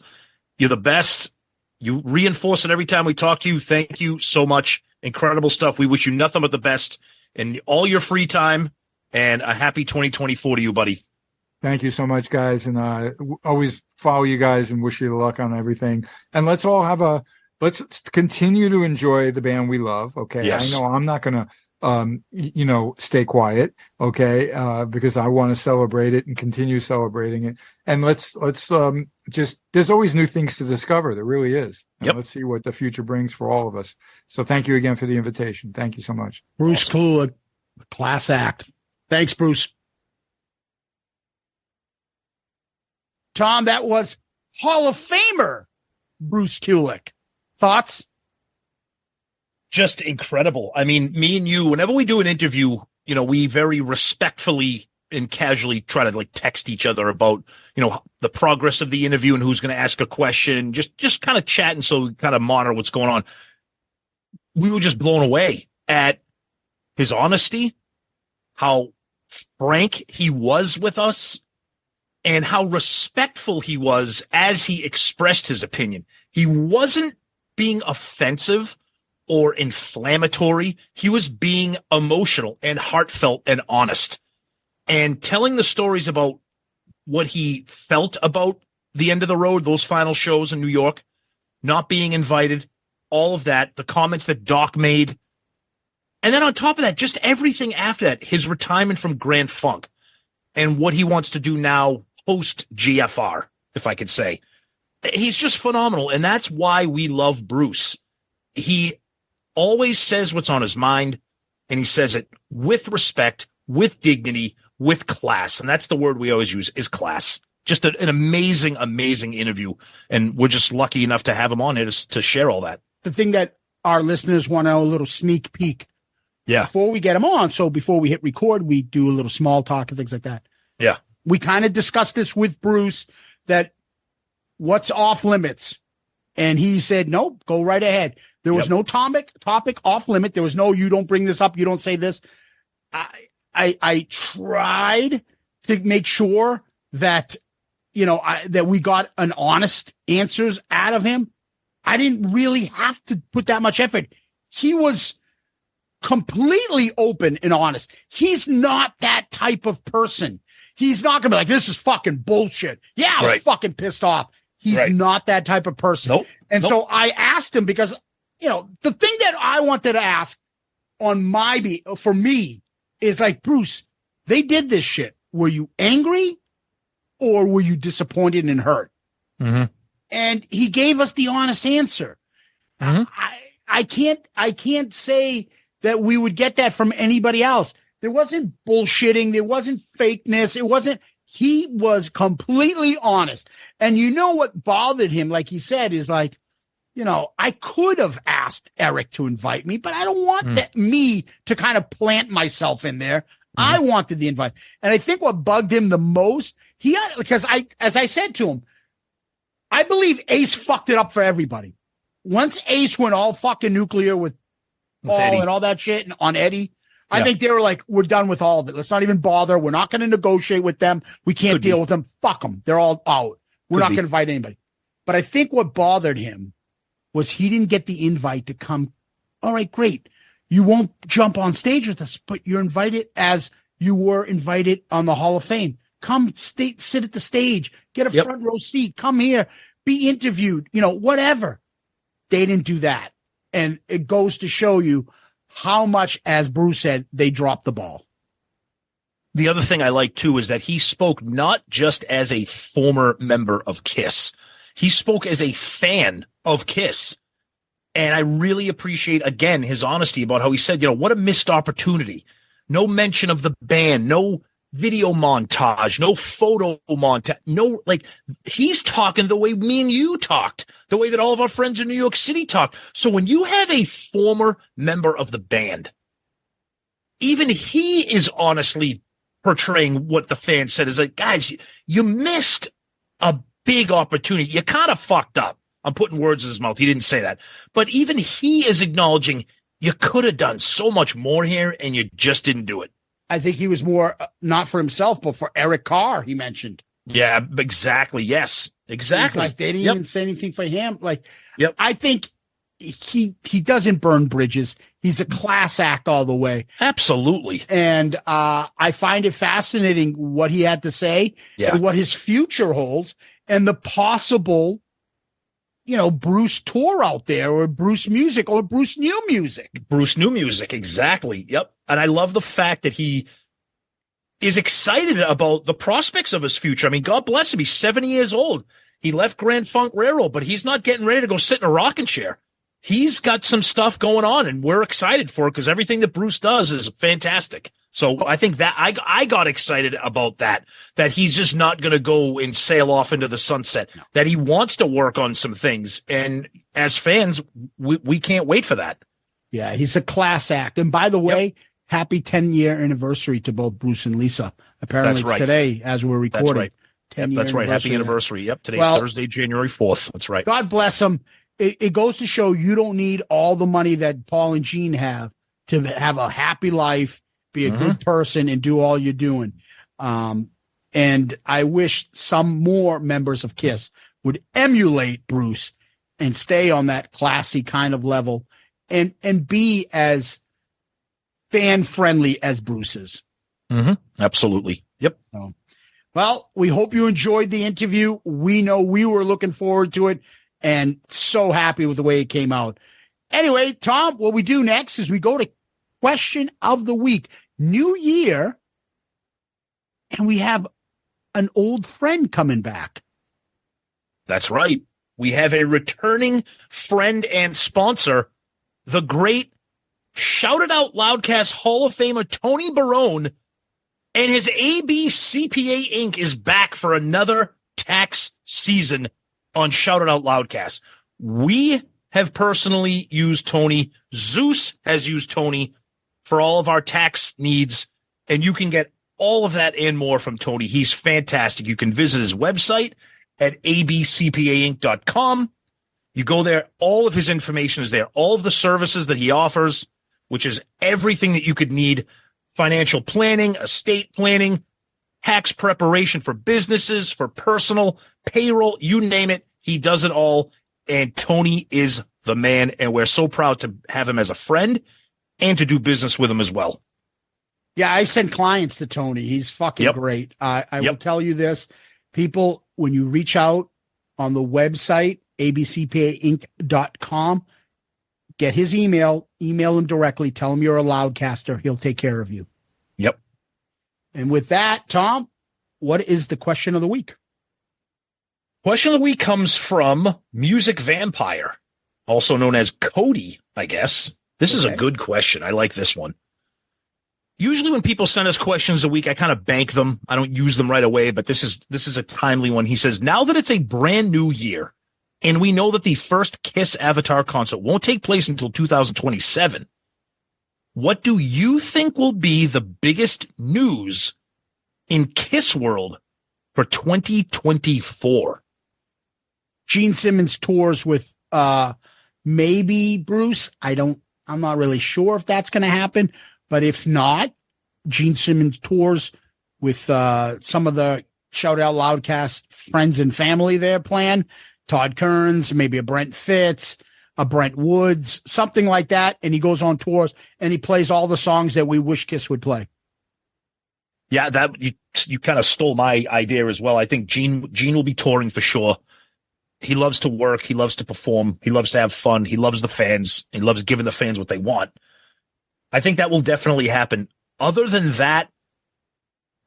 you're the best. You reinforce it every time we talk to you. Thank you so much. Incredible stuff. We wish you nothing but the best in all your free time, and a happy 2024 to you, buddy. Thank you so much, guys. And always follow you guys and wish you luck on everything. And let's continue to enjoy the band we love. Okay. Yes. I know I'm not going to, stay quiet. Okay. Because I want to celebrate it and continue celebrating it. And let's there's always new things to discover. There really is. And let's see what the future brings for all of us. So thank you again for the invitation. Thank you so much. Bruce Kulick, class act. Thanks, Bruce. Tom, that was Hall of Famer Bruce Kulick. Thoughts? Just incredible. I mean, me and you, whenever we do an interview, we very respectfully and casually try to text each other about, the progress of the interview and who's going to ask a question, just kind of chatting so we kind of monitor what's going on. We were just blown away at his honesty, how frank he was with us, and how respectful he was as he expressed his opinion. He wasn't being offensive or inflammatory. He was being emotional and heartfelt and honest, and telling the stories about what he felt about the end of the road, those final shows in New York, not being invited, all of that, the comments that Doc made. And then on top of that, just everything after that, his retirement from Grand Funk and what he wants to do now post GFR, if I could say. He's just phenomenal. And that's why we love Bruce. He always says what's on his mind, and he says it with respect, with dignity, with class. And that's the word we always use, is class. Just an amazing, amazing interview. And we're just lucky enough to have him on here to share all that. The thing that our listeners want to know, a little sneak peek. Yeah. Before we get him on, so before we hit record, we do a little small talk and things like that. Yeah. We kind of discussed this with Bruce, that what's off limits. And he said, nope, go right ahead. There was no topic off limit. There was no, you don't bring this up, you don't say this. I tried to make sure that, that we got an honest answers out of him. I didn't really have to put that much effort. He was completely open and honest. He's not that type of person. He's not going to be like, this is fucking bullshit. Yeah, I was fucking pissed off. He's not that type of person. Nope. And so I asked him because, the thing that I wanted to ask for me is like, Bruce, they did this shit. Were you angry or were you disappointed and hurt? Mm-hmm. And he gave us the honest answer. Mm-hmm. I can't say that we would get that from anybody else. There wasn't bullshitting. There wasn't fakeness. He was completely honest. And what bothered him, like he said, is like, I could have asked Eric to invite me, but I don't want me to kind of plant myself in there. I wanted the invite. And I think what bugged him the most, because as I said to him, I believe Ace fucked it up for everybody. Once Ace went all fucking nuclear with Paul and all that shit and on Eddie, I think they were like, we're done with all of it. Let's not even bother. We're not going to negotiate with them. We can't deal with them. Fuck them. They're all out. We're not going to invite anybody. But I think what bothered him was he didn't get the invite to come. All right, great. You won't jump on stage with us, but you're invited as you were invited on the Hall of Fame. Come sit at the stage, get a front row seat, come here, be interviewed, whatever. They didn't do that. And it goes to show you how much, as Bruce said, they dropped the ball. The other thing I like too is that he spoke not just as a former member of KISS. He spoke as a fan of KISS. And I really appreciate, again, his honesty about how he said, what a missed opportunity. No mention of the band, no video montage, no photo montage, he's talking the way me and you talked, the way that all of our friends in New York City talked. So when you have a former member of the band, even he is honestly portraying what the fan said, is like, guys, you missed a big opportunity. You kind of fucked up. I'm putting words in his mouth. He didn't say that. But even he is acknowledging you could have done so much more here and you just didn't do it. I think he was more not for himself, but for Eric Carr, he mentioned. Yeah, exactly. Yes, exactly. Like they didn't even say anything for him. I think he doesn't burn bridges. He's a class act all the way. Absolutely. And I find it fascinating what he had to say and what his future holds and the possible, Bruce tour out there or Bruce music or Bruce new music. Bruce new music. Exactly. Yep. And I love the fact that he is excited about the prospects of his future. I mean, God bless him. He's 70 years old. He left Grand Funk Railroad, but he's not getting ready to go sit in a rocking chair. He's got some stuff going on, and we're excited for it because everything that Bruce does is fantastic. So I think that I got excited about that he's just not going to go and sail off into the sunset, that he wants to work on some things. And as fans, we can't wait for that. Yeah, he's a class act. And by the way, happy 10-year anniversary to both Bruce and Lisa. Apparently it's today as we're recording. That's right. 10 that's right. Happy anniversary. Yep. Today's Thursday, January 4th. That's right. God bless him. It goes to show you don't need all the money that Paul and Gene have to have a happy life, be a good person, and do all you're doing. And I wish some more members of KISS would emulate Bruce and stay on that classy kind of level and be as fan friendly as Bruce is. Absolutely. Yep. Well, we hope you enjoyed the interview. We know we were looking forward to it and so happy with the way it came out. Anyway, Tom, what we do next is we go to question of the week. New year, and we have an old friend coming back. That's right. We have a returning friend and sponsor, the great Shout It Out Loudcast Hall of Famer Tony Barone, and his AB CPA Inc. is back for another tax season on Shout It Out Loudcast. We have personally used Tony. Zeus has used Tony for all of our tax needs, and you can get all of that and more from Tony. He's fantastic. You can visit his website at abcpainc.com. You go there, all of his information is there, all of the services that he offers, which is everything that you could need: financial planning, estate planning, tax preparation for businesses, for personal, payroll, you name it. He does it all. And Tony is the man. And we're so proud to have him as a friend and to do business with him as well. Yeah, I send clients to Tony. He's fucking great. I will tell you this. People, when you reach out on the website, abcpainc.com, get his email him directly, tell him you're a Loudcaster. He'll take care of you. Yep. And with that, Tom, what is the question of the week? Question of the week comes from Music Vampire, also known as Cody, I guess. This is a good question. I like this one. Usually when people send us questions a week, I kind of bank them. I don't use them right away, but this is a timely one. He says, now that it's a brand new year, and we know that the first KISS Avatar concert won't take place until 2027, what do you think will be the biggest news in KISS world for 2024? Gene Simmons tours with maybe Bruce. I'm not really sure if that's going to happen, but if not, Gene Simmons tours with some of the Shout Out Loudcast friends and family there planned. Todd Kearns, maybe a Brent Fitz, a Brent Woods, something like that. And he goes on tours and he plays all the songs that we wish KISS would play. Yeah, that you kind of stole my idea as well. I think Gene will be touring for sure. He loves to work. He loves to perform. He loves to have fun. He loves the fans. He loves giving the fans what they want. I think that will definitely happen. Other than that,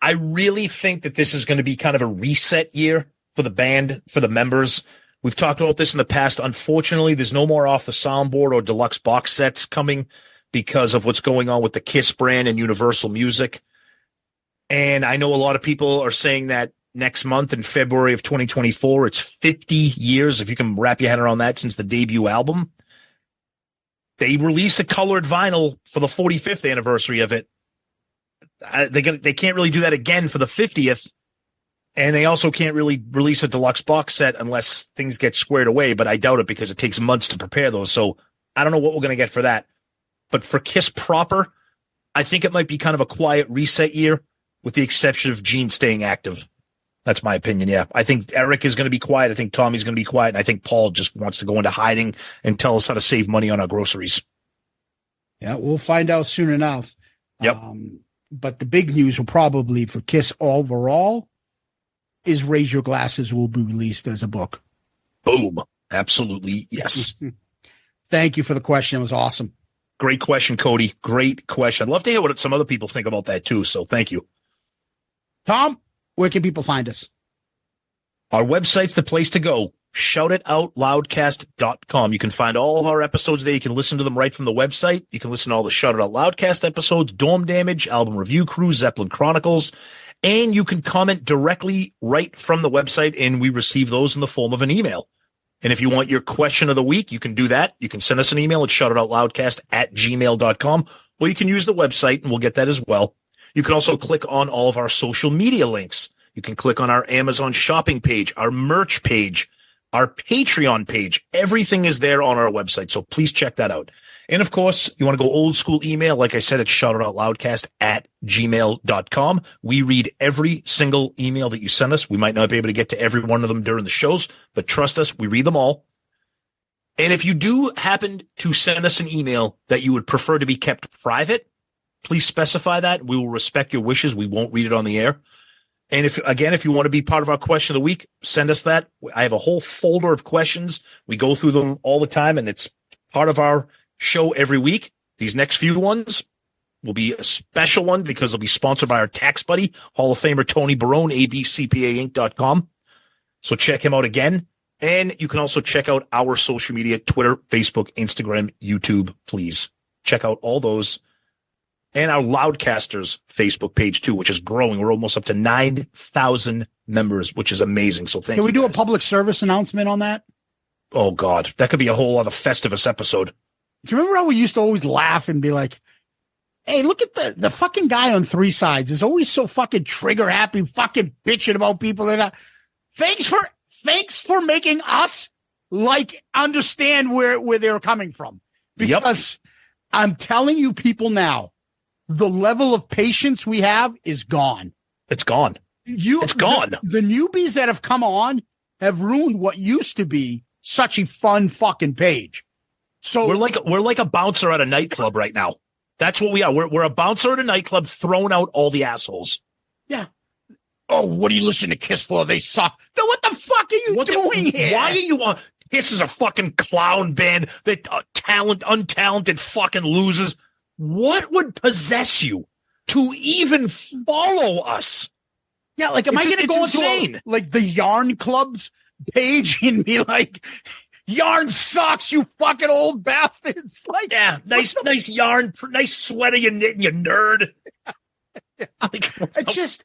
I really think that this is going to be kind of a reset year for the band, for the members. We've talked about this in the past. Unfortunately, there's no more off the soundboard or deluxe box sets coming because of what's going on with the KISS brand and Universal Music. And I know a lot of people are saying that next month in February of 2024, it's 50 years, if you can wrap your head around that, since the debut album. They released a colored vinyl for the 45th anniversary of it. They can't really do that again for the 50th. And they also can't really release a deluxe box set unless things get squared away, but I doubt it because it takes months to prepare those. So I don't know what we're going to get for that. But for KISS proper, I think it might be kind of a quiet reset year with the exception of Gene staying active. That's my opinion. Yeah. I think Eric is going to be quiet. I think Tommy's going to be quiet. And I think Paul just wants to go into hiding and tell us how to save money on our groceries. Yeah, we'll find out soon enough. Yep. But the big news will probably for Kiss overall is Raise Your Glasses will be released as a book. Boom. Absolutely. Yes. Thank you for the question. It was awesome. Great question, Cody. Great question. I'd love to hear what some other people think about that too. So thank you. Tom, where can people find us? Our website's the place to go. shoutitoutloudcast.com. You can find all of our episodes there. You can listen to them right from the website. You can listen to all the Shout It Out Loudcast episodes, Dorm Damage, Album Review Crew, Zeppelin Chronicles, and you can comment directly right from the website, and we receive those in the form of an email. And if you want your question of the week, you can do that. You can send us an email at shoutitoutloudcast@gmail.com, or you can use the website, and we'll get that as well. You can also click on all of our social media links. You can click on our Amazon shopping page, our merch page, our Patreon page. Everything is there on our website, so please check that out. And, of course, you want to go old school email, like I said, it's shoutitoutloudcast@gmail.com. We read every single email that you send us. We might not be able to get to every one of them during the shows, but trust us, we read them all. And if you do happen to send us an email that you would prefer to be kept private, please specify that. We will respect your wishes. We won't read it on the air. And if you want to be part of our question of the week, send us that. I have a whole folder of questions. We go through them all the time, and it's part of our show every week. These next few ones will be a special one because they'll be sponsored by our tax buddy, Hall of Famer Tony Barone, abcpainc.com. So check him out again. And you can also check out our social media, Twitter, Facebook, Instagram, YouTube, please. Check out all those. And our Loudcasters Facebook page, too, which is growing. We're almost up to 9,000 members, which is amazing. So thank you. Can we do guys. a public service announcement on that? Oh, God. That could be a whole other Festivus episode. Do you remember how we used to always laugh and be like, hey, look at the fucking guy on Three Sides is always so fucking trigger happy, fucking bitching about people that are. Thanks for making us like understand where they're coming from. Because I'm telling you people now, the level of patience we have is gone. It's gone. It's gone. The newbies that have come on have ruined what used to be such a fun fucking page. So we're like a bouncer at a nightclub right now. That's what we are. We're a bouncer at a nightclub throwing out all the assholes. Yeah. Oh, what do you listen to Kiss for? They suck. Then what the fuck are you doing here? Why are you on? Kiss is a fucking clown band that untalented fucking losers. What would possess you to even follow us? Yeah, like, am I going to go insane? Like the Yarn Club's page and be like, Yarn sucks, you fucking old bastards. Like, yeah, nice yarn, nice sweater you're knitting, you nerd. Like,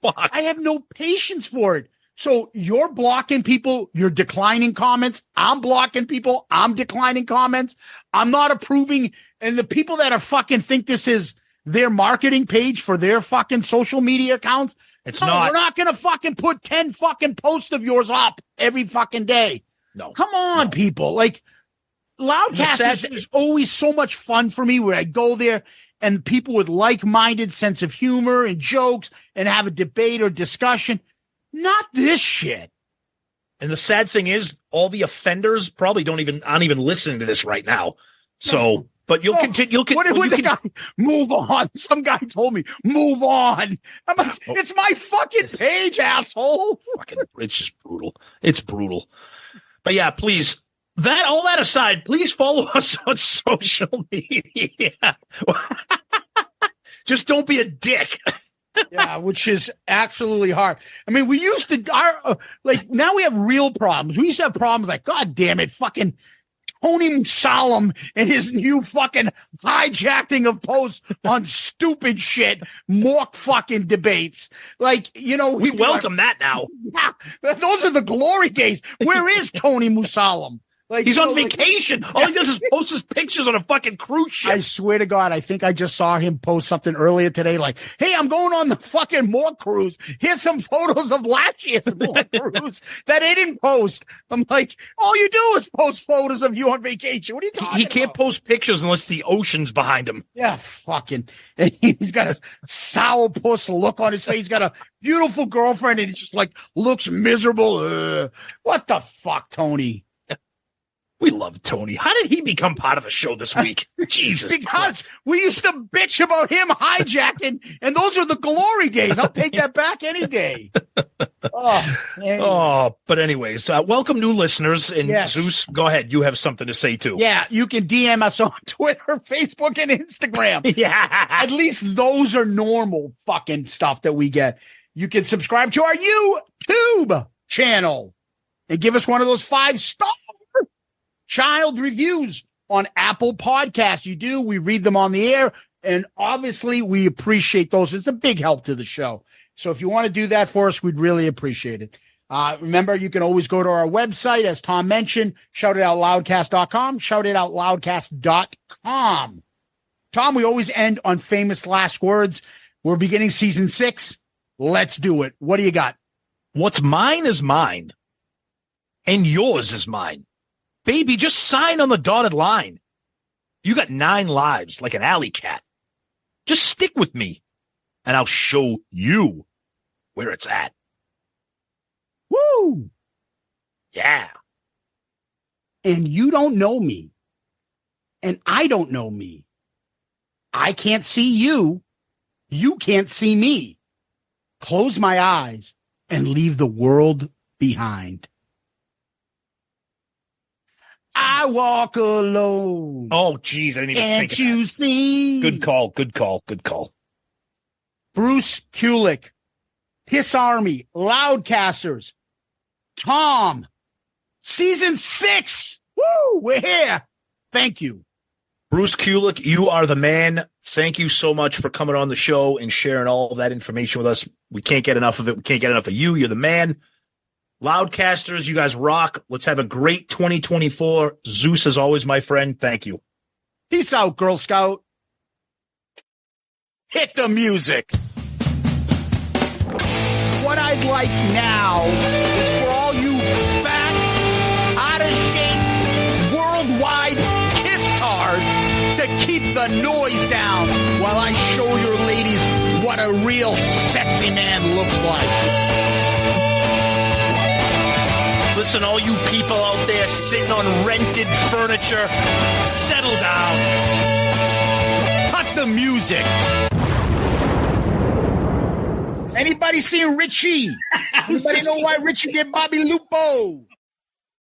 I have no patience for it. So you're blocking people, you're declining comments. I'm blocking people, I'm declining comments. I'm not approving. And the people that are fucking think this is their marketing page for their fucking social media accounts. It's not. We're not going to fucking put 10 fucking posts of yours up every fucking day. No. Come on, people. Like, Loudcast is always so much fun for me where I go there and people with like-minded sense of humor and jokes and have a debate or discussion. Not this shit. And the sad thing is, all the offenders probably aren't even listening to this right now. So, but you'll continue. Move on. Some guy told me, move on. I'm like, it's my fucking page, asshole. It's just brutal. It's brutal. But yeah, please. All that aside, please follow us on social media. Just don't be a dick. Yeah, which is absolutely hard. I mean, we used to, now we have real problems. We used to have problems like, God damn it, fucking Tony Musalam and his new fucking hijacking of posts on stupid shit, mock fucking debates. Like, we welcome that now. Yeah, those are the glory days. Where is Tony Musalam? Like He's you on know, like- vacation. All he does is post his pictures on a fucking cruise ship. I swear to God, I think I just saw him post something earlier today like, hey, I'm going on the fucking More cruise. Here's some photos of last year's More cruise that they didn't post. I'm like, all you do is post photos of you on vacation. What are you talking He can't about? post pictures unless the ocean's behind him. Yeah, fucking. And he's got a sourpuss look on his face. He's got a beautiful girlfriend and he just like looks miserable. What the fuck, Tony? We love Tony. How did he become part of the show this week? Jesus Because Christ. we used to bitch about him hijacking, and those are the glory days. I'll take that back any day. Oh, man. Oh, but anyways, welcome new listeners. And Yes. Zeus, go ahead. You have something to say too. Yeah, you can DM us on Twitter, Facebook, and Instagram. Yeah. At least those are normal fucking stuff that we get. You can subscribe to our YouTube channel and give us one of those 5-star child reviews on Apple Podcasts. You do. We read them on the air. And obviously, we appreciate those. It's a big help to the show. So if you want to do that for us, we'd really appreciate it. Remember, you can always go to our website, as Tom mentioned, shoutitoutloudcast.com, shoutitoutloudcast.com. Tom, we always end on famous last words. We're beginning season 6. Let's do it. What do you got? What's mine is mine, and yours is mine. Baby, just sign on the dotted line. You got 9 lives like an alley cat. Just stick with me, and I'll show you where it's at. Woo! Yeah. And you don't know me, and I don't know me. I can't see you. You can't see me. Close my eyes and leave the world behind. I walk alone. Oh, geez, I didn't even think Can't of you that. see? Good call, good call, good call. Bruce Kulick, Piss Army, Loudcasters, Tom, season 6. Woo, we're here. Thank you. Bruce Kulick, you are the man. Thank you so much for coming on the show and sharing all of that information with us. We can't get enough of it. We can't get enough of you. You're the man. Loudcasters, you guys rock. Let's have a great 2024. Zeus, as always, my friend. Thank you. Peace out, Girl Scout. Hit the music. What I'd like now is for all you fat, out of shape, worldwide kiss-tards to keep the noise down while I show your ladies what a real sexy man looks like. Listen, all you people out there sitting on rented furniture, settle down. Cut the music. Anybody seen Richie? Anybody know why Richie did Bobby Lupo?